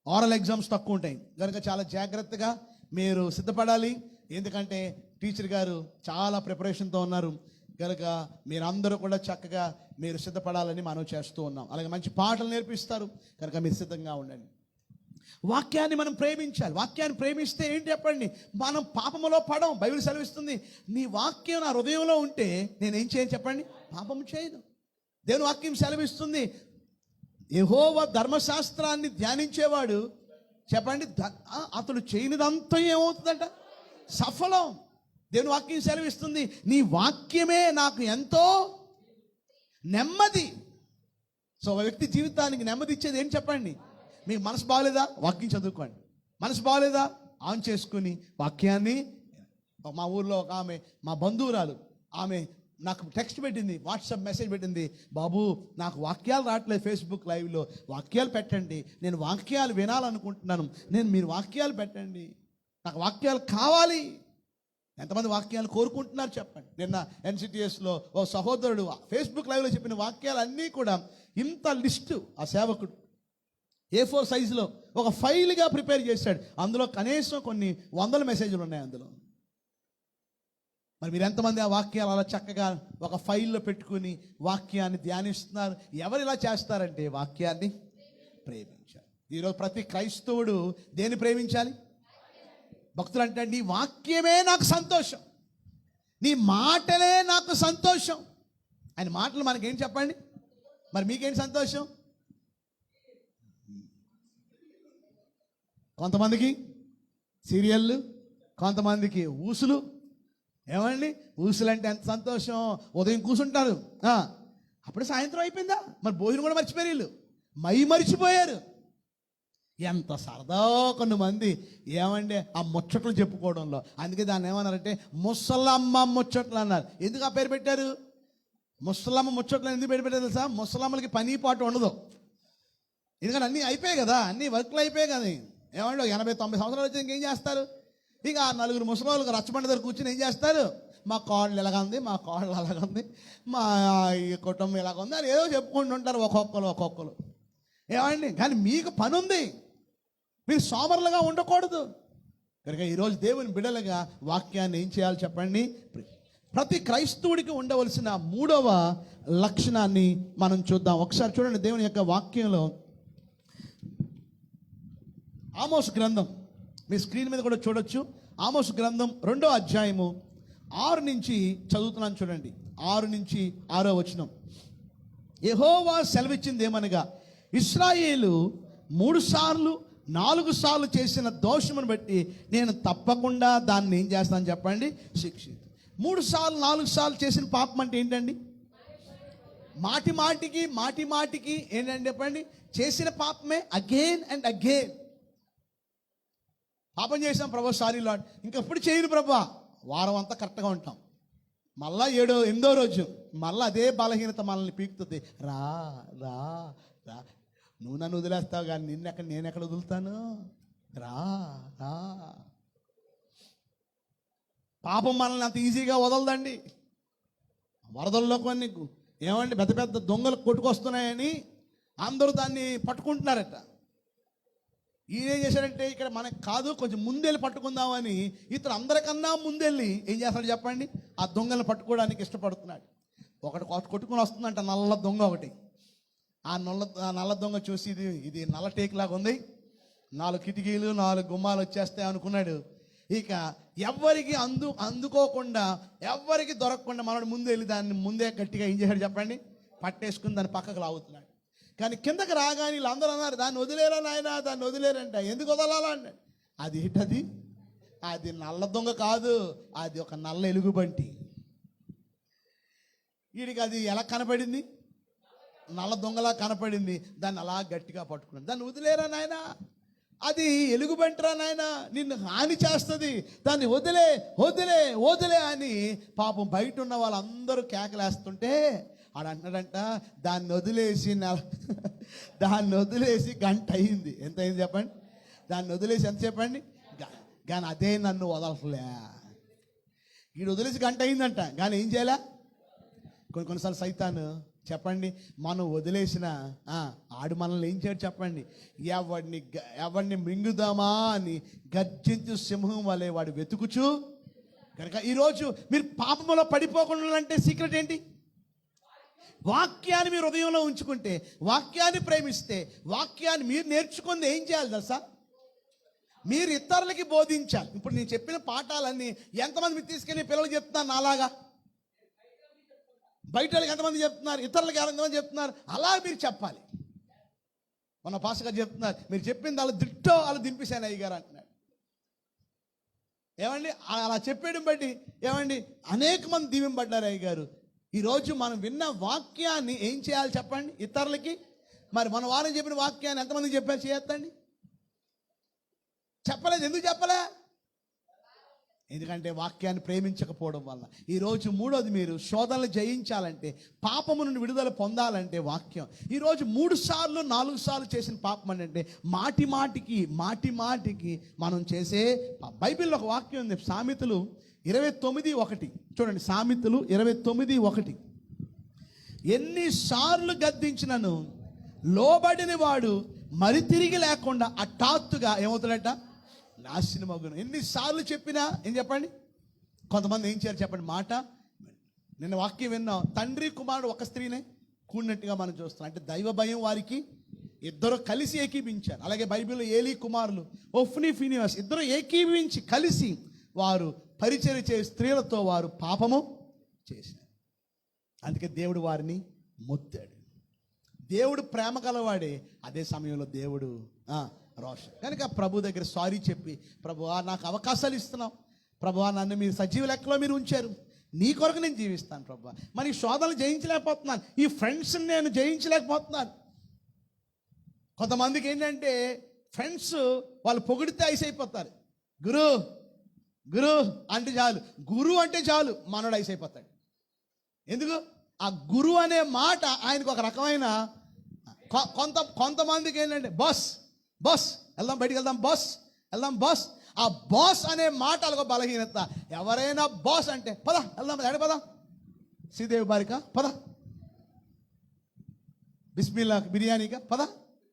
ఆరల్ ఎగ్జామ్స్ తక్కువ ఉంటాయి. కనుక చాలా జాగ్రత్తగా మీరు సిద్ధపడాలి. ఎందుకంటే టీచర్ గారు చాలా ప్రిపరేషన్తో ఉన్నారు. కనుక మీరందరూ కూడా చక్కగా మీరు సిద్ధపడాలని మనం చేస్తూ ఉన్నాం. అలాగే మంచి పాటలు నేర్పిస్తారు, కనుక మీరు సిద్ధంగా ఉండండి. వాక్యాన్ని మనం ప్రేమించాలి. వాక్యాన్ని ప్రేమిస్తే ఏంటి చెప్పండి? మనం పాపములో పడం. బైబిల్ సెలవిస్తుంది, నీ వాక్యం నా హృదయంలో ఉంటే నేనేం చేయను చెప్పండి? పాపము చేయను. దేవుని వాక్యం సెలవిస్తుంది, యెహోవా ధర్మశాస్త్రాన్ని ధ్యానించేవాడు చెప్పండి అతడు చేయనిదంతా ఏమవుతుందంట? సఫలం. దేవుని వాక్యం సెలవిస్తుంది, నీ వాక్యమే నాకు ఎంతో నెమ్మది. సో ఒక వ్యక్తి జీవితానికి నెమ్మది ఇచ్చేది ఏంటి చెప్పండి? మీకు మనసు బాగలేదా? వాక్యం చదువుకోండి. మనసు బాగలేదా? ఆన్ చేసుకుని వాక్యాన్ని. మా ఊర్లో ఒక ఆమె, మా బంధువురాలు, ఆమె నాకు టెక్స్ట్ పెట్టింది, వాట్సాప్ మెసేజ్ పెట్టింది, బాబు నాకు వాక్యాలు రావట్లేదు, ఫేస్బుక్ లైవ్లో వాక్యాలు పెట్టండి, నేను వాక్యాలు వినాలనుకుంటున్నాను, మీరు వాక్యాలు పెట్టండి, నాకు వాక్యాలు కావాలి. ఎంతమంది వాక్యాలు కోరుకుంటున్నారు చెప్పండి? నిన్న NCTSలో ఓ సహోదరుడు ఫేస్బుక్ లైవ్లో చెప్పిన వాక్యాలు అన్నీ కూడా ఇంత లిస్టు ఆ సేవకుడు A4 సైజులో ఒక ఫైల్గా ప్రిపేర్ చేశాడు. అందులో కనీసం కొన్ని 100 మెసేజ్లు ఉన్నాయి అందులో. మరి మీరు ఎంతమంది ఆ వాక్యాలు అలా చక్కగా ఒక ఫైల్లో పెట్టుకుని వాక్యాన్ని ధ్యానిస్తున్నారు? ఎవరు ఇలా చేస్తారంటే వాక్యాన్ని ప్రేమించాలి. ఈరోజు ప్రతి క్రైస్తవుడు దేన్ని ప్రేమించాలి? భక్తులు అంటే నీ వాక్యమే నాకు సంతోషం, నీ మాటలే నాకు సంతోషం. ఆయన మాటలు మనకేం చెప్పండి? మరి మీకేంటి సంతోషం? కొంతమందికి సీరియళ్ళు, కొంతమందికి ఊసులు. ఏమండి ఊసులు అంటే ఎంత సంతోషం! ఉదయం కూర్చుంటారు, అప్పుడు సాయంత్రం అయిపోయిందా, మరి భోజనం కూడా మర్చిపోయారు, వీళ్ళు మర్చిపోయారు. ఎంత సరదా కొంతమంది. ఏమంటే ఆ ముచ్చట్లు చెప్పుకోవడంలో. అందుకే దాన్ని ఏమన్నారంటే ముసలమ్మ ముచ్చట్లు అన్నారు. ఎందుకు ఆ పేరు పెట్టారు? ముసలమ్మ ముచ్చట్లు ఎందుకు పేరు పెట్టారు తెలుసా? ముసలమ్మలకి పని పాటు ఉండదు. ఎందుకంటే అన్నీ అయిపోయాయి కదా, అన్ని వర్క్లు అయిపోయాయి కదా. ఏమంటే 80-90 సంవత్సరాలు వచ్చి ఇంకేం చేస్తారు? ఇక ఆ నలుగురు ముసలోళ్ళకి రచ్చబండ దగ్గర కూర్చొని ఏం చేస్తారు? మా కోడలు ఎలాగ ఉంది, మా కోడలు అలాగ ఉంది, మా కుటుంబం ఎలాగ ఉంది అని ఏదో చెప్పుకుంటూ ఉంటారు ఒక్కొక్కరు. ఏమండి కానీ మీకు పని ఉంది, మీరు సోమరులుగా ఉండకూడదు. కనుక ఈరోజు దేవుని బిడ్డలుగా వాక్యాన్ని ఏం చేయాలి చెప్పండి? ప్రతి క్రైస్తవుడికి ఉండవలసిన 3వ లక్షణాన్ని మనం చూద్దాం. ఒకసారి చూడండి దేవుని యొక్క వాక్యంలో. ఆమోస్ గ్రంథం మీ స్క్రీన్ మీద కూడా చూడొచ్చు. ఆమోస్ గ్రంథం 2వ అధ్యాయము 6 నుంచి చదువుతున్నాను చూడండి. 6 నుంచి 6వ వచనం. యెహోవా సెలవిచ్చింది ఏమనగా, ఇశ్రాయేలు 3 సార్లు 4 సార్లు చేసిన దోషమును బట్టి నేను తప్పకుండా దాన్ని ఏం చేస్తాను చెప్పండి? శిక్షిస్తాను. 3 సార్లు 4 సార్లు చేసిన పాపం అంటే ఏంటండి? మాటి మాటికి ఏంటండి చెప్పండి? చేసిన పాపమే అగైన్ అండ్ అగైన్. పాపం చేసాం ప్రభా, సారీ లార్డ్, ఇంకెప్పుడు చేయను ప్రభా. వారం అంతా కరెక్ట్గా ఉంటాం, మళ్ళా 8వ రోజు మళ్ళీ అదే బలహీనత మనల్ని పీకుతుంది. రా రా రా, నువ్వు నన్ను వదిలేస్తావు కానీ నేను ఎక్కడ వదులుతాను? రా రా. పాపం మనల్ని అంత ఈజీగా వదలదండి. వరదల్లో కొన్ని ఏమండి పెద్ద పెద్ద దొంగలు కొట్టుకొస్తున్నాయని అందరూ దాన్ని పట్టుకుంటున్నారట. ఈయనేం చేశాడంటే, ఇక్కడ మనకు కాదు కొంచెం ముందెళ్ళి పట్టుకుందామని ఇతను అందరికన్నా ముందెళ్ళి ఏం చేస్తాడు చెప్పండి? ఆ దొంగలను పట్టుకోవడానికి ఇష్టపడుతున్నాడు. ఒకటి కొట్టుకుని వస్తుందంట నల్ల దొంగ ఒకటి. ఆ నల్ల దొంగ చూసి ఇది నల్ల టేకులాగా ఉంది, 4 కిటికీలు 4 గుమ్మాలు వచ్చేస్తాయి అనుకున్నాడు. ఇక ఎవ్వరికి అందుకోకుండా ఎవ్వరికి దొరకకుండా మనడు ముందు వెళ్ళి దాన్ని ముందే గట్టిగా ఏం చేశాడు చెప్పండి? పట్టేసుకుని దాన్ని పక్కకు లాగుతున్నాడు. కానీ కిందకి రాగానే వీళ్ళందరూ అన్నారు, దాన్ని వదిలేరా నాయన, దాన్ని వదిలేరంట. ఎందుకు వదలాలా అన్నాడు. అది ఏంటది? అది నల్ల దొంగ కాదు, అది ఒక నల్ల ఎలుగుబంటి. వీడికి అది ఎలా కనపడింది? నల్ల దొంగలా కనపడింది. దాన్ని అలా గట్టిగా పట్టుకున్నాడు. దాన్ని వదిలేరా నాయన, అది ఎలుగుబంటిరా నాయన, నిన్ను హాని చేస్తుంది, దాన్ని వదిలే వదిలే వదిలే అని పాపం బయట ఉన్న వాళ్ళందరూ కేకలేస్తుంటే ఆడు అంటాడంట, దాన్ని వదిలేసి గంట అయింది. ఎంత అయింది చెప్పండి? దాన్ని వదిలేసి ఎంత చెప్పండి? కానీ అదే నన్ను వదలట్లే. వీడు వదిలేసి గంట అయిందంట, కానీ ఏం చేయాలా? కొన్నిసార్లు సైతాను చెప్పండి మనం వదిలేసిన ఆడు మనల్ని ఏం చేయడు చెప్పండి? ఎవరిని మింగుదామా అని గర్జించు సింహం వలె వాడు వెతుకుచు. కనుక ఈరోజు మీరు పాపంలో పడిపోకుండా అంటే సీక్రెట్ ఏంటి? వాక్యాన్ని మీరు హృదయంలో ఉంచుకుంటే, వాక్యాన్ని ప్రేమిస్తే, వాక్యాన్ని మీరు నేర్చుకుంది ఏం చేయాలి తెలుసా? మీరు ఇతరులకి బోధించాలి. ఇప్పుడు నేను చెప్పిన పాఠాలన్నీ ఎంతమంది మీరు తీసుకెళ్ళి పిల్లలకి చెప్తున్నారు నాలాగా? బయట వాళ్ళకి ఎంతమంది చెప్తున్నారు? ఇతరులకి ఎంతమంది చెప్తున్నారు? అలా మీరు చెప్పాలి. మన పాస్టర్ గారు చెప్తున్నారు, మీరు చెప్పింది వాళ్ళు దిట్టో వాళ్ళు దింపేశాను అయ్య గారు అంటున్నాడు. ఏమండి అలా చెప్పేయడం బట్టి ఏమండి అనేక మంది దీవెంపడ్డారు అయ్య గారు. ఈరోజు మనం విన్న వాక్యాన్ని ఏం చేయాలి చెప్పండి? ఇతరులకి. మరి మన వారిని చెప్పిన వాక్యాన్ని ఎంతమందికి చెప్పారు? చేయొద్దండి. చెప్పలేదు. ఎందుకు చెప్పలే? ఎందుకంటే వాక్యాన్ని ప్రేమించకపోవడం వల్ల. ఈరోజు 3వది, మీరు శోధనలు జయించాలంటే, పాపము నుండి విడుదల పొందాలంటే వాక్యం. ఈరోజు 3 సార్లు 4 సార్లు చేసిన పాపం అంటే మాటి మాటికి మనం చేసే బైబిల్లో ఒక వాక్యం ఉంది, సామెతలు 29:1. చూడండి, సామెతలు 29:1. ఎన్నిసార్లు గద్దించినను లోబడిన వాడు మరి తిరిగి లేకుండా హఠాత్తుగా ఏమవుతాడట? నాశనమగును. ఎన్నిసార్లు చెప్పినా ఏం చెప్పండి? కొంతమంది ఏం చేయాలి చెప్పండి? మాట. నిన్న వాక్యం విన్నాం, తండ్రి కుమారుడు ఒక స్త్రీనే కూడినట్టుగా మనం చూస్తున్నాం. అంటే దైవ భయం వారికి ఇద్దరు కలిసి ఏకీభించారు. అలాగే బైబిల్లో ఏలీ కుమారులు ఒఫ్నీ ఫినియాస్ ఇద్దరు ఏకీభించి కలిసి వారు పరిచర్య చేసే స్త్రీలతో వారు పాపము చేశారు. అందుకే దేవుడు వారిని మొత్తాడు. దేవుడు ప్రేమ గలవాడే, అదే సమయంలో దేవుడు రోషన్. కనుక ప్రభు దగ్గర సారీ చెప్పి, ప్రభువా నాకు అవకాశాలు ఇస్తున్నావు, ప్రభువా నన్ను మీరు సజీవ లెక్కలో మీరు ఉంచారు, నీ కొరకు నేను జీవిస్తాను ప్రభువా. మరి ఈ శోధనలు జయించలేకపోతున్నాను, ఈ ఫ్రెండ్స్ని నేను జయించలేకపోతున్నాను. కొంతమందికి ఏంటంటే ఫ్రెండ్స్ వాళ్ళు పొగిడితే ఐస్ అయిపోతారు. గురు అంటే చాలు, గురు అంటే చాలు మనోడు ఐస్ అయిపోతాడు. ఎందుకు? ఆ గురు అనే మాట ఆయనకు ఒక రకమైన కొంతమందికి ఏంటంటే బాస్ వెళ్దాం, బయటికి వెళ్దాం, వెళ్దాం బాస్. ఆ బాస్ అనే మాట అలాగో బలహీనత. ఎవరైనా బాస్ అంటే పద వెళ్దాం, ఎడ పద, శ్రీదేవి బారిక పద, బిస్మిల్లా బిర్యానీగా పద.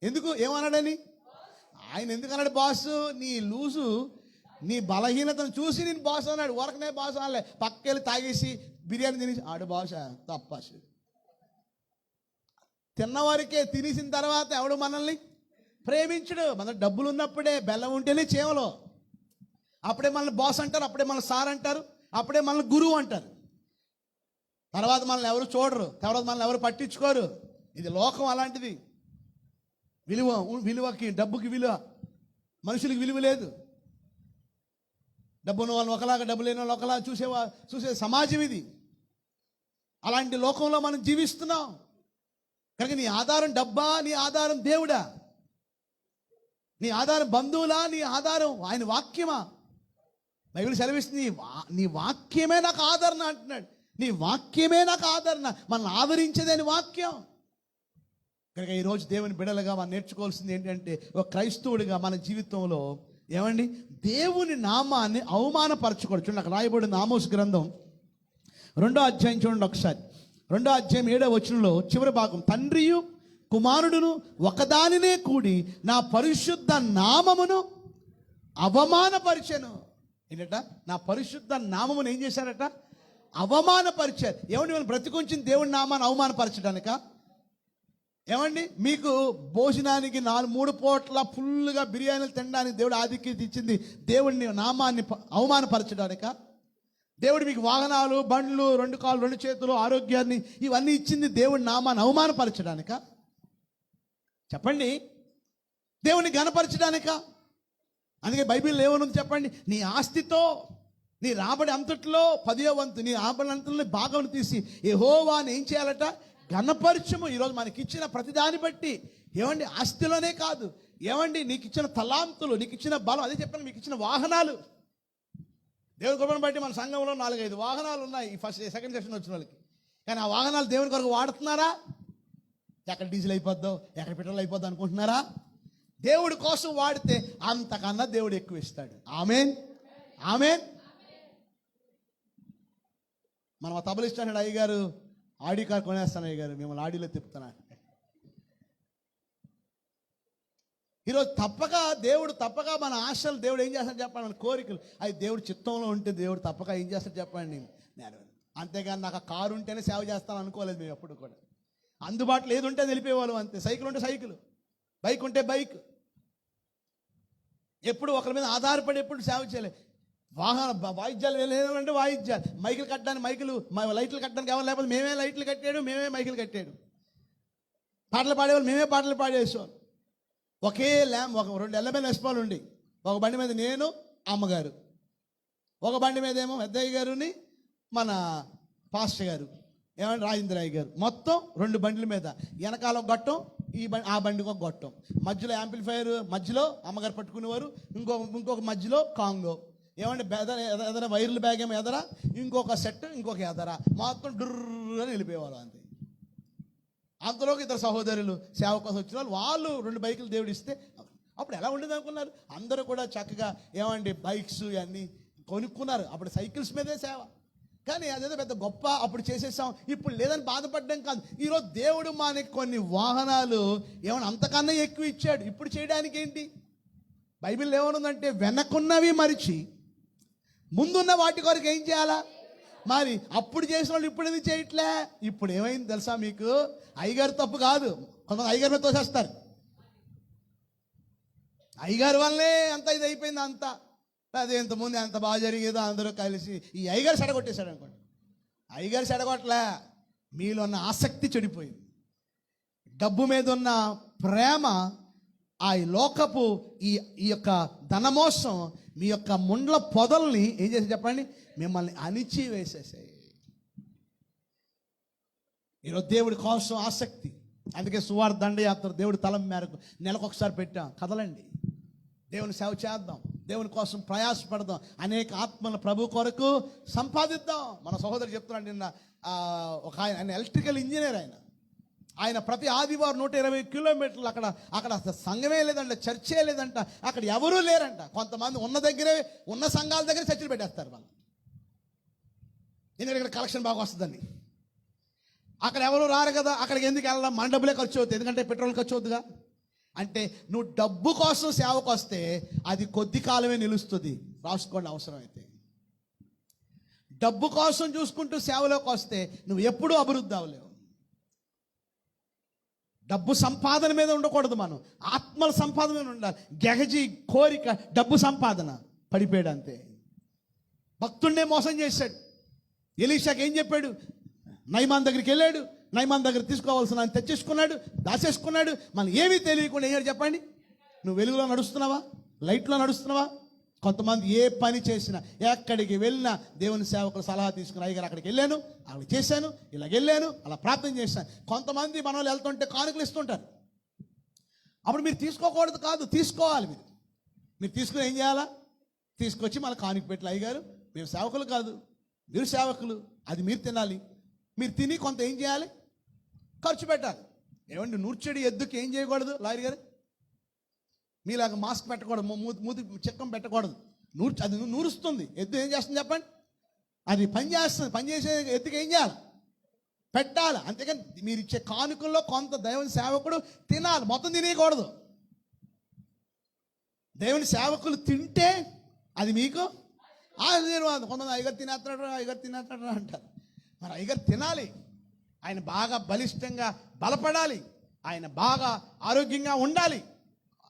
ఎందుకు? ఏమన్నాడని? ఆయన ఎందుకు అన్నాడు బాస్? నీ లూజు, నీ బలహీనతను చూసి నేను బాస్ అన్నాడు. వరకనే బాస్ అనలే, పక్కెళ్ళి తాగేసి బిర్యానీ తినేసి ఆడు బాస్ తప్ప. తిన్నవారికే, తినేసిన తర్వాత ఎవడు మనల్ని ప్రేమించడు. మన డబ్బులు ఉన్నప్పుడే, బెల్లం ఉంటేనే చేవలో, అప్పుడే మనల్ని బాస్ అంటారు, అప్పుడే మన సార్ అంటారు, అప్పుడే మనల్ని గురువు అంటారు. తర్వాత మనల్ని ఎవరు చూడరు, తర్వాత మనల్ని ఎవరు పట్టించుకోరు. ఇది లోకం అలాంటిది. విలువకి, డబ్బుకి విలువ, మనుషులకి విలువ లేదు. డబ్బు ఉన్న వాళ్ళని ఒకలాగా, డబ్బు లేని వాళ్ళు ఒకలా చూసే సమాజం ఇది. అలాంటి లోకంలో మనం జీవిస్తున్నాం. కనుక నీ ఆధారం డబ్బా, నీ ఆధారం దేవుడా? నీ ఆధారం బంధువులా, నీ ఆధారం ఆయన వాక్యమా? బైబిల్ సెలవిస్తుంది, నీ వాక్యమే నాకు ఆదరణ అంటున్నాడు. నీ వాక్యమే నాకు ఆదరణ, మనల్ని ఆదరించేదని వాక్యం. కనుక ఈరోజు దేవుని బిడ్డలుగా మనం నేర్చుకోవాల్సింది ఏంటంటే, ఒక క్రైస్తవుడిగా మన జీవితంలో ఏమండి దేవుని నామాన్ని అవమానపరచకూడదు. చూడండి, అక్కడ రాయబడిన ఆమోస్ గ్రంథం 2వ అధ్యాయం చూడండి ఒకసారి. 2వ అధ్యాయం 7వ వచనంలో చివరి భాగం, తండ్రియు కుమారుడును ఒకదానినే కూడి నా పరిశుద్ధ నామమును అవమానపరిచెను. ఏంటట? నా పరిశుద్ధ నామమును ఏం చేశారట? అవమానపరిచారు. ఏమండి, మనం బ్రతికుంచిన దేవుని నామాన్ని అవమానపరచడానిక? ఏమండి, మీకు భోజనానికి 3 పూట్ల ఫుల్గా బిర్యానీలు తినడానికి దేవుడు ఆధిక్యత ఇచ్చింది దేవుడిని నామాన్ని అవమానపరచడానిక? దేవుడు మీకు వాహనాలు, బండ్లు, 2 కాళ్ళు 2 చేతులు, ఆరోగ్యాన్ని ఇవన్నీ ఇచ్చింది దేవుడి నామాన్ని అవమానపరచడానిక? చెప్పండి, దేవుని ఘనపరచడానిక? అందుకే బైబిల్లో ఏమనుంది చెప్పండి, నీ ఆస్తితో నీ రాబడి అంతట్లో 10వ వంతు నీ రాబడి అంతలో భాగం తీసి యెహోవాని ఏం చేయాలట? ఘనపరచము. ఈరోజు మనకి ఇచ్చిన ప్రతిదాన్ని బట్టి, ఏమండి, ఆస్తిలోనే కాదు, ఏమండి, నీకు ఇచ్చిన తలాంతులు, నీకు ఇచ్చిన బలం, అదే చెప్పండి, మీకు ఇచ్చిన వాహనాలు, దేవుని కృపను బట్టి మన సంఘంలో 4-5 వాహనాలు ఉన్నాయి ఈ సెకండ్ సెషన్ వచ్చిన వాళ్ళకి. కానీ ఆ వాహనాలు దేవుని కొరకు వాడుతున్నారా? ఎక్కడ డీజిల్ అయిపోద్దో, ఎక్కడ పెట్రోల్ అయిపోద్దో అనుకుంటున్నారా? దేవుడి కోసం వాడితే అంతకన్నా దేవుడు ఎక్కువ ఇస్తాడు. ఆమేన్, ఆమేన్. మనం ఆ తబలు ఇస్తాడు, అయ్యగారు ఆడి కార్ కొనేస్తాను, అయ్యగారు మిమ్మల్ని ఆడిలో తిప్పుతున్నా. ఈరోజు తప్పక మన ఆశలు దేవుడు ఏం చేస్తాడు చెప్పండి, మన కోరికలు అవి దేవుడు చిత్తంలో ఉంటే దేవుడు తప్పక ఏం చేస్తాడు చెప్పండి. నేను అంతేగాని నాకు ఆ కారు ఉంటేనే సేవ చేస్తాను అనుకోలేదు మేము ఎప్పుడు కూడా. అందుబాటులో ఏది ఉంటే వెళ్ళిపోయేవాళ్ళం అంతే. సైకిల్ ఉంటే సైకిల్, బైక్ ఉంటే బైక్. ఎప్పుడు ఒకరి మీద ఆధారపడి ఎప్పుడు సేవ చేయలేదు. వాయిద్యాలు లేదంటే వాయిద్యాలు, మైకులు కట్టడానికి లైట్లు కట్టడానికి ఎవరు లేకపోతే మేమే లైట్లు కట్టాడు, మేమే మైకులు కట్టాడు. పాటలు పాడేవాళ్ళు మేమే పాటలు పాడేసేవాళ్ళు. ఒకే ఒక 2 ఎల్లమైన ఎస్పాలు ఉండి, ఒక బండి మీద నేను అమ్మగారు, ఒక బండి మీద ఏమో పెద్దయ్య గారుని మన పాస్టర్ గారు, ఏమంటే రాజేంద్రయ్య గారు, మొత్తం 2 బండ్ల మీద వెనకాల ఒక గొట్టం, ఆ బండికి ఒక గొట్టం, మధ్యలో యాంప్లిఫైర్, మధ్యలో అమ్మగారు పట్టుకునేవారు, ఇంకొక మధ్యలో కాంగో, ఏమంటే ఎదర వైర్ల బ్యాగ్ ఏమో ఎదర, ఇంకొక సెట్ ఇంకొక ఎదర, మొత్తం డుర్రు అని వెళ్ళిపోయేవాళ్ళు అంతే. అంతలోకి 2 సహోదరులు సేవ కోసం వచ్చిన వాళ్ళు 2 బైకులు దేవుడు ఇస్తే అప్పుడు ఎలా ఉండేది అనుకున్నారు? అందరూ కూడా చక్కగా ఏమండి బైక్స్ ఇవన్నీ కొనుక్కున్నారు. అప్పుడు సైకిల్స్ మీదే సేవ. కానీ అదేదో పెద్ద గొప్ప అప్పుడు చేసేసాం, ఇప్పుడు లేదని బాధపడడం కాదు. ఈరోజు దేవుడు మనకి కొన్ని వాహనాలు ఏమన్నా అంతకన్నా ఎక్కువ ఇచ్చాడు. ఇప్పుడు చేయడానికి ఏంటి? బైబిల్ ఏమనుందంటే, వెనకున్నవి మరిచి ముందున్న వాటి కొరకు ఏం చేయాలా? మరి అప్పుడు చేసిన వాళ్ళు ఇప్పుడు ఎందుకు చేయట్లే? ఇప్పుడు ఏమైంది తెలుసా మీకు? అయ్యగారు తప్పు కాదు, కొంతమంది అయ్యగారి మీద తోసేస్తారు. అయ్యగారి వల్లనే అంత ఇది అయిపోయింది అంతా. అదే ఇంతకుముందు ఎంత బాగా జరిగేదో అందరూ కలిసి ఈ అయ్యగారు చెడగొట్టేశాడు అనుకోండి. అయ్యగారు చెడగొట్టలే, మీలో ఉన్న ఆసక్తి చెడిపోయింది. డబ్బు మీద ఉన్న ప్రేమ, ఆ లోకపు ఈ యొక్క ధనమోసం మీ యొక్క ముండ్ల పొదల్ని ఏం చేసి చెప్పండి, మిమ్మల్ని అణిచి వేసేసాయి. ఈరోజు దేవుడి కోసం ఆసక్తి. అందుకే సువార్త దండయాత్ర దేవుడి తలం మేరకు నెలకొకసారి పెట్టాం. కదలండి, దేవుని సేవ చేద్దాం, దేవుని కోసం ప్రయాసపడదాం, అనేక ఆత్మల ప్రభు కొరకు సంపాదిద్దాం. మన సహోదరు చెప్తున్నాడు నిన్న, ఒక ఆయన ఎలక్ట్రికల్ ఇంజనీర్, ఆయన ప్రతి ఆదివారం 120 కిలోమీటర్లు అక్కడ సంఘమే లేదంట, చర్చే లేదంట, అక్కడ ఎవరూ లేరంట. కొంతమంది ఉన్న సంఘాల దగ్గర చర్చలు పెట్టేస్తారు వాళ్ళు, ఎందుకంటే ఇక్కడ కలెక్షన్ బాగా వస్తుందని. అక్కడ ఎవరు రారు కదా, అక్కడికి ఎందుకు వెళ్ళాలి, మన డబ్బులే ఖర్చు అవుతుంది, ఎందుకంటే పెట్రోల్ ఖర్చు అవుతుందిగా. అంటే నువ్వు డబ్బు కోసం సేవకు వస్తే అది కొద్ది కాలమే నిలుస్తుంది, రాసుకోండి అవసరమైతే. డబ్బు కోసం చూసుకుంటూ సేవలోకి వస్తే నువ్వు ఎప్పుడూ అభివృద్ధి అవ్వలేవు. డబ్బు సంపాదన మీద ఉండకూడదు, మనం ఆత్మల సంపాదన మీద ఉండాలి. గెహజీ కోరిక డబ్బు సంపాదన, పడిపోయాడు అంతే. భక్తుడినే మోసం చేశాడు. ఎలీషాకి ఏం చెప్పాడు? నయమాన్ దగ్గరికి వెళ్ళాడు, నయమాన్ దగ్గర తీసుకోవాల్సిన తెచ్చేసుకున్నాడు, దాచేసుకున్నాడు. మనం ఏమీ తెలియకుండా ఏం చెప్పండి, నువ్వు వెలుగులో నడుస్తున్నావా, లైట్లో నడుస్తున్నావా, కొంతమంది ఏ పని చేసినా, ఎక్కడికి వెళ్ళినా దేవుని సేవకులు సలహా తీసుకుని, అయ్యగారు అక్కడికి వెళ్ళాను, అక్కడ చేశాను, ఇలా వెళ్ళాను, అలా ప్రార్థన చేశాను. కొంతమంది మన వాళ్ళు వెళ్తుంటే కానుకలు ఇస్తుంటారు. అప్పుడు మీరు తీసుకోకూడదు కాదు, తీసుకోవాలి. మీరు తీసుకుని ఏం చేయాలా? తీసుకొచ్చి మళ్ళీ కానుక పెట్టి, అయ్యగారు మేము సేవకులు కాదు, మీరు సేవకులు, అది మీరు తినాలి. మీరు తిని కొంత ఏం చేయాలి? ఖర్చు పెట్టాలి. ఏమండి, నూర్చెడి ఎద్దుకి ఏం చేయకూడదు లాయర్ గారు? మీలాగా మాస్క్ పెట్టకూడదు, మూతి చిక్కం పెట్టకూడదు. అది నూరుస్తుంది. ఎద్దు ఏం చేస్తుంది చెప్పండి? అది పని చేస్తుంది. పని చేసే ఎద్దుకి ఏం చేయాలి? పెట్టాలి. అంతేకాని మీరు ఇచ్చే కానుకల్లో కొంత దేవుని సేవకుడు తినాలి, మొత్తం తినేయకూడదు. దేవుని సేవకులు తింటే అది మీకు ఆశీర్వాదం. కొంతమంది అయ్యగారు తినేస్తాడు అంటారు. మరి అయ్యగారు తినాలి. ఆయన బాగా బలిష్టంగా బలపడాలి. ఆయన బాగా ఆరోగ్యంగా ఉండాలి.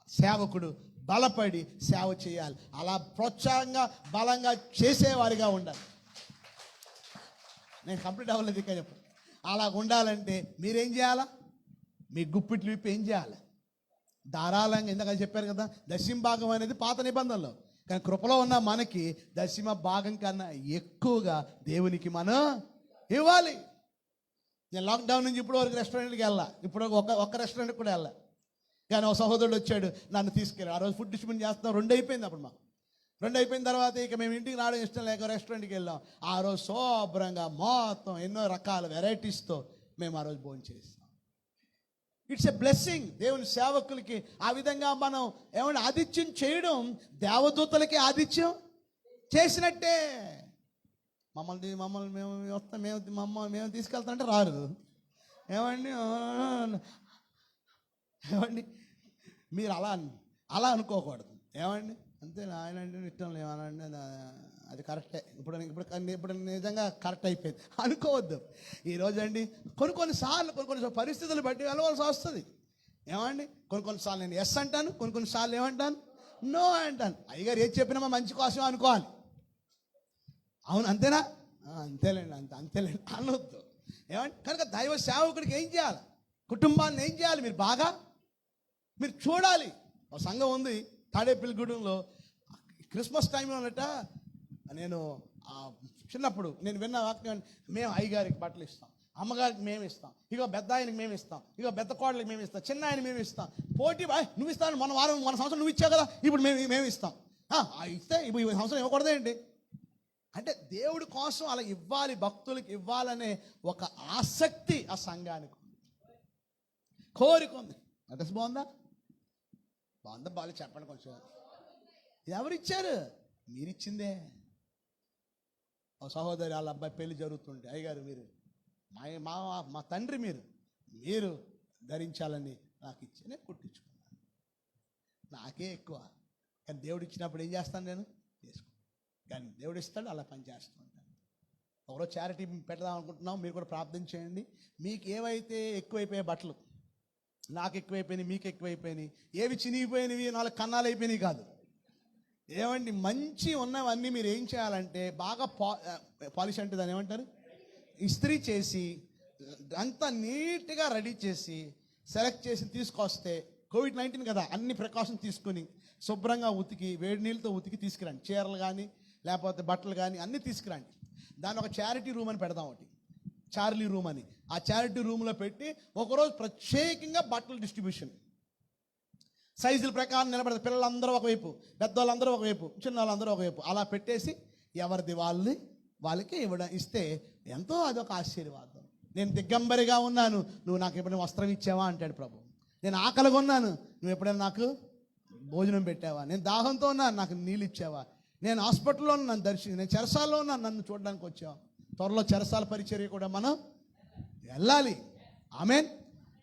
సేవకుడు బలపడి సేవ చేయాలి. అలా ప్రోత్సాహంగా బలంగా చేసేవారిగా ఉండాలి. నేను కంప్లీట్ అవ్వలేదు ఇంకా చెప్పండి. అలా ఉండాలంటే మీరేం చేయాలా? మీ గుప్పిట్లు విప్పి ఏం చేయాలి? ధారాళంగా, ఇందాక చెప్పారు కదా, దశమ భాగం అనేది పాత నిబంధనలో. కానీ కృపలో ఉన్న మనకి దశమ భాగం కన్నా ఎక్కువగా దేవునికి మనం ఇవ్వాలి. నేను లాక్డౌన్ నుంచి ఇప్పుడు వరకు రెస్టారెంట్కి వెళ్ళా. ఇప్పుడు ఒక్క రెస్టారెంట్కి కూడా వెళ్ళా. కానీ ఒక సహోదరుడు వచ్చాడు, నన్ను తీసుకెళ్ళి. ఆ రోజు ఫుడ్ డిస్ట్రిబ్యూట్ చేస్తాం. 2 అయిపోయింది అప్పుడు మాకు. 2 అయిపోయిన తర్వాత ఇక మేము ఇంటికి రావడం ఇష్టం లేక రెస్టారెంట్కి వెళ్ళాం. ఆ రోజు శుభ్రంగా మొత్తం ఎన్నో రకాల వెరైటీస్తో మేము ఆ రోజు భోజనం చేస్తాం. It's a blessing. దేవుని సేవకులకి ఆ విధంగా మనం ఏమన్నా ఆతిథ్యం చేయడం దేవదూతలకి ఆతిథ్యం చేసినట్టే. మమ్మల్ని మేము వస్తాం, మేము తీసుకెళ్తామంటే రారు. ఏమండి మీరు అలా అనుకోకూడదు. ఏమండి అంతే, ఆయన అంటే ఇష్టం లేవనండి, అది కరెక్టే, ఇప్పుడు నిజంగా కరెక్ట్ అయిపోయింది అనుకోవద్దు. ఈరోజు అండి కొన్ని పరిస్థితులు బట్టి వెళ్ళవలసి వస్తుంది. ఏమండి కొన్నిసార్లు నేను ఎస్ అంటాను, కొన్నిసార్లు ఏమంటాను, నో అంటాను. అయ్యగారు ఏది చెప్పినా మా మంచి కోసం అనుకోవాలి. అవును అంతేనా? అంతేలేండి, అంతేలేండి అనొద్దు. ఏమంటే కనుక దైవ సేవకుడికి ఏం చేయాలి? కుటుంబాన్ని ఏం చేయాలి? మీరు చూడాలి. ఒక సంఘం ఉంది తాడేపల్లిగూడెంలో. క్రిస్మస్ టైంలో అన్నట, నేను చిన్నప్పుడు నేను విన్న వాక్యం, మేము అయ్యగారికి బట్టలు ఇస్తాం, అమ్మగారికి మేము ఇస్తాం, ఇగో పెద్ద ఆయనకి మేము ఇస్తాం, ఇగో పెద్ద కోడలికి మేము ఇస్తాం, చిన్న ఆయన మేము ఇస్తాం. పోటీ నువ్వు ఇస్తాను, మన సంవత్సరం నువ్వు ఇచ్చావు కదా, ఇప్పుడు మేము ఇస్తాం. ఇస్తే ఇప్పుడు ఈ సంవత్సరం ఇవ్వకూడదేంటి అంటే, దేవుడి కోసం అలా ఇవ్వాలి, భక్తులకి ఇవ్వాలనే ఒక ఆసక్తి ఆ సంఘానికి ఉంది, కోరిక ఉంది. అడ్రస్ బాగుందా? బాగా చెప్పండి కొంచెం. ఎవరిచ్చారు? మీరిచ్చిందే. ఒక సహోదరి వాళ్ళ అబ్బాయి పెళ్లి జరుగుతుంటే, అయ్యగారు మీరు మా తండ్రి, మీరు ధరించాలని నాకు ఇచ్చి నేను కుట్టించుకున్నాను. నాకే ఎక్కువ. కానీ దేవుడు ఇచ్చినప్పుడు ఏం చేస్తాను? నేను చేసుకుంటాను. కానీ దేవుడు ఇస్తాడు, అలా పని చేస్తూ ఉంటాను. ఒకరోజు చారిటీ పెడదాం అనుకుంటున్నాం. మీరు కూడా ప్రార్థన చేయండి. మీకు ఏవైతే ఎక్కువైపోయాయి బట్టలు, నాకు ఎక్కువైపోయినాయి, మీకు ఎక్కువైపోయినాయి, ఏవి చినిగిపోయినవి, 4 కన్నాలు అయిపోయినాయి కాదు. ఏమండి మంచి ఉన్నవన్నీ మీరు ఏం చేయాలంటే బాగా పాలిష్ అంటే దాన్ని ఏమంటారు, ఇస్త్రీ చేసి అంతా నీట్గా రెడీ చేసి సెలెక్ట్ చేసి తీసుకొస్తే, కోవిడ్-19 కదా, అన్ని ప్రికాషన్స్ తీసుకుని శుభ్రంగా ఉతికి వేడి నీళ్ళతో ఉతికి తీసుకురండి. చీరలు కానీ లేకపోతే బట్టలు కానీ అన్నీ తీసుకురండి. దాన్ని ఒక చారిటీ రూమ్ అని పెడదాం, ఒకటి చార్లీ రూమ్ అని. ఆ చారిటీ రూమ్లో పెట్టి ఒకరోజు ప్రత్యేకంగా బట్టల డిస్ట్రిబ్యూషన్ సైజుల ప్రకారం నిలబడతారు. పిల్లలందరూ ఒకవైపు, పెద్దవాళ్ళందరూ ఒకవైపు, చిన్న వాళ్ళందరూ ఒకవైపు, అలా పెట్టేసి ఎవరిది వాళ్ళకి ఇస్తే ఎంతో అదొక ఆశీర్వాదం. నేను దిగంబరిగా ఉన్నాను, నువ్వు నాకు ఎప్పుడైనా వస్త్రం ఇచ్చావా అంటాడు ప్రభు. నేను ఆకలిగా ఉన్నాను, నువ్వు ఎప్పుడైనా నాకు భోజనం పెట్టావా? నేను దాహంతో ఉన్నాను, నాకు నీళ్ళు ఇచ్చావా? నేను హాస్పిటల్లో నన్ను నేను చెరసాల్లో ఉన్నాను, నన్ను చూడడానికి వచ్చావా? త్వరలో చెరసాల పరిచర్య కూడా మనం వెళ్ళాలి. ఆమేన్.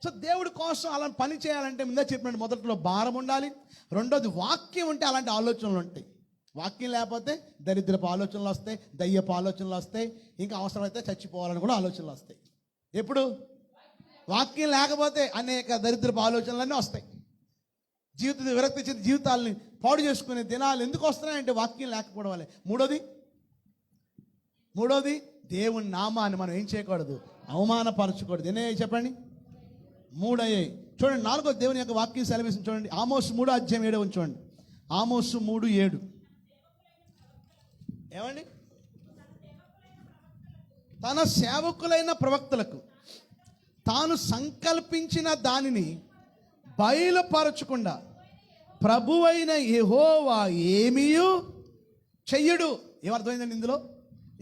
సో దేవుడి కోసం అలా పని చేయాలంటే ముందే చెప్పినట్టు మొదట్లో భారం ఉండాలి, రెండోది వాక్యం ఉంటే అలాంటి ఆలోచనలు ఉంటాయి. వాక్యం లేకపోతే దరిద్రపు ఆలోచనలు వస్తాయి, దయ్యపు ఆలోచనలు వస్తాయి, ఇంకా అవసరమైతే చచ్చిపోవాలని కూడా ఆలోచనలు వస్తాయి. ఎప్పుడు వాక్యం లేకపోతే అనేక దరిద్రపు ఆలోచనలన్నీ వస్తాయి. జీవిత విరక్తి చెంది జీవితాలని పాడు చేసుకునే దినాలు ఎందుకు వస్తున్నాయంటే వాక్యం లేకపోవడం వల్లే. మూడోది దేవుని నామాన్ని మనం ఏం చేయకూడదు, అవమానపరచకూడదు. ఎన్ని చెప్పండి? 3 అయ్యాయి. చూడండి, 4వ దేవుని యొక్క వాక్యం సెలవిస్తుంది. చూడండి, ఆమోసు 3వ అధ్యాయం 7వ చూడండి. ఆమోసు 3:7. ఏమండి? తన సేవకులైన ప్రవక్తలకు తాను సంకల్పించిన దానిని బయలుపరచకుండా ప్రభువైన యెహోవా ఏమీయు చెయ్యడు. ఏమర్థమైందండి ఇందులో?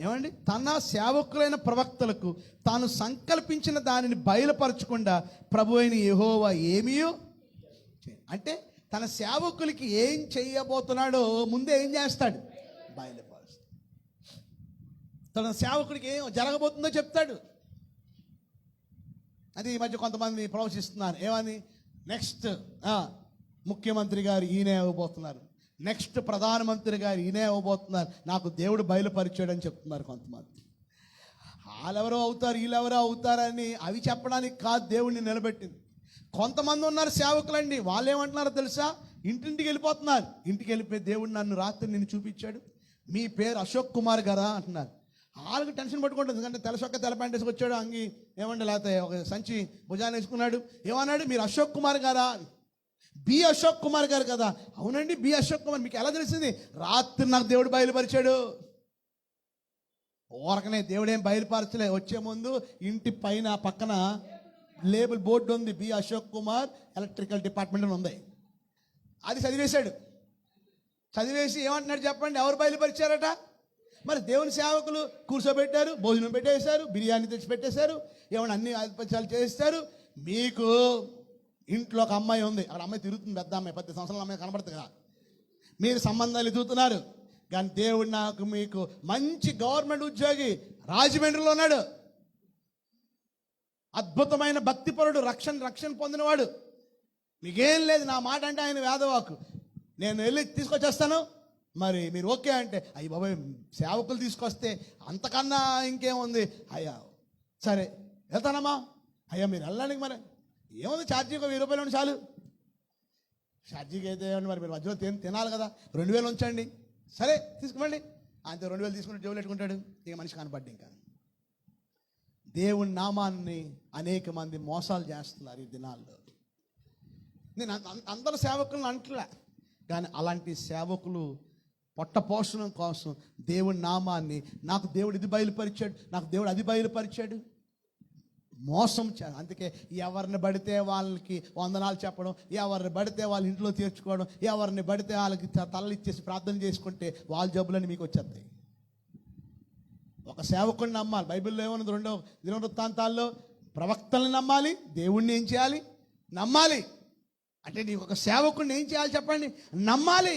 ఏమండి? తన సేవకులైన ప్రవక్తలకు తాను సంకల్పించిన దానిని బయలుపరచకుండా ప్రభువైన యెహోవా ఏమీయు అంటే తన సేవకులకి ఏం చేయబోతున్నాడో ముందే ఏం చేస్తాడు? బయలుపరుస్తాడు. తన సేవకుడికి ఏం జరగబోతుందో చెప్తాడు. అది ఈ మధ్య కొంతమంది ప్రవచిస్తున్నారు. ఏమని? నెక్స్ట్ ముఖ్యమంత్రి గారు ఈయనే అవ్వబోతున్నారు, నెక్స్ట్ ప్రధానమంత్రి గారు ఈయనే అవ్వబోతున్నారు, నాకు దేవుడు బయలుపరిచాడని చెప్తున్నారు కొంతమంది. వాళ్ళెవరో అవుతారు, వీళ్ళెవరో అవుతారని అవి చెప్పడానికి కాదు దేవుడిని నిలబెట్టింది. కొంతమంది ఉన్నారు సేవకులండి, వాళ్ళు ఏమంటున్నారో తెలుసా? ఇంటింటికి వెళ్ళిపోతున్నారు. ఇంటికి వెళ్ళిపోయి దేవుడు నన్ను రాత్రి నిన్ను చూపించాడు, మీ పేరు అశోక్ కుమార్ గారా అంటున్నారు. వాళ్ళకి టెన్షన్ పట్టుకుంటుంది. ఎందుకంటే తెల్లసొక్క తెల్ల ప్యాంట్ వేసుకొచ్చాడు, అంగి ఏమంటే లేకపోతే ఒక సంచి భుజాన్ని వేసుకున్నాడు. ఏమన్నాడు? మీరు అశోక్ కుమార్ గారా? బి అశోక్ కుమార్ గారు కదా. అవునండి, బి అశోక్ కుమార్. మీకు ఎలా తెలిసింది? రాత్రి నాకు దేవుడు బయలుపరిచాడు. ఊరకనే దేవుడేం బయలుపరచలే. వచ్చే ముందు ఇంటి పైన పక్కన లేబుల్ బోర్డు ఉంది, B Ashok Kumar electrical department అని ఉంది. అది చదివేశాడు. చదివేసి ఏమంటున్నాడు చెప్పండి? ఎవరు బయలుపరిచారట? మరి దేవుని సేవకులు కూర్చోబెట్టారు, భోజనం పెట్టేశారు, బిర్యానీ తెచ్చి పెట్టేశారు, ఏమన్నా అన్ని ఆధిపత్యాలు చేస్తారు. మీకు ఇంట్లో ఒక అమ్మాయి ఉంది, అక్కడ అమ్మాయి తిరుగుతుంది, పెద్ద అమ్మాయి, 10 సంవత్సరాల అమ్మాయి కనబడుతుంది కదా. మీరు సంబంధాలు ఎదుగుతున్నారు, కానీ దేవుడు నాకు మీకు మంచి గవర్నమెంట్ ఉద్యోగి రాజమండ్రిలో ఉన్నాడు, అద్భుతమైన భక్తిపరుడు, రక్షణ పొందినవాడు. మీకేం లేదు, నా మాట అంటే ఆయన వేదవాకు, నేను వెళ్ళి తీసుకొచ్చేస్తాను, మరి మీరు ఓకే అంటే, అయ్యి బాబాయ్ సేవకులు తీసుకొస్తే అంతకన్నా ఇంకేముంది, అయ్యా సరే వెళ్తానమ్మా, అయ్యా మీరు వెళ్ళడానికి మరి ఏముంది, ఛార్జీకి 1000 రూపాయలు ఉండి చాలు. ఛార్జీకి అయితే మరి మీరు మధ్యలో తినాలి కదా, 2000 ఉంచండి, సరే తీసుకురండి. అంతే 2000 తీసుకుని జోలు పెట్టుకుంటాడు. ఇక మనిషి కనపడ్డా. ఇంకా దేవుని నామాన్ని అనేక మంది మోసాలు చేస్తున్నారు ఈ దినాల్లో. నేను అందరు సేవకులను అంటలే, కానీ అలాంటి సేవకులు పొట్ట పోషణం కోసం దేవుని నామాన్ని, నాకు దేవుడు ఇది బయలుపరిచాడు, నాకు దేవుడు అది బయలుపరిచాడు, మోసం చేయాలి. అందుకే ఎవరిని పడితే వాళ్ళకి వందనాలు చెప్పడం, ఎవరిని పడితే వాళ్ళ ఇంట్లో తీర్చుకోవడం, ఎవరిని పడితే వాళ్ళకి తలలు ఇచ్చేసి ప్రార్థన చేసుకుంటే వాళ్ళ జబ్బులని మీకు వచ్చేస్తాయి. ఒక సేవకుడిని నమ్మాలి. బైబిల్లో ఏమన్నది? 2వ దినవృత్తాంతాల్లో ప్రవక్తల్ని నమ్మాలి, దేవుణ్ణి ఏం చేయాలి? నమ్మాలి. అంటే నీకు ఒక సేవకుడిని ఏం చేయాలి చెప్పండి? నమ్మాలి.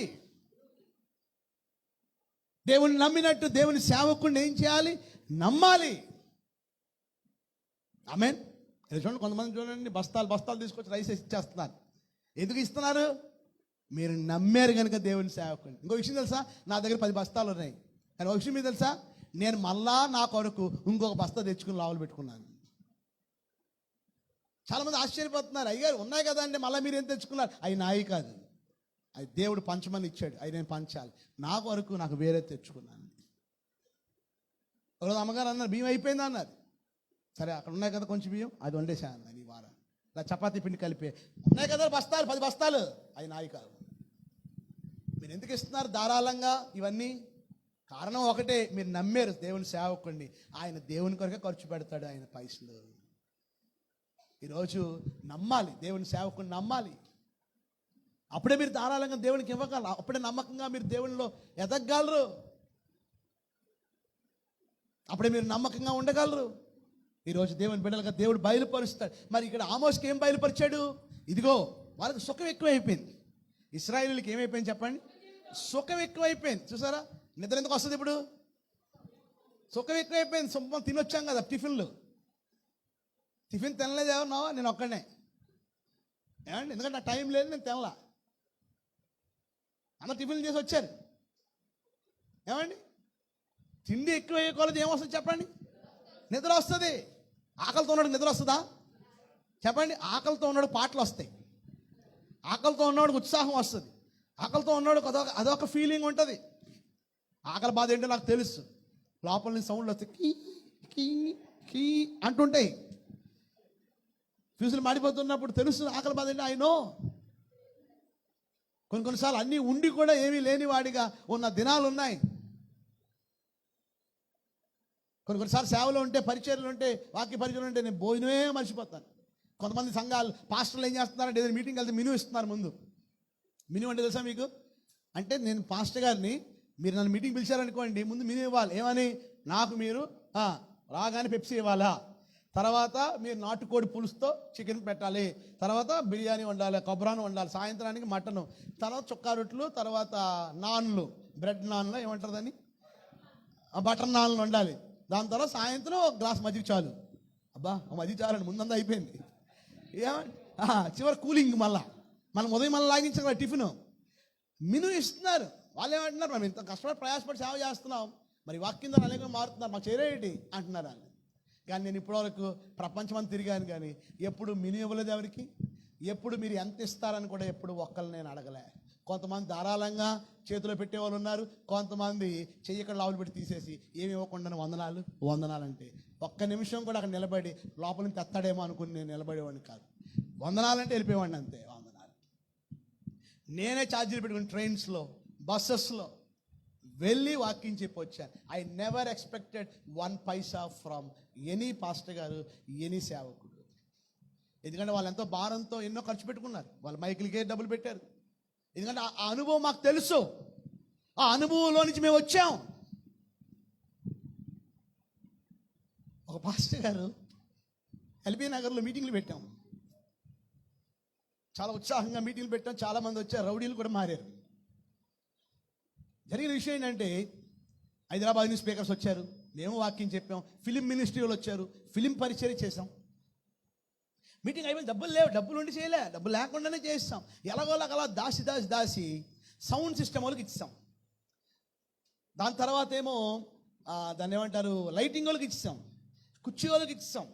దేవుని నమ్మినట్టు దేవుని సేవకుడిని ఏం చేయాలి? నమ్మాలి. ఆమేన్. చూడండి, కొంతమంది చూడండి బస్తాలు తీసుకొచ్చి రైస్ వేసి ఇచ్చేస్తున్నారు. ఎందుకు ఇస్తున్నారు? మీరు నమ్మారు కనుక దేవుని సేవకుడిని. ఇంకో విషయం తెలుసా? నా దగ్గర 10 బస్తాలు ఉన్నాయి, కానీ ఒక విషయం మీద తెలుసా? నేను మళ్ళా నా కొరకు ఇంకొక బస్తా తెచ్చుకుని లావులు పెట్టుకున్నాను. చాలామంది ఆశ్చర్యపోతున్నారు, అయ్యారు ఉన్నాయి కదా అంటే మళ్ళీ మీరు ఏం తెచ్చుకున్నారు? అవి నాయి కాదు, అది దేవుడు పంచమని ఇచ్చాడు, అవి నేను పంచాలి. నా కొరకు నాకు వేరే తెచ్చుకున్నాను. ఒకరోజు అమ్మగారు అన్నారు, బియ్యం అయిపోయింది అన్నారు. సరే అక్కడ ఉన్నాయి కదా కొంచెం బియ్యం, అది వండేసాను అన్నాను. ఈ వారం ఇలా చపాతీ పిండి కలిపి ఉన్నాయి కదా బస్తాలు, 10 బస్తాలు, అవి నాయి కాదు. మీరు ఎందుకు ఇస్తున్నారు ధారాళంగా ఇవన్నీ? కారణం ఒకటే, మీరు నమ్మారు దేవుని సేవకుడిని. ఆయన దేవుని కొరకే ఖర్చు పెడతాడు ఆయన పైసలు. ఈరోజు నమ్మాలి, దేవుని సేవకుడిని నమ్మాలి. అప్పుడే మీరు ధారాళంగా దేవునికి ఇవ్వగలరు, అప్పుడే నమ్మకంగా మీరు దేవునిలో ఎదగగలరు, అప్పుడే మీరు నమ్మకంగా ఉండగలరు. ఈరోజు దేవుని బిడ్డలుగా దేవుడు బయలుపరుస్తాడు. మరి ఇక్కడ ఆమోస్కి ఏం బయలుపరిచాడు? ఇదిగో వాళ్ళకి సుఖం ఎక్కువైపోయింది. ఇశ్రాయేలుకి ఏమైపోయింది చెప్పండి? సుఖం ఎక్కువైపోయింది. చూసారా, నిద్ర ఎందుకు వస్తుంది ఇప్పుడు? సుఖం ఎక్కువైపోయింది. సొంతం తినొచ్చాం కదా టిఫిన్ తినలేదు ఏమన్నావా? నేను ఒక్కడనే ఏమండి, ఎందుకంటే నా టైం లేదు, నేను తినలా. అందరూ టిఫిన్లు చేసి వచ్చారు. ఏమండి, తిండి ఎక్కువ అయ్యే కొలది ఏమొస్తుంది చెప్పండి? నిద్ర వస్తుంది. ఆకలితో ఉన్నాడు నిద్ర వస్తుందా చెప్పండి? ఆకలితో ఉన్నాడు పాటలు వస్తాయి, ఆకలితో ఉన్నవాడికి ఉత్సాహం వస్తుంది, ఆకలితో ఉన్నవాడికి అదొక ఫీలింగ్ ఉంటుంది. ఆకలి బాధ ఏంటో నాకు తెలుసు. లోపల నుంచి సౌండ్లు వస్తాయి, కీ కీ కీ అంటుంటాయి. ఫ్యూజులు మాడిపోతున్నప్పుడు తెలుస్తుంది ఆకలి బాధ ఏంటో. ఆయన కొన్నిసార్లు అన్నీ ఉండి కూడా ఏమీ లేని వాడిగా ఉన్న దినాలు ఉన్నాయి. కొన్నిసార్లు సేవలో ఉంటే, పరిచర్లు ఉంటే, వాక్య పరిచయం ఉంటే నేను భోజనమే మర్చిపోతాను. కొంతమంది సంఘాలు పాస్టర్లు ఏం చేస్తున్నారంటే ఏదైనా మీటింగ్కి వెళ్తే మెనూ ఇస్తున్నారు ముందు. మెనూ అంటే తెలుసా మీకు? అంటే నేను పాస్టర్ గారిని, మీరు నన్ను మీటింగ్ పిలిచారనుకోండి, ముందు మెనూ ఇవ్వాలి. ఏమని? నాకు మీరు రాగానే పెప్సీ ఇవ్వాలా, తర్వాత మీరు నాటుకోడి పులుసుతో చికెన్ పెట్టాలి, తర్వాత బిర్యానీ వండాలి, కొబ్బరాను వండాలి, సాయంత్రానికి మటను, తర్వాత చుక్కా రొట్లు, తర్వాత నాన్లు, బ్రెడ్ నాన్లు ఏమంటారు దాన్ని, బటర్ నాన్లు వండాలి. దాని తర్వాత సాయంత్రం ఒక గ్లాస్ మజ్జిగ చాలు. అబ్బా మజ్జిగ చాలండి, ముందంతా అయిపోయింది. ఏమంటే చివరి కూలింగ్, మళ్ళీ ఉదయం మళ్ళీ లాగించారు కదా టిఫిన్. మెనూ ఇస్తున్నారు. వాళ్ళు ఏమంటున్నారు, మనం ఇంత కష్టపడి ప్రయాసపడి సేవ చేస్తున్నాం, మరి వాక్యం ద్వారా అనేక మారుతున్నారు, మాకు చేరేటి అంటున్నారు వాళ్ళు. కానీ నేను ఇప్పటివరకు ప్రపంచమంతా తిరిగాను, కానీ ఎప్పుడు మెనూ ఇవ్వలేదు ఎవరికి. ఎప్పుడు మీరు ఎంత ఇస్తారని కూడా ఎప్పుడు ఒక్కళ్ళు నేను అడగలే. కొంతమంది ధారాళంగా చేతిలో పెట్టేవాళ్ళు ఉన్నారు, కొంతమంది చెయ్యక్కడ లావులు పెట్టి తీసేసి ఏమి ఇవ్వకుండా వందనాలు అంటే ఒక్క నిమిషం కూడా అక్కడ నిలబడి లోపల నుంచి తెస్తాడేమో అనుకుని నేను నిలబడేవాడిని కాదు. వందనాలంటే వెళ్ళిపోయేవాడిని అంతే. వందనాలు నేనే ఛార్జీలు పెట్టుకుని ట్రైన్స్లో, బస్సెస్లో వెళ్ళి వాక్యం చెప్పి వచ్చాను. I never expected 1 Paisa from any pastor గారు, ఎనీ సేవకుడు. ఎందుకంటే వాళ్ళు ఎంతో భారంతో ఎన్నో ఖర్చు పెట్టుకున్నారు, వాళ్ళ మైకులకే డబ్బులు పెట్టారు. ఎందుకంటే ఆ అనుభవం మాకు తెలుసు, ఆ అనుభవంలో నుంచి మేము వచ్చాం. ఒక పాస్టర్ గారు ఎల్బీ నగర్లో మీటింగ్లు పెట్టాం, చాలా ఉత్సాహంగా మీటింగ్లు పెట్టాం, చాలామంది వచ్చారు, రౌడీలు కూడా మారారు. జరిగిన విషయం ఏంటంటే హైదరాబాద్ నుంచి స్పీకర్స్ వచ్చారు, మేము వాక్యం చెప్పాం, ఫిలిం మినిస్ట్రీ వాళ్ళు వచ్చారు, ఫిలిం పరిచయం చేసాం. మీటింగ్ అయిపోయింది, డబ్బులు లేవు, డబ్బులు ఉండి చేయలే, డబ్బులు లేకుండానే చేస్తాం. ఎలాగోలాగలా దాసి సౌండ్ సిస్టమ్ వాళ్ళకి ఇచ్చాం. దాని తర్వాత ఏమో దాన్ని ఏమంటారు, లైటింగ్ వాళ్ళకి ఇచ్చాం, కుర్చీ వాళ్ళకి ఇచ్చాం.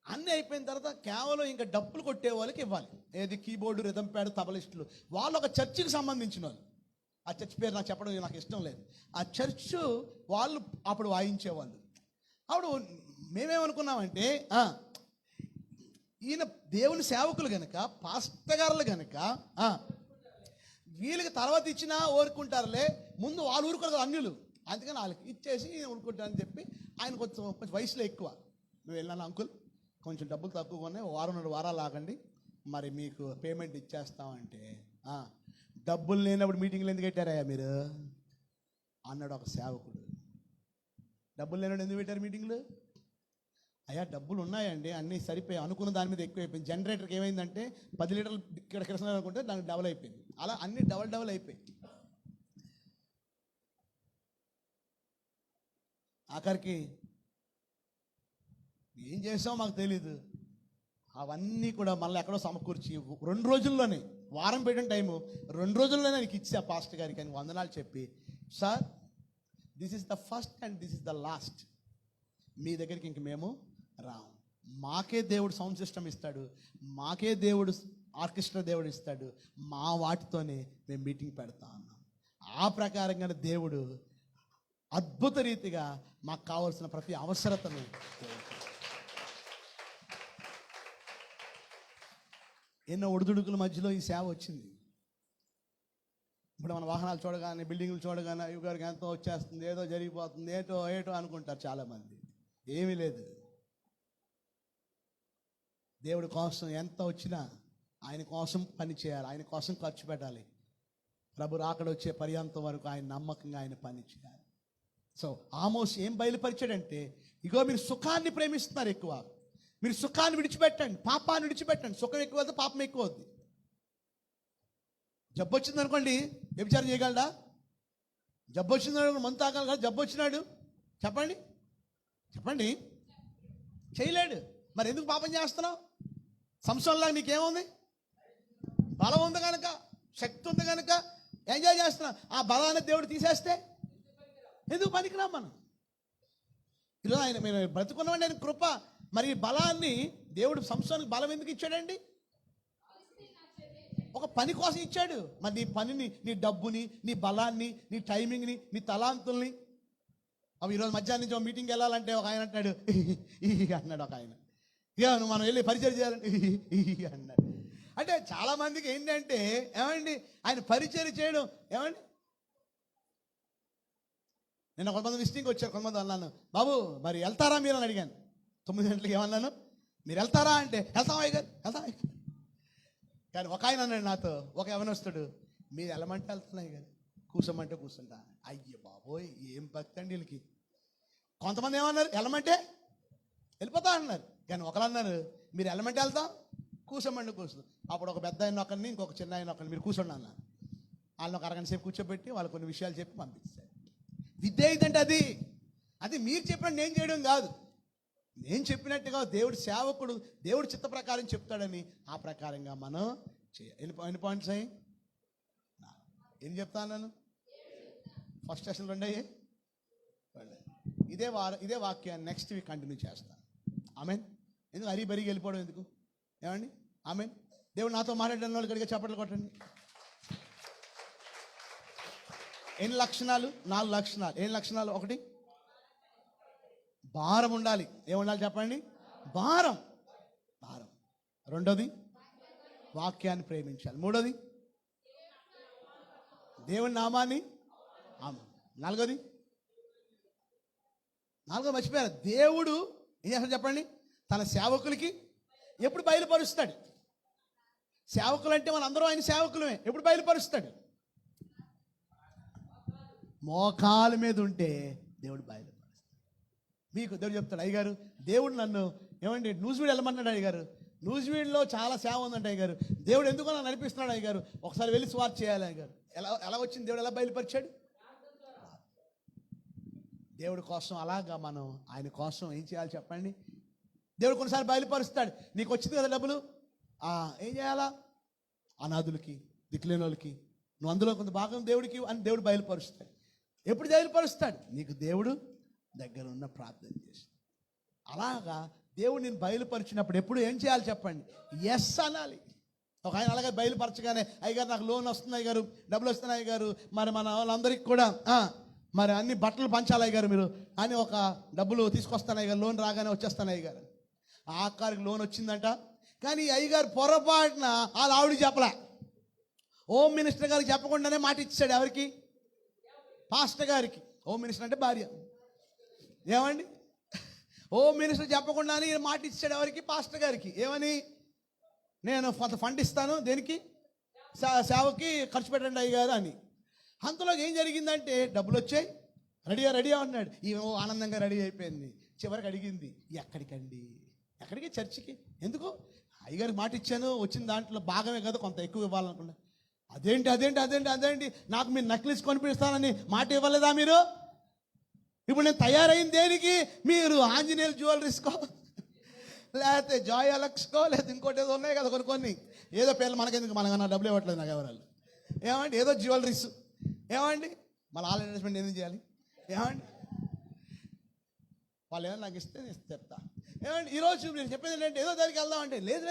అన్నీ అయిపోయిన తర్వాత కేవలం ఇంకా డబ్బులు కొట్టే వాళ్ళకి ఇవ్వాలి. ఏది కీబోర్డు, రిథమ్ ప్యాడ్, తబలిస్టులు. వాళ్ళు ఒక చర్చికి సంబంధించిన వాళ్ళు. ఆ చర్చ్ పేరు నాకు చెప్పడం నాకు ఇష్టం లేదు. ఆ చర్చ్ వాళ్ళు అప్పుడు వాయించేవాళ్ళు. అప్పుడు మేమేమనుకున్నామంటే ఈయన దేవుని సేవకులు గనక, పాస్టగారులు గనక వీళ్ళకి తర్వాత ఇచ్చినా ఊరుకుంటారులే, ముందు వాళ్ళు ఊరుకోరు అన్యులు, అందుకని వాళ్ళకి ఇచ్చేసి ఊరుకుంటారని చెప్పి ఆయన కొంచెం వయసులో ఎక్కువ. మేము వెళ్ళాను, అంకుల్ కొంచెం డబ్బులు తక్కువగానే 1-2 వారాలు ఆగండి, మరి మీకు పేమెంట్ ఇచ్చేస్తామంటే డబ్బులు లేనప్పుడు మీటింగ్లు ఎందుకు పెట్టారయ్యా మీరు అన్నాడు ఒక సేవకుడు. డబ్బులు లేనప్పుడు ఎందుకు పెట్టారు మీటింగ్లు? అయ్యా డబ్బులు ఉన్నాయండి, అన్నీ సరిపోయి, అనుకున్న దాని మీద ఎక్కువ అయిపోయింది. జనరేటర్కి ఏమైందంటే 10 లీటర్లు ఇక్కడ కిరసన అనుకుంటే దానికి డబల్ అయిపోయింది. అలా అన్నీ డబల్ అయిపోయి ఆఖరికి ఏం చేసామో మాకు తెలీదు. అవన్నీ కూడా మళ్ళీ ఎక్కడో సమకూర్చి 2 రోజుల్లోనే, వారం పెట్టిన టైము 2 రోజుల్లోనే నీకు ఇచ్చా పాస్టర్ గారికి అని వందనాలు చెప్పి, sir this is the first and this is the last, మీ దగ్గరికి ఇంక మేము రాము. మాకే దేవుడు సౌండ్ సిస్టమ్ ఇస్తాడు, మాకే దేవుడు ఆర్కెస్ట్రా దేవుడు ఇస్తాడు, మా వాటితోనే మేము మీటింగ్ పెడతా ఉన్నాం. ఆ ప్రకారంగా దేవుడు అద్భుత రీతిగా మాకు కావాల్సిన ప్రతి అవసరతను ఎన్నో ఒడిదుడుకుల మధ్యలో ఈ సేవ వచ్చింది. ఇప్పుడు మన వాహనాలు చూడగానే, బిల్డింగ్లు చూడగానే అయ్య గారికి ఎంతో వచ్చేస్తుంది, ఏదో జరిగిపోతుంది, ఏటో అనుకుంటారు చాలామంది. ఏమీ లేదు. దేవుడి కోసం ఎంత వచ్చినా ఆయన కోసం పని చేయాలి, ఆయన కోసం ఖర్చు పెట్టాలి. ప్రభు రాకడ వచ్చే పర్యంతం వరకు ఆయన నమ్మకంగా ఆయన పని చేయాలి. సో ఆమోస్ ఏం బయలుపరిచాడంటే, ఇగో మీరు సుఖాన్ని ప్రేమిస్తున్నారు ఎక్కువ, మీరు సుఖాన్ని విడిచిపెట్టండి, పాపాన్ని విడిచిపెట్టండి. సుఖం ఎక్కువ అవుతుంది, పాపం ఎక్కువ అవుద్ది. జబ్బు వచ్చింది అనుకోండి, వ్యభిచారం చేయగలడా? జబ్బు వచ్చింది అనుకోండి, మందు తాగలరా? జబ్బు వచ్చినాడు చెప్పండి చేయలేడు. మరి ఎందుకు పాపం చేస్తున్నావు? సంవత్సరంలాగా నీకేముంది? బలం ఉంది కనుక, శక్తి ఉంది కనుక ఎంజాయ్ చేస్తున్నావు. ఆ బలాన్ని దేవుడు తీసేస్తే ఎందుకు పనికిరాం మనం? ఈరోజు ఆయన మేము బ్రతుకున్నామండి, ఆయన కృప. మరి ఈ బలాన్ని దేవుడు సంవత్సరానికి బలం ఎందుకు ఇచ్చాడండి? ఒక పని కోసం ఇచ్చాడు. మరి నీ పనిని, నీ డబ్బుని, నీ బలాన్ని, నీ టైమింగ్ని, నీ తలాంతుల్ని, అవి ఈరోజు మధ్యాహ్నం నుంచి మీటింగ్కి వెళ్ళాలంటే ఒక ఆయన అంటాడు అన్నాడు, ఒక ఆయన ఇక మనం వెళ్ళి పరిచయం చేయాలంటే అన్నాడు. అంటే చాలామందికి ఏంటంటే ఏమండి, ఆయన పరిచయం చేయడం ఏమండి, నేను కొంతమంది విజిటింగ్కి వచ్చారు, కొంతమంది అన్నాను, బాబు మరి వెళ్తారా మీరు అని అడిగాను. 9 గంటలకు ఏమన్నాను, మీరు వెళ్తారా అంటే వెళ్తాం అయ్యగారు, వెళ్తాం అయ్యగారు. కానీ ఒక ఆయన అన్నాడు నాతో, ఒక యవనస్తుడు, మీరు వెళ్ళమంటే వెళ్తున్నాయి కానీ కూర్చోమంటే కూర్చుంటా. అయ్యో బాబోయ్, ఏం భక్తి అండి వీళ్ళకి. కొంతమంది ఏమన్నారు, వెళ్ళమంటే వెళ్ళిపోతా అన్నారు. కానీ ఒకరు అన్నారు, మీరు వెళ్ళమంటే వెళ్తాం, కూర్చోమంటే కూర్చుంది. అప్పుడు ఒక పెద్ద ఆయన ఒకరిని, ఇంకొక చిన్న ఆయన ఒకరిని, మీరు కూర్చోండి అన్నారు. వాళ్ళని ఒక అరగంట సేపు కూర్చోబెట్టి వాళ్ళు కొన్ని విషయాలు చెప్పి పంపిస్తారు. విద్య ఏంటంటే అది మీరు చెప్పినట్టు నేను చేయడం కాదు, నేను చెప్పినట్టుగా దేవుడు సేవకుడు దేవుడు చిత్త ప్రకారం చెప్తాడని ఆ ప్రకారంగా మనం చేయాలి. ఎన్ని పాయింట్స్ అయ్యి ఏం చెప్తాను నేను? ఫస్ట్ సెషన్ 2 అయ్యాయి. ఇదే వాక్యాన్ని నెక్స్ట్ వీక్ కంటిన్యూ చేస్తాను. ఆమెన్. ఎందుకు హరిబరికి వెళ్ళిపోవడం ఎందుకు? ఏమండి? ఆమెన్. దేవుడు నాతో మాట్లాడిన వాళ్ళు గడిగా చప్పట్లు కొట్టండి. ఎన్ని లక్షణాలు? 4 లక్షణాలు. ఏం లక్షణాలు? 1, భారం ఉండాలి. ఏముండాలి చెప్పండి? భారం. 2ది, వాక్యాన్ని ప్రేమించాలి. 3ది, దేవుని నామాన్ని. 4ది మర్చిపోయారు. దేవుడు ఏం చేస్తాడు చెప్పండి? తన సేవకులకి ఎప్పుడు బయలుపరుస్తాడు. సేవకులు అంటే మనందరూ ఆయన సేవకులమే. ఎప్పుడు బయలుపరుస్తాడు? మోకాల మీద ఉంటే దేవుడు బయలుపరుస్తాడు. మీకు దేవుడు చెప్తాడు, అయ్యగారు దేవుడు నన్ను ఏమండి న్యూజివీడ్ వెళ్ళమన్నాడు అయ్యగారు. న్యూజివీడ్లో చాలా సేవ ఉందంటే అయ్యగారు, దేవుడు ఎందుకో నన్ను నడిపిస్తున్నాడు అయ్యగారు, ఒకసారి వెళ్ళి స్వార్థ చేయాలి అయ్యగారు. ఎలా వచ్చింది? దేవుడు ఎలా బయలుపరిచాడు? దేవుడి కోసం అలాగా మనం ఆయన కోసం ఏం చేయాలి చెప్పండి? దేవుడు కొన్నిసార్లు బయలుపరుస్తాడు. నీకు వచ్చింది కదా డబ్బులు, ఏం చేయాలా? అనాథులకి, దిక్కులేని వాళ్ళకి నువ్వు అందులో కొంత భాగం దేవుడికి అని దేవుడు బయలుపరుస్తాడు. ఎప్పుడు బయలుపరుస్తాడు? నీకు దేవుడు దగ్గర ఉన్న ప్రార్థన చేసి. అలాగా దేవుడు నేను బయలుపరిచినప్పుడు ఎప్పుడు ఏం చేయాలి చెప్పండి? ఎస్ అనాలి. ఒక ఆయన అలాగే బయలుపరచగానే, అయ్యగారు నాకు లోన్ వస్తుంది అయ్యగారు, డబ్బులు వస్తున్నాయి అయ్యగారు, మరి మన వాళ్ళందరికీ కూడా మరి అన్ని బట్టలు పంచాలి అయ్యగారు మీరు అని ఒక డబ్బులు తీసుకొస్తాను అయ్యగారు, లోన్ రాగానే వచ్చేస్తాను అయ్యగారు. ఆఖరికి లోన్ వచ్చిందంట. కానీ అయ్యగారు పొరపాటున వాళ్ళ ఆవిడ చెప్పలే, హోమ్ మినిస్టర్ గారికి చెప్పకుండానే మాట ఇచ్చాడు. ఎవరికి? పాస్టర్ గారికి. హోమ్ మినిస్టర్ అంటే భార్య. ఏమండి? హోమ్ మినిస్టర్ చెప్పకుండానే మాట ఇచ్చాడు. ఎవరికి? పాస్టర్ గారికి. ఏమని? నేను ఫండ్ ఇస్తాను, దేనికి? సేవకి ఖర్చు పెట్టండి అయ్యగారు అని. అంతలో ఏం జరిగిందంటే డబ్బులు వచ్చాయి, రెడీ అన్నాడు. ఏమో ఆనందంగా రెడీ అయిపోయింది. చివరికి అడిగింది, ఎక్కడికి? చర్చికి. ఎందుకు? అయ్యగారికి మాట ఇచ్చాను, వచ్చిన దాంట్లో భాగమే కదా, కొంత ఎక్కువ ఇవ్వాలనుకున్నా. అదేంటి నాకు మీరు నక్లీస్ కొనిపిస్తానని మాట ఇవ్వలేదా మీరు? ఇప్పుడు నేను తయారైంది దేనికి? మీరు ఆంజనేయుల జ్యువెలరీస్కో, లేకపోతే జాయ్ అలక్స్కో, లేకపోతే ఇంకోటి ఏదో ఉన్నాయి కదా కొన్ని ఏదో పేర్లు మనకెందుకు, మనకన్నా డబ్బులు ఇవ్వట్లేదు నాకు ఎవరాలు. ఏమండి? ఏదో జ్యువెలరీస్. ఏమండి? మళ్ళీ ఆల్ ఇన్వెస్ట్మెంట్ ఎందుకు చేయాలి? ఏమండి? వాళ్ళు ఏమైనా నాకు ఇస్తే నేను చెప్తా. ఏమండి? ఈరోజు నేను చెప్పేది ఏంటంటే ఏదో దానికి వెళ్దామంటే లేదు,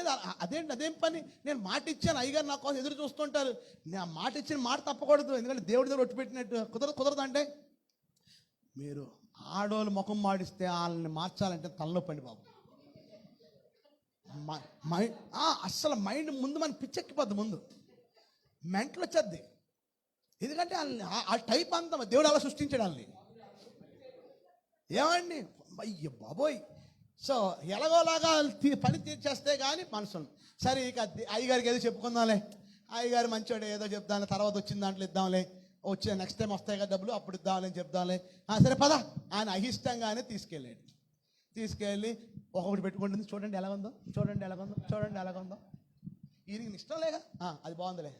అదేం పని? నేను మాట ఇచ్చాను, అయ్యగారు నా కోసం ఎదురు చూస్తుంటారు, నేను మాట ఇచ్చిన మాట తప్పకూడదు. ఎందుకంటే దేవుడి దగ్గర ఒట్టు పెట్టినట్టు కుదరదు. అంటే మీరు ఆడోళ్ళు ముఖం మాడిస్తే వాళ్ళని మార్చాలంటే తలలో పండి బాబు. అస్సలు మైండ్ ముందు మన పిచ్చెక్కిపోద్ది, ముందు మెంటల్ వచ్చేద్ది. ఎందుకంటే ఆ టైప్ అంతా దేవుడు అలా సృష్టించాడు వాళ్ళని. ఏమండి? అయ్య బాబోయ్. సో ఎలాగోలాగా పని తీర్చేస్తే కానీ మనసును సరే, ఇక అయ్యగారికి ఏదో చెప్పుకుందాంలే, అయ్యగారు మంచివాడు, ఏదో చెప్దాంలే, తర్వాత వచ్చిన దాంట్లో ఇద్దాంలే, వచ్చే నెక్స్ట్ టైం వస్తాయి కదా డబ్బులు, అప్పుడు ఇద్దామని చెప్దాంలే. సరే పద ఆయన అయిష్టంగానే తీసుకెళ్ళి ఒకటి పెట్టుకుంటుంది. చూడండి ఎలాగుందో. ఈయనకి ఇష్టం లేక అది బాగుందిలే,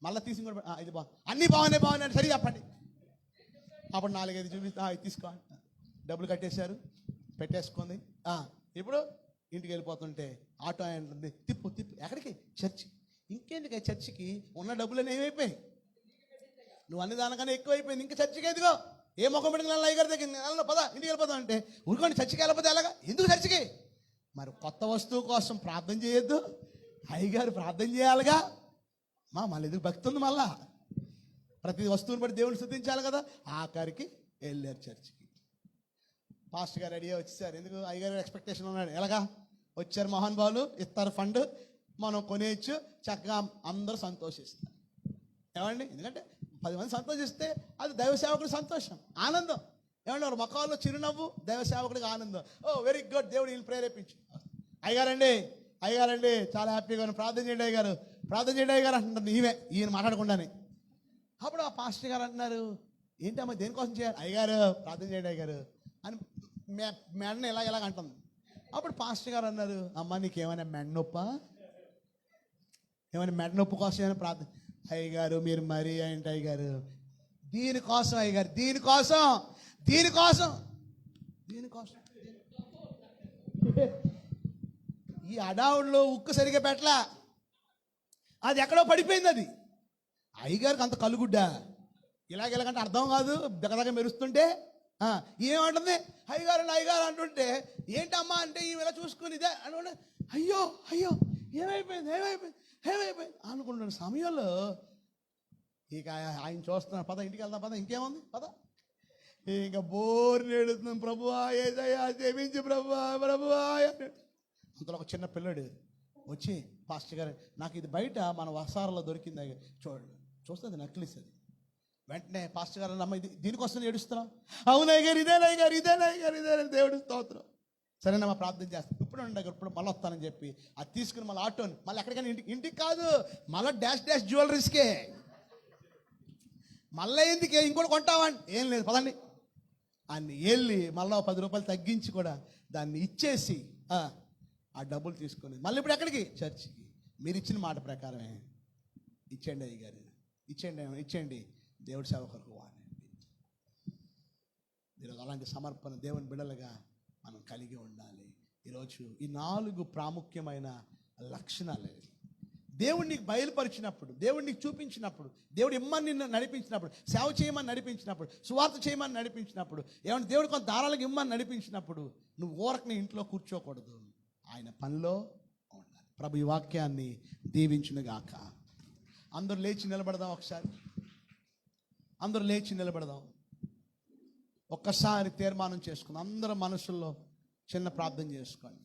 మళ్ళీ తీసి కూడా ఇది బాగుంది, అన్నీ బాగున్నాయి సరే చెప్పండి. అప్పుడు 4-5 చూపిస్తా, ఇది తీసుకో. డబ్బులు కట్టేశారు, పెట్టేసుకుంది. ఇప్పుడు ఇంటికి వెళ్ళిపోతుంటే ఆటో అంటుంది, తిప్పు ఎక్కడికి? చర్చి. ఇంకెందుకు చర్చికి? ఉన్న డబ్బులన్నీ ఏమైపోయాయి? నువ్వు అన్ని దానికన్నా ఎక్కువైపోయింది. ఇంకా చర్చికి ఎదుగో, ఏ ముఖం పెట్టుకుని అయ్యగారి దగ్గర పద ఇంటికి వెళ్ళిపోతాం అంటే ఊరుకోండి. చర్చికి వెళ్ళిపోతే ఎలాగా? ఎందుకు చర్చికి? మరి కొత్త వస్తువు కోసం ప్రార్థన చేయొద్దు, అయ్యగారు ప్రార్థన చేయాలిగా. మళ్ళీ ఎందుకు భక్తి ఉంది? మళ్ళా ప్రతి వస్తువుని బట్టి దేవుని స్తుతించాలి కదా. ఆఖరికి వెళ్ళారు చర్చికి. పాస్టర్ గారు రెడీ వచ్చేసారు. ఎందుకు? అయ్యగారు ఎక్స్పెక్టేషన్ ఉన్నాడు. ఎలాగా వచ్చారు మహానుభావులు, ఇస్తారు ఫండ్, మనం కొనేయచ్చు, చక్కగా అందరూ సంతోషిస్తారు. ఏమండి? ఎందుకంటే 10 మంది సంతోషిస్తే అది దైవ సేవకుడి సంతోషం, ఆనందం. ఏమన్నారు? మొక్కల్లో చిరునవ్వు దైవ సేవకుడికి ఆనందం. ఓ వెరీ గుడ్, దేవుడు వీళ్ళు ప్రేరేపించి. అయ్యగారండి చాలా హ్యాపీగా ప్రార్థన చేయండి అయ్యగారు, ప్రార్థన చేయండి అయ్యగారు అంటున్నారు. ఈయన మాట్లాడకుండానే. అప్పుడు ఆ పాస్టర్ గారు అంటున్నారు, ఏంటమ్మా దేనికోసం చేయాలి? అయ్యగారు ప్రార్థన చేయండి అయ్యగారు అని మెడని ఇలాగ అంటుంది. అప్పుడు పాస్టర్ గారు అన్నారు, అమ్మ నీకేమైనా మెడ నొప్పా? ఏమైనా మెడ నొప్పి కోసం ఏమైనా ప్రార్థన? అయ్యగారు మీరు మరీ ఏంటి అయ్యగారు, దీనికోసం అయ్యగారు, దీనికోసం ఈ అడావుడిలో ఉక్కు సరిగా పెట్టలా, అది ఎక్కడో పడిపోయింది. అది అయ్యగారికి అంత కలుగుడ్డా, ఇలాగెలాగంటే అర్థం కాదు. దగ్గర మెరుస్తుంటే ఏమంటుంది? అయ్యగారు అంటుంటే ఏంటమ్మా అంటే ఈమె ఇలా చూసుకుని ఇదే అనుకుంటే అయ్యో ఏమైపోయింది అనుకుంటున్న సమయంలో ఇక ఆయన చూస్తున్నారు. పద ఇంటికి వెళ్దాం, పద ఇంకేముంది పద. ఇంకా బోర్ నేడుతున్నాం, ప్రభువా ఏదయ్యా క్షమించు ప్రభువా. అంతలో ఒక చిన్న పిల్లడు వచ్చి, పాస్టర్ గారు నాకు ఇది బయట మన వసారాలో దొరికింది చూస్తుంది, నక్లిస్ అది. వెంటనే పాస్టర్ గారు అమ్మ ఇది దీనికోసం ఏడుస్తున్నాం. అవునయ్య గారు ఇదేనా దేవుడు స్తోత్రం. సరేనమ్మా ప్రార్థన చేస్తాను, ఇప్పుడు మళ్ళీ వస్తానని చెప్పి అది తీసుకుని మళ్ళీ ఆటోని మళ్ళీ ఎక్కడికైనా ఇంటికి కాదు, మళ్ళీ డాష్ జ్యువెలరీస్కే. మళ్ళీ ఎందుకే ఇంకోటి కొంటావని ఏం లేదు, పదండి అని వెళ్ళి మళ్ళీ 10 రూపాయలు తగ్గించి కూడా దాన్ని ఇచ్చేసి ఆ డబ్బులు తీసుకొని మళ్ళీ ఇప్పుడు ఎక్కడికి? చర్చికి. మీరు ఇచ్చిన మాట ప్రకారమే ఇచ్చేయండి అయ్యగారు, ఇచ్చేయండి దేవుడి సేవ కొరకు వాడండి. ఈరోజు అలాంటి సమర్పణ దేవుని బిడ్డలుగా మనం కలిగి ఉండాలి. ఈరోజు ఈ 4 ప్రాముఖ్యమైన లక్షణాలు దేవుడు నీకు బయలుపరిచినప్పుడు, దేవుడు నీకు చూపించినప్పుడు, దేవుడు ఇమ్మని నిన్ను నడిపించినప్పుడు, సేవ చేయమని నడిపించినప్పుడు, సువార్త చేయమని నడిపించినప్పుడు, ఏమంటే దేవుడు కొంత దారాలకు ఇమ్మని నడిపించినప్పుడు నువ్వు ఊరకని ఇంట్లో కూర్చోకూడదు, ఆయన పనిలో ఉండాలి. ప్రభు ఈ వాక్యాన్ని దీవించునుగాక. అందరూ లేచి నిలబడదాం, ఒకసారి అందరూ లేచి నిలబడదాం. ఒక్కసారి తీర్మానం చేసుకుందాం. అందరూ మనసుల్లో చిన్న ప్రార్థన చేసుకోండి.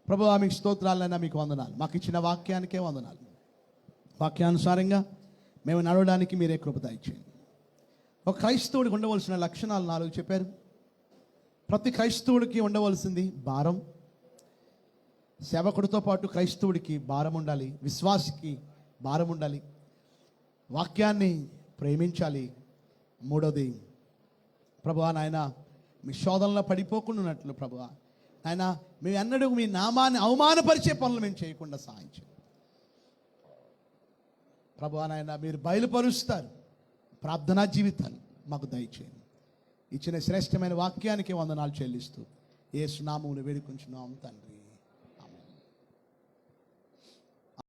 ప్రభువా మీకు స్తోత్రాలైనా మీకు వందనాలు, మాకు ఇచ్చిన వాక్యానికే వందనాలు. వాక్యానుసారంగా మేము నడవడానికి మీరే కృప దయచేయండి. ఒక క్రైస్తవుడికి ఉండవలసిన లక్షణాలు 4 చెప్పారు. ప్రతి క్రైస్తవుడికి ఉండవలసింది భారం. సేవకుడితో పాటు క్రైస్తవుడికి భారం ఉండాలి, విశ్వాసికి భారం ఉండాలి, వాక్యాన్ని ప్రేమించాలి. 3వది ప్రభువా నాయన మీ శోధనలో పడిపోకుండా ఉన్నట్లు ప్రభువా నాయన మేము ఎన్నడూ మీ నామాన్ని అవమానపరిచే పనులు మేము చేయకుండా సహాయం చేయండి ప్రభువా నాయన. మీరు బయలుపరుస్తారు, ప్రార్థనా జీవితాన్ని మాకు దయచేయండి. ఇచ్చిన శ్రేష్టమైన వాక్యానికి వందనాలు చెల్లిస్తూ యేసు నామమున వేడుకుంటున్నాం తండ్రి.